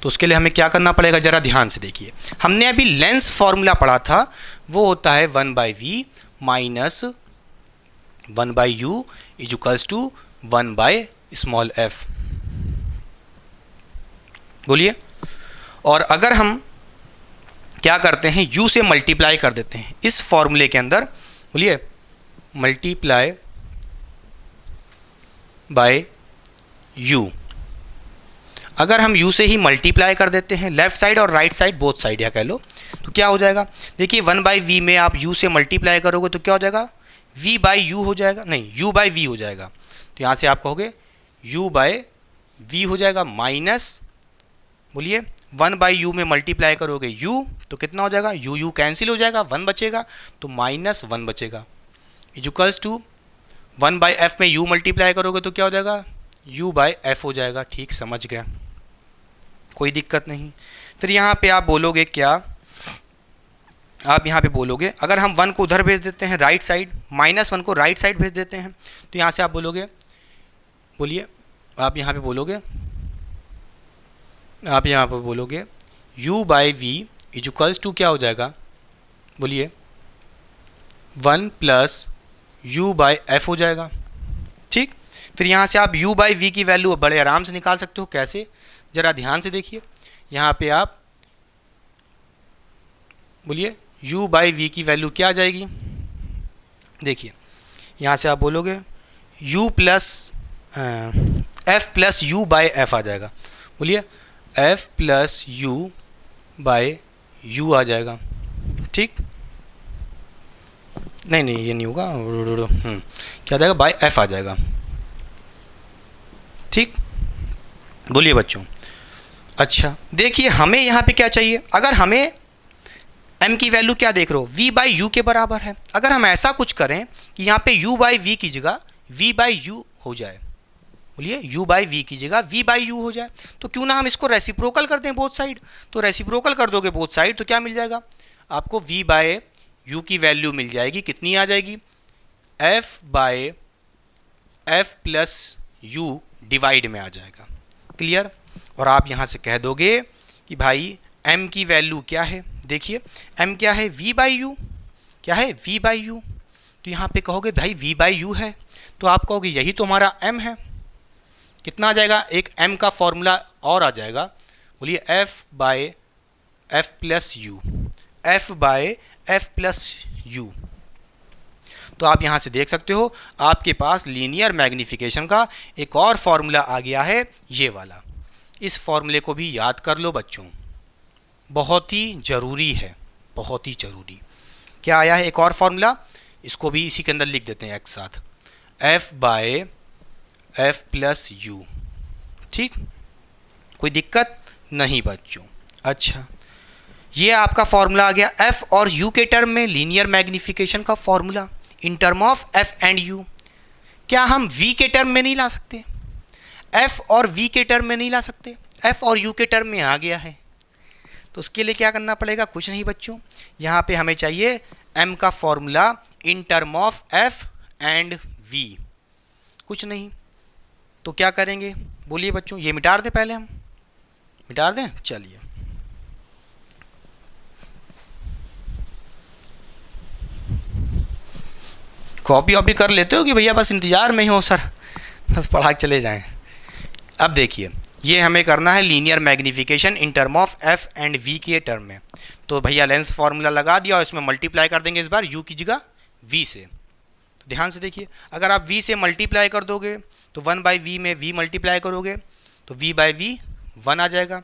तो उसके लिए हमें क्या करना पड़ेगा, जरा ध्यान से देखिए। हमने अभी लेंस फॉर्मूला पढ़ा था, वो होता है 1 by V minus 1 by U is equals to 1 by small F. बोलिए, और अगर हम क्या करते हैं, u से मल्टीप्लाई कर देते हैं इस फॉर्मूले के अंदर, बोलिए मल्टीप्लाई बाय u। अगर हम u से ही मल्टीप्लाई कर देते हैं लेफ्ट साइड और राइट साइड, बोथ साइड या कह लो, तो क्या हो जाएगा, देखिए 1 बाई वी में आप u से मल्टीप्लाई करोगे तो क्या हो जाएगा, v बाई यू हो जाएगा, नहीं u बाई v हो जाएगा। तो यहाँ से आप कहोगे u बाई v हो जाएगा माइनस, बोलिए 1 बाई यू में मल्टीप्लाई करोगे u तो कितना हो जाएगा, u कैंसिल हो जाएगा, 1 बचेगा, तो माइनस 1 बचेगा, इक्वल्स टू 1 बाई एफ में u मल्टीप्लाई करोगे तो क्या हो जाएगा, u बाई एफ हो जाएगा। ठीक, समझ गया, कोई दिक्कत नहीं। फिर यहाँ पे आप बोलोगे क्या, आप यहाँ पे बोलोगे अगर हम 1 को उधर भेज देते हैं राइट साइड, -1 को राइट साइड भेज देते हैं, तो यहाँ से आप बोलोगे, बोलिए आप यहाँ पे बोलोगे, आप यहाँ पर बोलोगे u by V is equals to क्या हो जाएगा, बोलिए 1 प्लस u बाई एफ हो जाएगा। ठीक, फिर यहाँ से आप u बाई वी की वैल्यू बड़े आराम से निकाल सकते हो। कैसे, ज़रा ध्यान से देखिए, यहाँ पे आप बोलिए u बाई वी की वैल्यू क्या आ जाएगी, देखिए यहाँ से आप बोलोगे u plus F plus U by F आ जाएगा, बोलिए f plus U by U आ जाएगा। ठीक, नहीं ये नहीं होगा, क्या आ जाएगा, बाई एफ आ जाएगा। ठीक, बोलिए बच्चों। अच्छा, देखिए हमें यहाँ पे क्या चाहिए, अगर हमें m की वैल्यू क्या देख रहे हो, v बाई यू के बराबर है। अगर हम ऐसा कुछ करें कि यहाँ पे u बाई वी की जगह v बाई यू हो जाए, बोलिए u बाई वी की जगह v बाई यू हो जाए, तो क्यों ना हम इसको रेसिप्रोकल कर दें बोथ साइड। तो रेसिप्रोकल कर दोगे बोथ साइड तो क्या मिल जाएगा आपको, v बाई यू की वैल्यू मिल जाएगी, कितनी आ जाएगी, f by F plus you divide में आ जाएगा। क्लियर, और आप यहाँ से कह दोगे कि भाई m की वैल्यू क्या है, देखिए m क्या है, v बाई यू, क्या है, v बाई यू। तो यहाँ पे कहोगे भाई v बाई यू है, तो आप कहोगे यही तो हमारा m है। कितना आ जाएगा, एक m का फॉर्मूला और आ जाएगा, बोलिए f by F plus U. F by F plus U. तो आप यहाँ से देख सकते हो आपके पास लीनियर मैग्नीफिकेशन का एक और फॉर्मूला आ गया है, ये वाला। इस फॉर्मूले को भी याद कर लो बच्चों, बहुत ही ज़रूरी है, बहुत ही ज़रूरी। क्या आया है एक और फॉर्मूला, इसको भी इसी के अंदर लिख देते हैं एक साथ, F by F plus U. ठीक, कोई दिक्कत नहीं बच्चों। अच्छा, ये आपका फॉर्मूला आ गया एफ और यू के टर्म में, लीनियर मैग्नीफिकेशन का formula in term of F and you. क्या हम वी के टर्म में नहीं ला सकते? एफ और वी के टर्म में नहीं ला सकते? एफ और यू के टर्म में आ गया है, तो उसके लिए क्या करना पड़ेगा? कुछ नहीं बच्चों, यहाँ पे हमें चाहिए एम का formula in term of F and V. कुछ नहीं, तो क्या करेंगे बोलिए बच्चों? ये मिटा दें, पहले हम मिटा दें। चलिए, कॉपी वॉपी कर लेते हो कि भैया बस इंतज़ार में ही हो सर, बस पढ़ा के चले जाएं? अब देखिए, ये हमें करना है linear magnification in term of F and V के टर्म में। तो भैया लेंस फार्मूला लगा दिया और इसमें मल्टीप्लाई कर देंगे इस बार यू की जगह वी से। तो ध्यान से देखिए, अगर आप वी से मल्टीप्लाई कर दोगे तो 1/v में v मल्टीप्लाई करोगे तो v बाई वी 1 आ जाएगा।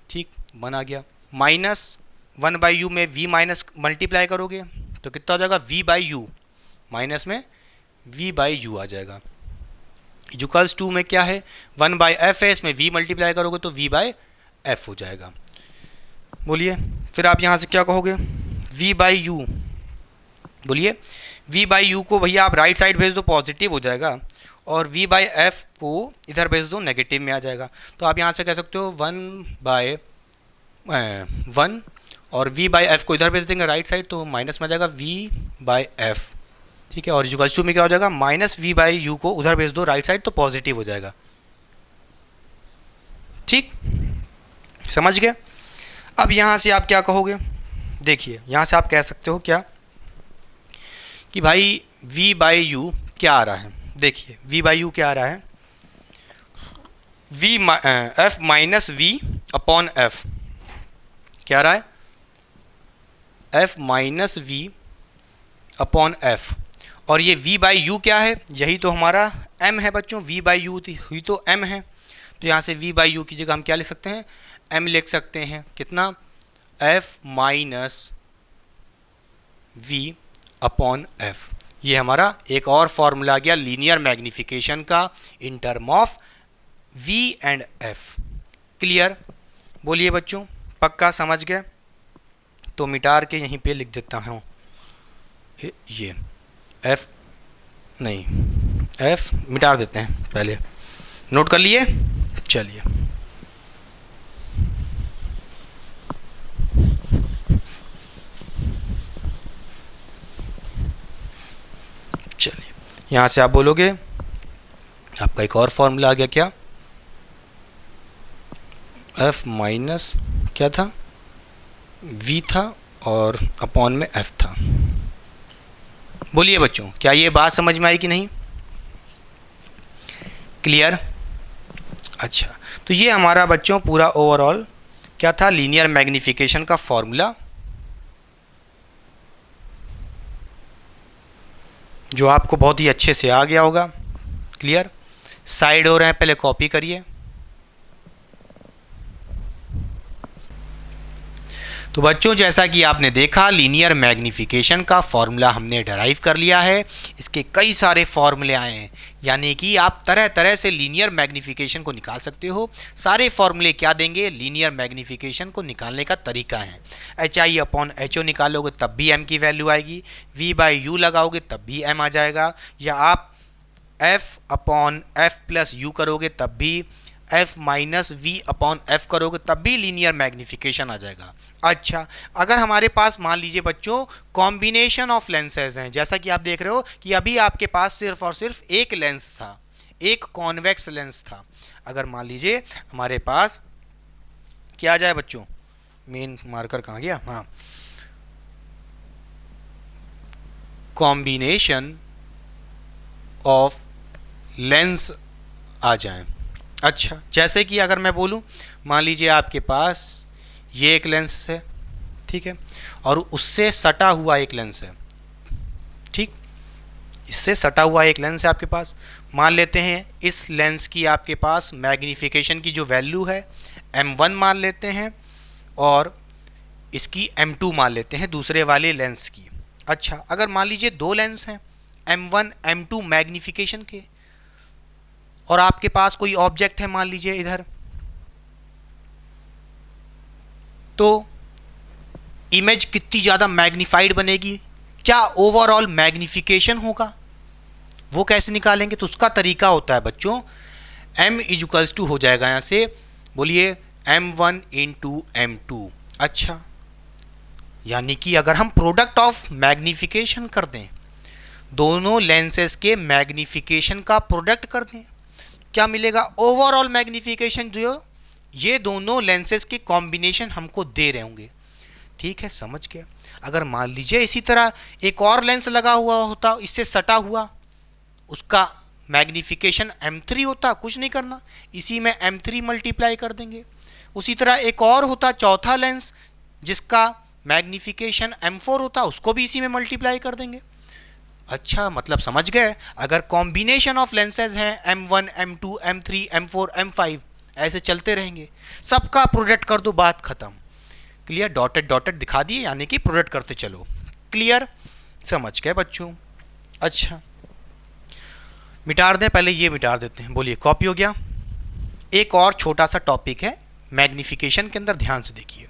ठीक, 1 आ गया। माइनस 1/u में v माइनस मल्टीप्लाई करोगे तो कितना हो जाएगा? v/u, माइनस में v/u आ जाएगा। इक्वल्स 2 में क्या है? 1/f है, इसमें v मल्टीप्लाई करोगे तो v/f हो जाएगा। बोलिए, फिर आप यहाँ से क्या कहोगे? v/u, बोलिए v/u को भैया आप राइट साइड भेज दो, पॉजिटिव हो जाएगा, और v/f को इधर भेज दो, नेगेटिव में आ जाएगा। तो आप यहाँ से कह सकते हो 1/1 और v/f को इधर भेज देंगे राइट साइड, तो माइनस में आ जाएगा v/f। ठीक है, और इक्वल्स 2 में क्या हो जाएगा? माइनस v/u को उधर भेज दो राइट साइड, तो पॉजिटिव हो जाएगा। ठीक, समझ गए? अब यहाँ से आप क्या कहोगे? देखिए, यहाँ से आप कह सकते हो क्या कि भाई v/u क्या आ रहा है? देखिए v/u क्या आ रहा है? f minus v upon f क्या आ रहा है? f minus v upon f। और ये v/u क्या है? यही तो हमारा m है बच्चों, v/u हुई तो m है। तो यहाँ से v/u की जगह हम क्या लिख सकते हैं? m लिख सकते हैं। कितना? f minus v upon f। ये हमारा एक और फॉर्मूला आ गया लीनियर मैग्नीफिकेशन का इन term of v and f। Clear? बोलिए बच्चों, पक्का समझ गए? तो मिटार के यहीं पे लिख देता हूँ, ये f नहीं, f मिटा देते हैं, पहले नोट कर लिए। चलिए, यहाँ से आप बोलोगे, आपका एक और फॉर्मूला आ गया, क्या? f माइनस क्या था? v था और अपॉन में f था। बोलिए बच्चों, क्या ये बात समझ में आई कि नहीं? क्लियर? अच्छा, तो ये हमारा बच्चों पूरा ओवरऑल क्या था? लीनियर मैग्नीफिकेशन का फॉर्मूला, जो आपको बहुत ही अच्छे से आ गया होगा। क्लियर? साइड हो रहे हैं, पहले कॉपी करिए। तो बच्चों, जैसा कि आपने देखा, लीनियर मैग्नीफिकेशन का फॉर्मूला हमने डराइव कर लिया है। इसके कई सारे फॉर्मूले आए हैं, यानी कि आप तरह तरह से लीनियर मैग्नीफिकेशन को निकाल सकते हो। सारे फॉर्मूले क्या देंगे? लीनियर मैग्नीफिकेशन को निकालने का तरीका है। HI अपॉन HO निकालोगे तब भी m की वैल्यू आएगी, v/u लगाओगे तब भी m आ जाएगा, या आप f upon f plus u करोगे तब भी, f minus v upon f करोगे तब भी लीनियर मैग्नीफिकेशन आ जाएगा। अच्छा, अगर हमारे पास मान लीजिए बच्चों कॉम्बिनेशन ऑफ लेंसेज हैं, जैसा कि आप देख रहे हो कि अभी आपके पास सिर्फ और सिर्फ एक लेंस था, एक कॉन्वेक्स लेंस था। अगर मान लीजिए हमारे पास क्या आ जाए बच्चों, मेन मार्कर कहाँ गया? हाँ, कॉम्बिनेशन ऑफ लेंस आ जाए। अच्छा, जैसे कि अगर मैं बोलूं, मान लीजिए आपके पास ये एक लेंस है, ठीक है, और उससे सटा हुआ एक लेंस है, ठीक, इससे सटा हुआ एक लेंस है आपके पास। मान लेते हैं इस लेंस की आपके पास मैग्नीफिकेशन की जो वैल्यू है m1 मान लेते हैं, और इसकी m2 मान लेते हैं दूसरे वाले लेंस की। अच्छा, अगर मान लीजिए दो लेंस हैं m1 m2 मैग्नीफिकेशन के, और आपके पास कोई ऑब्जेक्ट है मान लीजिए इधर, तो इमेज कितनी ज़्यादा मैग्नीफाइड बनेगी, क्या ओवरऑल मैग्नीफिकेशन होगा, वो कैसे निकालेंगे? तो उसका तरीका होता है बच्चों, m इजुकल्स टू हो जाएगा यहाँ से, बोलिए m1 इंटू m2। अच्छा, यानी कि अगर हम प्रोडक्ट ऑफ मैग्नीफिकेशन कर दें, दोनों लेंसेज के मैग्नीफिकेशन का प्रोडक्ट कर दें, क्या मिलेगा? ओवरऑल मैग्नीफिकेशन जो ये दोनों लेंसेज के कॉम्बिनेशन हमको दे रहे होंगे। ठीक है, समझ गया। अगर मान लीजिए इसी तरह एक और लेंस लगा हुआ होता इससे सटा हुआ, उसका मैग्नीफिकेशन m3 होता, कुछ नहीं करना, इसी में m3 मल्टीप्लाई कर देंगे। उसी तरह एक और होता चौथा लेंस जिसका मैग्नीफिकेशन m4 होता, उसको भी इसी में मल्टीप्लाई कर देंगे। अच्छा, मतलब समझ गए, अगर कॉम्बिनेशन ऑफ लेंसेज हैं m1 m2 m3 m4 m5 ऐसे चलते रहेंगे, सबका प्रोडक्ट कर दो, बात खत्म। क्लियर? डॉटेड डॉटेड दिखा दिए, यानी कि प्रोडक्ट करते चलो। क्लियर? समझ गए बच्चों? अच्छा, मिटार दें, पहले ये मिटार देते हैं। बोलिए, कॉपी हो गया? एक और छोटा सा टॉपिक है मैग्नीफिकेशन के अंदर, ध्यान से देखिए।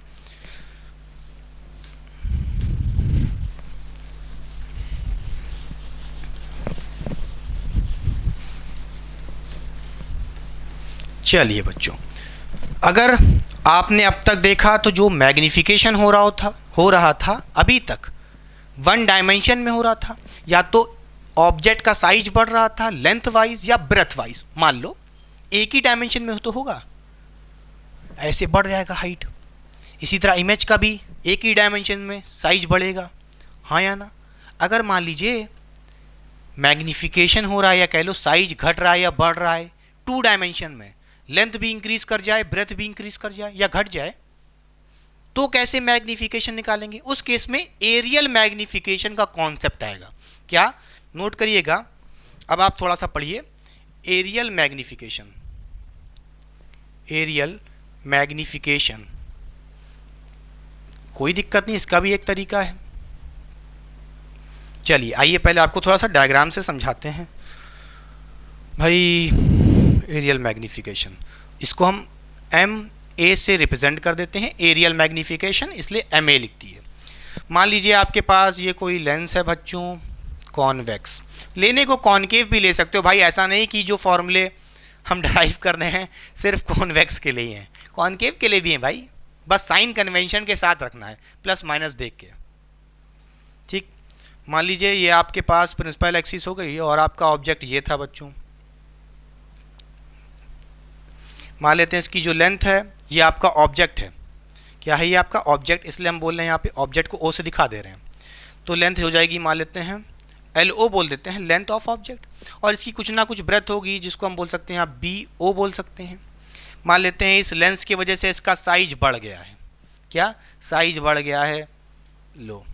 चलिए बच्चों, अगर आपने अब तक देखा तो जो मैग्नीफिकेशन हो रहा था अभी तक वन डायमेंशन में हो रहा था, या तो ऑब्जेक्ट का साइज बढ़ रहा था लेंथ वाइज या ब्रेथ वाइज। मान लो एक ही डायमेंशन में तो होगा, ऐसे बढ़ जाएगा हाइट। इसी तरह इमेज का भी एक ही डायमेंशन में साइज बढ़ेगा, हाँ या ना? अगर मान लीजिए मैग्नीफिकेशन हो रहा है, या कह लो साइज घट रहा है या बढ़ रहा है टू डायमेंशन में, लेंथ भी इंक्रीज कर जाए, ब्रेथ भी इंक्रीज कर जाए या घट जाए, तो कैसे मैग्नीफिकेशन निकालेंगे? उस केस में एरियल मैग्नीफिकेशन का कॉन्सेप्ट आएगा। क्या? नोट करिएगा, अब आप थोड़ा सा पढ़िए। एरियल मैग्नीफिकेशन, एरियल मैग्नीफिकेशन कोई दिक्कत नहीं, इसका भी एक तरीका है। चलिए आइए पहले आपको थोड़ा सा डायग्राम से समझाते हैं भाई। एरियल मैग्नीफिकेशन, इसको हम MA से रिप्रेजेंट कर देते हैं, एरियल मैग्नीफिकेशन, इसलिए MA लिखती है। मान लीजिए आपके पास ये कोई लेंस है बच्चों, कॉन्वेक्स, लेने को कॉनकेव भी ले सकते हो भाई, ऐसा नहीं कि जो फॉर्मूले हम ड्राइव कर रहे हैं सिर्फ कॉन्वेक्स के लिए हैं, कॉनकेव के लिए भी हैं भाई, बस साइन कन्वेंशन के साथ रखना है, प्लस माइनस देख के। ठीक, मान लीजिए ये आपके पास प्रिंसिपल एक्सिस हो गई और आपका ऑब्जेक्ट ये था बच्चों। मान लेते हैं इसकी जो लेंथ है, ये आपका ऑब्जेक्ट है। क्या है? ये आपका ऑब्जेक्ट, इसलिए हम बोल रहे हैं यहाँ पे ऑब्जेक्ट को O से दिखा दे रहे हैं, तो लेंथ हो जाएगी, मान लेते हैं LO बोल देते हैं, लेंथ ऑफ ऑब्जेक्ट, और इसकी कुछ ना कुछ ब्रेथ होगी जिसको हम बोल सकते हैं यहाँ BO बोल सकते हैं। मान लेते हैं इस लेंस की वजह से इसका साइज बढ़ गया है। क्या? साइज बढ़ गया है, लो,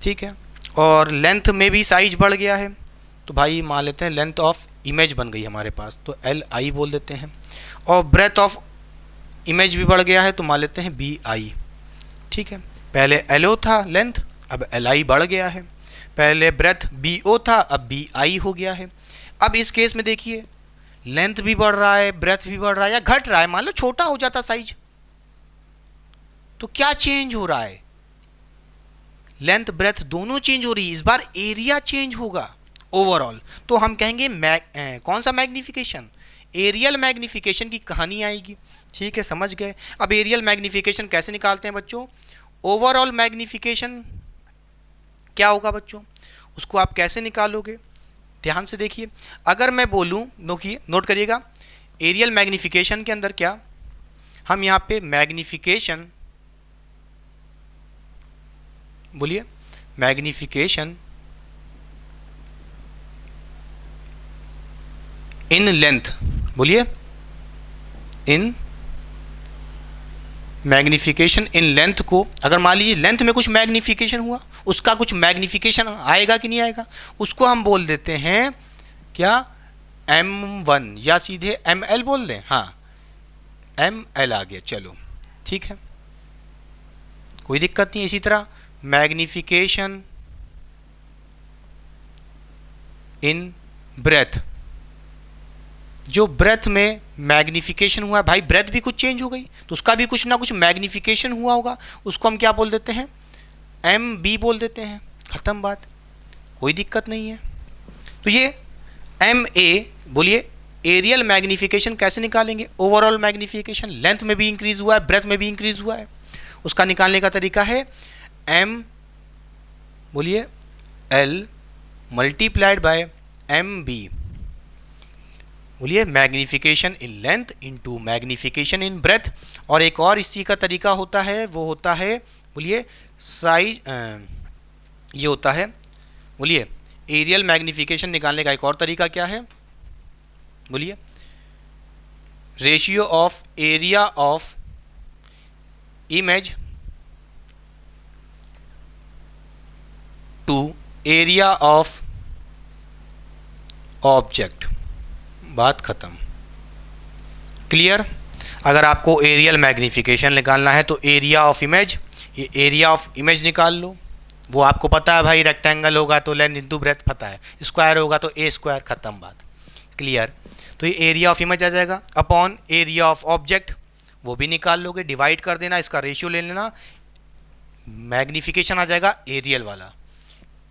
ठीक है, और लेंथ में भी साइज बढ़ गया है, तो भाई मान लेते हैं लेंथ ऑफ इमेज बन गई हमारे पास, तो LI बोल देते हैं, और ब्रेथ ऑफ इमेज भी बढ़ गया है, तो मान लेते हैं BI। ठीक है, पहले LO था लेंथ, अब LI बढ़ गया है, पहले ब्रेथ BO था, अब BI हो गया है। अब इस केस में देखिए लेंथ भी बढ़ रहा है, ब्रेथ भी बढ़ रहा है, या घट रहा है, मान लो छोटा हो जाता साइज, तो क्या चेंज हो रहा है? लेंथ ब्रेथ दोनों चेंज हो रही है, इस बार एरिया चेंज होगा ओवरऑल, तो हम कहेंगे कौन सा मैग्नीफिकेशन? एरियल मैग्नीफिकेशन की कहानी आएगी। ठीक है, समझ गए। अब एरियल मैग्नीफिकेशन कैसे निकालते हैं बच्चों? ओवरऑल मैग्नीफिकेशन क्या होगा बच्चों, उसको आप कैसे निकालोगे? ध्यान से देखिए, अगर मैं बोलूं, देखिए नोट करिएगा, एरियल मैग्नीफिकेशन के अंदर क्या, हम यहाँ पे मैग्नीफिकेशन, बोलिए मैग्नीफिकेशन इन लेंथ, बोलिए इन मैग्निफिकेशन इन लेंथ को, अगर मान लीजिए लेंथ में कुछ मैग्निफिकेशन हुआ, उसका कुछ मैग्निफिकेशन आएगा कि नहीं आएगा, उसको हम बोल देते हैं क्या, M1 या सीधे ML बोल दें। हाँ, ML आ गया, चलो ठीक है, कोई दिक्कत नहीं। इसी तरह मैग्निफिकेशन इन ब्रेथ, जो ब्रेथ में मैग्निफिकेशन हुआ, भाई ब्रेथ भी कुछ चेंज हो गई तो उसका भी कुछ ना कुछ मैग्निफिकेशन हुआ होगा, उसको हम क्या बोल देते हैं, MB बोल देते हैं, खत्म बात, कोई दिक्कत नहीं है। तो ये MA बोलिए, एरियल मैग्निफिकेशन कैसे निकालेंगे, ओवरऑल मैग्निफिकेशन लेंथ में भी इंक्रीज हुआ है, ब्रेथ में भी इंक्रीज हुआ है, उसका निकालने का तरीका है M बोलिए L मल्टीप्लाइड बाय MB, बोलिए magnification in length into magnification in breadth. और एक और इसी का तरीका होता है, वो होता है बोलिए साइज, ये होता है बोलिए एरियल मैग्निफिकेशन निकालने का एक और तरीका क्या है, बोलिए ratio of area of image to area of object, बात खत्म, क्लियर। अगर आपको एरियल मैग्निफिकेशन निकालना है तो एरिया ऑफ इमेज, ये एरिया ऑफ इमेज निकाल लो, वो आपको पता है भाई, रेक्टेंगल होगा तो लेंथ इंटू ब्रेथ पता है, स्क्वायर होगा तो ए स्क्वायर, खत्म बात, क्लियर। तो ये एरिया ऑफ इमेज आ जाएगा अपॉन एरिया ऑफ ऑब्जेक्ट, वो भी निकाल लोगे, डिवाइड कर देना, इसका रेशियो ले लेना, मैग्निफिकेशन आ जाएगा एरियल वाला,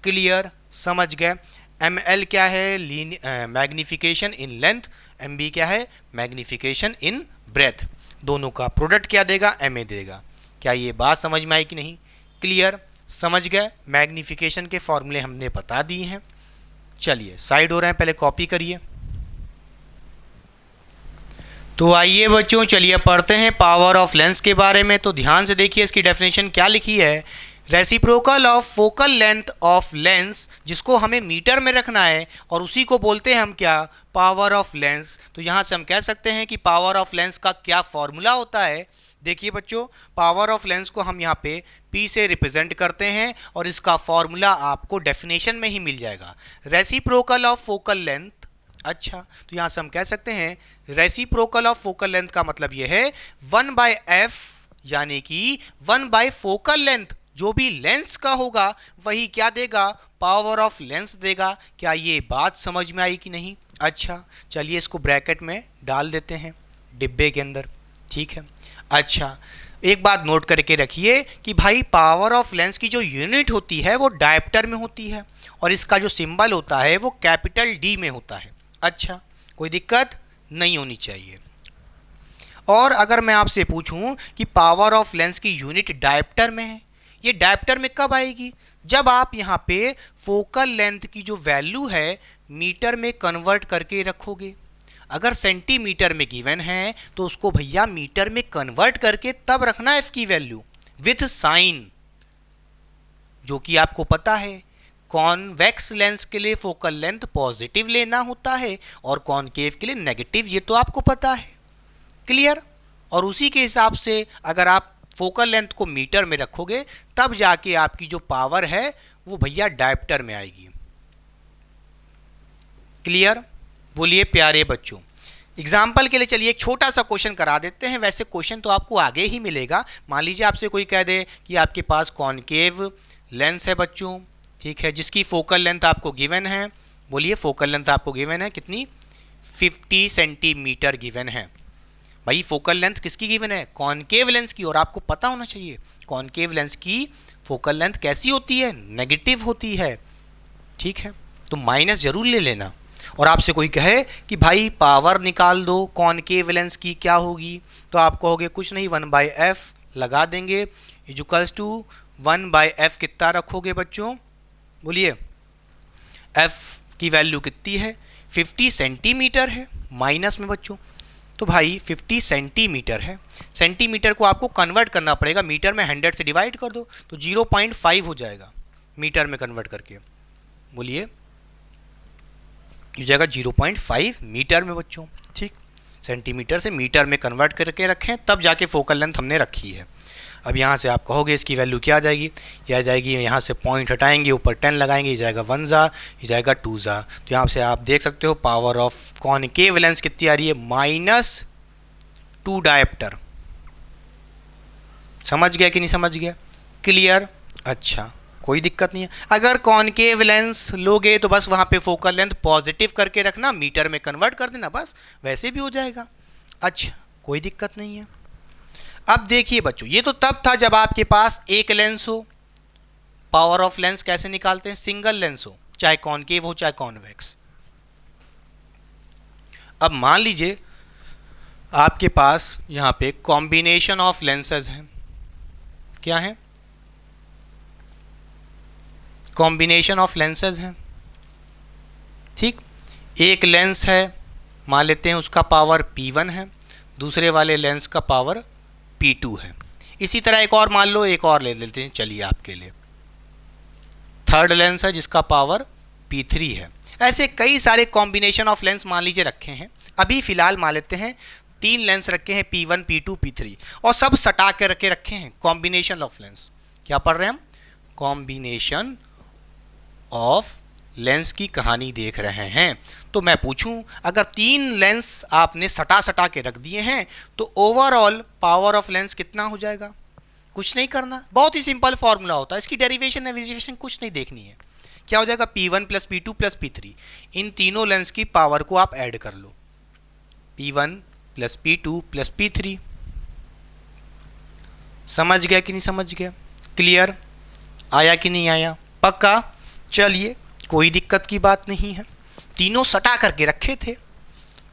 क्लियर, समझ गए। ML क्या है, मैग्निफिकेशन इन लेंथ, MB क्या है, मैग्निफिकेशन इन ब्रेथ, दोनों का प्रोडक्ट क्या देगा, MA देगा। क्या ये बात समझ में आई कि नहीं, क्लियर, समझ गए। मैग्निफिकेशन के फॉर्मूले हमने बता दिए हैं, चलिए साइड हो रहे हैं, पहले कॉपी करिए। तो आइए बच्चों, चलिए पढ़ते हैं पावर ऑफ लेंस के बारे में। तो ध्यान से देखिए, इसकी डेफिनेशन क्या लिखी है, reciprocal of focal length of lens, जिसको हमें मीटर में रखना है और उसी को बोलते हैं हम क्या, पावर ऑफ लेंस। तो यहाँ से हम कह सकते हैं कि पावर ऑफ लेंस का क्या फॉर्मूला होता है। देखिए बच्चों, पावर ऑफ लेंस को हम यहाँ पे P से रिप्रेजेंट करते हैं और इसका फॉर्मूला आपको डेफिनेशन में ही मिल जाएगा, रेसिप्रोकल ऑफ फोकल लेंथ। अच्छा, तो यहाँ से हम कह सकते हैं रेसिप्रोकल ऑफ फोकल लेंथ का मतलब ये है 1/f, यानी कि 1/ फोकल लेंथ, जो भी लेंस का होगा वही क्या देगा, पावर ऑफ लेंस देगा। क्या ये बात समझ में आई कि नहीं। अच्छा, चलिए इसको ब्रैकेट में डाल देते हैं डिब्बे के अंदर, ठीक है। अच्छा, एक बात नोट करके रखिए कि भाई पावर ऑफ लेंस की जो यूनिट होती है वो डायप्टर में होती है और इसका जो सिंबल होता है वो कैपिटल D में होता है। अच्छा, कोई दिक्कत नहीं होनी चाहिए। और अगर मैं आपसे पूछूं कि पावर ऑफ लेंस की यूनिट डायप्टर में है, ये डायप्टर में कब आएगी, जब आप यहाँ पे फोकल लेंथ की जो वैल्यू है मीटर में कन्वर्ट करके रखोगे। अगर सेंटीमीटर में गिवन है तो उसको भैया मीटर में कन्वर्ट करके तब रखना है इसकी वैल्यू विथ साइन, जो कि आपको पता है कॉन्वेक्स लेंस के लिए फोकल लेंथ पॉजिटिव लेना होता है और कॉनकेव के लिए नेगेटिव, ये तो आपको पता है, क्लियर। और उसी के हिसाब से अगर आप फोकल लेंथ को मीटर में रखोगे तब जाके आपकी जो पावर है वो भैया डायप्टर में आएगी, क्लियर। बोलिए प्यारे बच्चों, एग्जाम्पल के लिए चलिए एक छोटा सा क्वेश्चन करा देते हैं। वैसे क्वेश्चन तो आपको आगे ही मिलेगा। मान लीजिए आपसे कोई कह दे कि आपके पास कॉनकेव लेंस है बच्चों, ठीक है, जिसकी फोकल लेंथ आपको गिवन है। बोलिए फोकल लेंथ आपको गिवन है कितनी, 50 सेंटीमीटर गिवन है। भाई फोकल लेंथ किसकी गिवन है, कॉनकेव लेंस की, और आपको पता होना चाहिए कॉनकेव लेंस की फोकल लेंथ कैसी होती है, नेगेटिव होती है, ठीक है। तो माइनस जरूर ले लेना। और आपसे कोई कहे कि भाई पावर निकाल दो कॉनकेव लेंस की, क्या होगी, तो आप कहोगे कुछ नहीं, 1/f लगा देंगे, इक्वल्स टू 1/f कितना रखोगे बच्चों, बोलिए f की वैल्यू कितनी है, 50 सेंटीमीटर है माइनस में बच्चों। तो भाई 50 सेंटीमीटर है, सेंटीमीटर को आपको कन्वर्ट करना पड़ेगा मीटर में, 100 से डिवाइड कर दो तो 0.5 हो जाएगा मीटर में कन्वर्ट करके। बोलिए हो जाएगा 0.5 मीटर में बच्चों, ठीक, सेंटीमीटर से मीटर में कन्वर्ट करके रखें, तब जाके फोकल लेंथ हमने रखी है। अब यहाँ से आप कहोगे इसकी वैल्यू क्या आ जाएगी, ये आ जाएगी, यहाँ से पॉइंट हटाएंगे, ऊपर 10 लगाएंगे, ये जाएगा 1 ज़ा, ये जाएगा 2 ज़ा। तो यहाँ से आप देख सकते हो पावर ऑफ कॉनकेव लेंस कितनी आ रही है, -2 डायप्टर। समझ गया कि नहीं समझ गया, क्लियर? अच्छा, कोई दिक्कत नहीं है। अगर कॉनकेव लेंस लोगे तो बस वहाँ पे फोकल लेंथ पॉजिटिव करके रखना, मीटर में कन्वर्ट कर देना, बस वैसे भी हो जाएगा। अच्छा, कोई दिक्कत नहीं है। अब देखिए बच्चों, ये तो तब था जब आपके पास एक लेंस हो। पावर ऑफ लेंस कैसे निकालते हैं, सिंगल लेंस हो, चाहे कॉनकेव हो चाहे कॉन्वेक्स। अब मान लीजिए आपके पास यहाँ पे कॉम्बिनेशन ऑफ लेंसेज हैं। क्या है, कॉम्बिनेशन ऑफ लेंसेज हैं, ठीक। एक लेंस है, मान लेते हैं उसका पावर P1 है, दूसरे वाले लेंस का पावर P2 है। इसी तरह एक और मान लो, एक और ले लेते हैं, चलिए आपके लिए थर्ड लेंस है जिसका पावर P3 है। ऐसे कई सारे कॉम्बिनेशन ऑफ लेंस मान लीजिए रखे हैं। अभी फिलहाल मान लेते हैं 3 लेंस रखे हैं, P1 P2 P3, और सब सटा के रखे हैं, कॉम्बिनेशन ऑफ लेंस। क्या पढ़ रहे हैं हम, कॉम्बिनेशन ऑफ लेंस की कहानी देख रहे हैं। तो मैं पूछूं, अगर 3 लेंस आपने सटा के रख दिए हैं तो ओवरऑल पावर ऑफ लेंस कितना हो जाएगा? कुछ नहीं करना, बहुत ही सिंपल फॉर्मूला होता है, इसकी डेरिवेशन डेरिवेशन कुछ नहीं देखनी है। क्या हो जाएगा, P1 + P2 + P3। इन तीनों लेंस की पावर को आप ऐड कर लो, P1 + P2 + P3। समझ गया कि नहीं समझ गया, क्लियर? आया कि नहीं आया, पक्का? चलिए, कोई दिक्कत की बात नहीं है। तीनों सटा करके रखे थे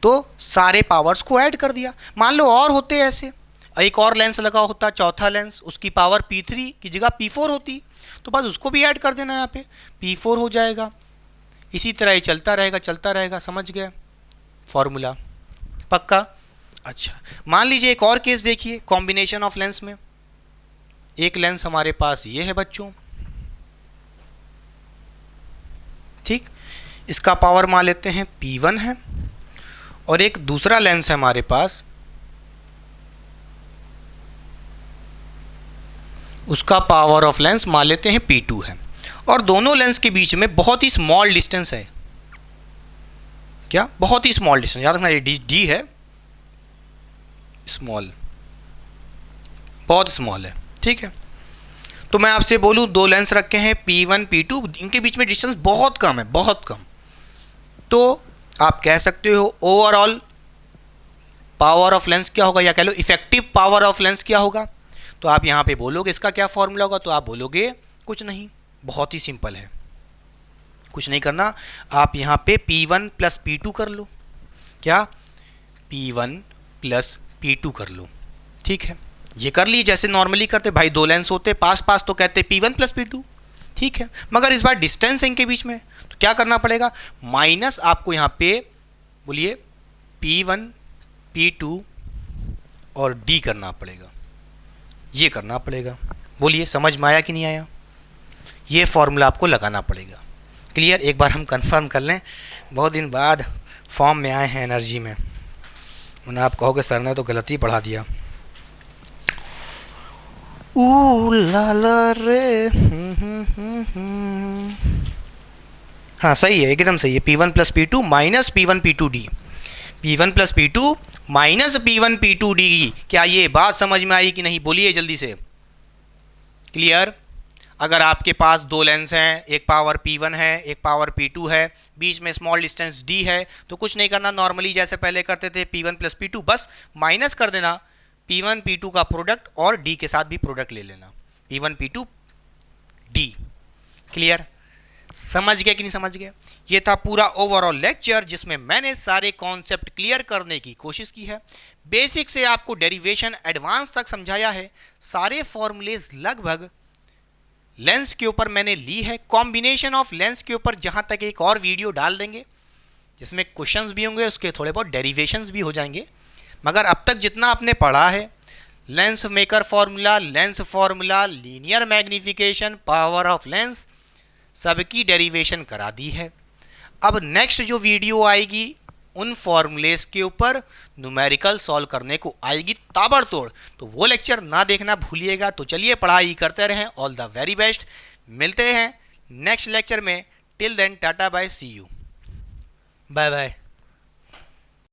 तो सारे पावर्स को ऐड कर दिया। मान लो और होते ऐसे, एक और लेंस लगा होता, चौथा लेंस, उसकी पावर P3 की जगह P4 होती, तो बस उसको भी ऐड कर देना, यहाँ पे P4 हो जाएगा। इसी तरह ये चलता रहेगा। समझ गए फॉर्मूला, पक्का? अच्छा, मान लीजिए एक और केस देखिए कॉम्बिनेशन ऑफ लेंस में। एक लेंस हमारे पास ये है बच्चों, ठीक, इसका पावर मान लेते हैं P1 है, और एक दूसरा लेंस है हमारे पास, उसका पावर ऑफ लेंस मान लेते हैं P2 है, और दोनों लेंस के बीच में बहुत ही स्मॉल डिस्टेंस है। क्या, बहुत ही स्मॉल डिस्टेंस, याद रखना ये D है, स्मॉल, बहुत स्मॉल है, ठीक है। तो मैं आपसे बोलूं, 2 लेंस रखे हैं P1 P2, इनके बीच में डिस्टेंस बहुत कम है, बहुत कम। तो आप कह सकते हो ओवरऑल पावर ऑफ लेंस क्या होगा, या कह लो इफेक्टिव पावर ऑफ लेंस क्या होगा। तो आप यहाँ पे बोलोगे इसका क्या फॉर्मूला होगा, तो आप बोलोगे कुछ नहीं, बहुत ही सिंपल है, कुछ नहीं करना। आप यहाँ पे P1 + P2 कर लो। क्या, P1 + P2 कर लो, ठीक है। ये कर लिए जैसे नॉर्मली करते भाई, 2 लेंस होते पास तो कहते P1 + P2, ठीक है। मगर इस बार डिस्टेंस है इनके बीच में, तो क्या करना पड़ेगा, माइनस आपको यहाँ पे बोलिए P1 P2 और D करना पड़ेगा, ये करना पड़ेगा। बोलिए समझ में आया कि नहीं आया, ये फॉर्मूला आपको लगाना पड़ेगा, क्लियर? एक बार हम कंफर्म कर लें, बहुत दिन बाद फॉर्म में आए हैं एनर्जी में, उन्हें आप कहोगे सर ने तो गलत ही पढ़ा दिया। लाला रे, हाँ सही है, एकदम सही है। P1 + P2 minus P1 P2D, P1 + P2 minus P1 P2D। क्या ये बात समझ में आई कि नहीं, बोलिए जल्दी से, क्लियर? अगर आपके पास 2 लेंस हैं, एक पावर P1 है, एक पावर P2 है, बीच में स्मॉल डिस्टेंस D है, तो कुछ नहीं करना, नॉर्मली जैसे पहले करते थे P1 + P2, बस माइनस कर देना P1 P2 का प्रोडक्ट, और D के साथ भी प्रोडक्ट ले लेना, P1 P2 D, क्लियर? समझ गया कि नहीं समझ गया? ये था पूरा ओवरऑल लेक्चर, जिसमें मैंने सारे कॉन्सेप्ट क्लियर करने की कोशिश की है। बेसिक से आपको डेरिवेशन एडवांस तक समझाया है, सारे फॉर्मूलेज लगभग लेंस के ऊपर मैंने ली है। कॉम्बिनेशन ऑफ लेंस के ऊपर जहां तक एक और वीडियो डाल देंगे जिसमें क्वेश्चंस भी होंगे, उसके थोड़े बहुत डेरिवेशंस भी हो जाएंगे। मगर अब तक जितना आपने पढ़ा है, lens maker formula, lens formula, linear magnification, power of lens, सबकी डेरिवेशन करा दी है। अब नेक्स्ट जो वीडियो आएगी उन फॉर्मूलेस के ऊपर न्यूमेरिकल सॉल्व करने को आएगी ताबड़तोड़। तो वो लेक्चर ना देखना भूलिएगा। तो चलिए पढ़ाई करते रहें। All the very best. मिलते हैं नेक्स्ट लेक्चर में। Till then tata bye, see you, bye bye.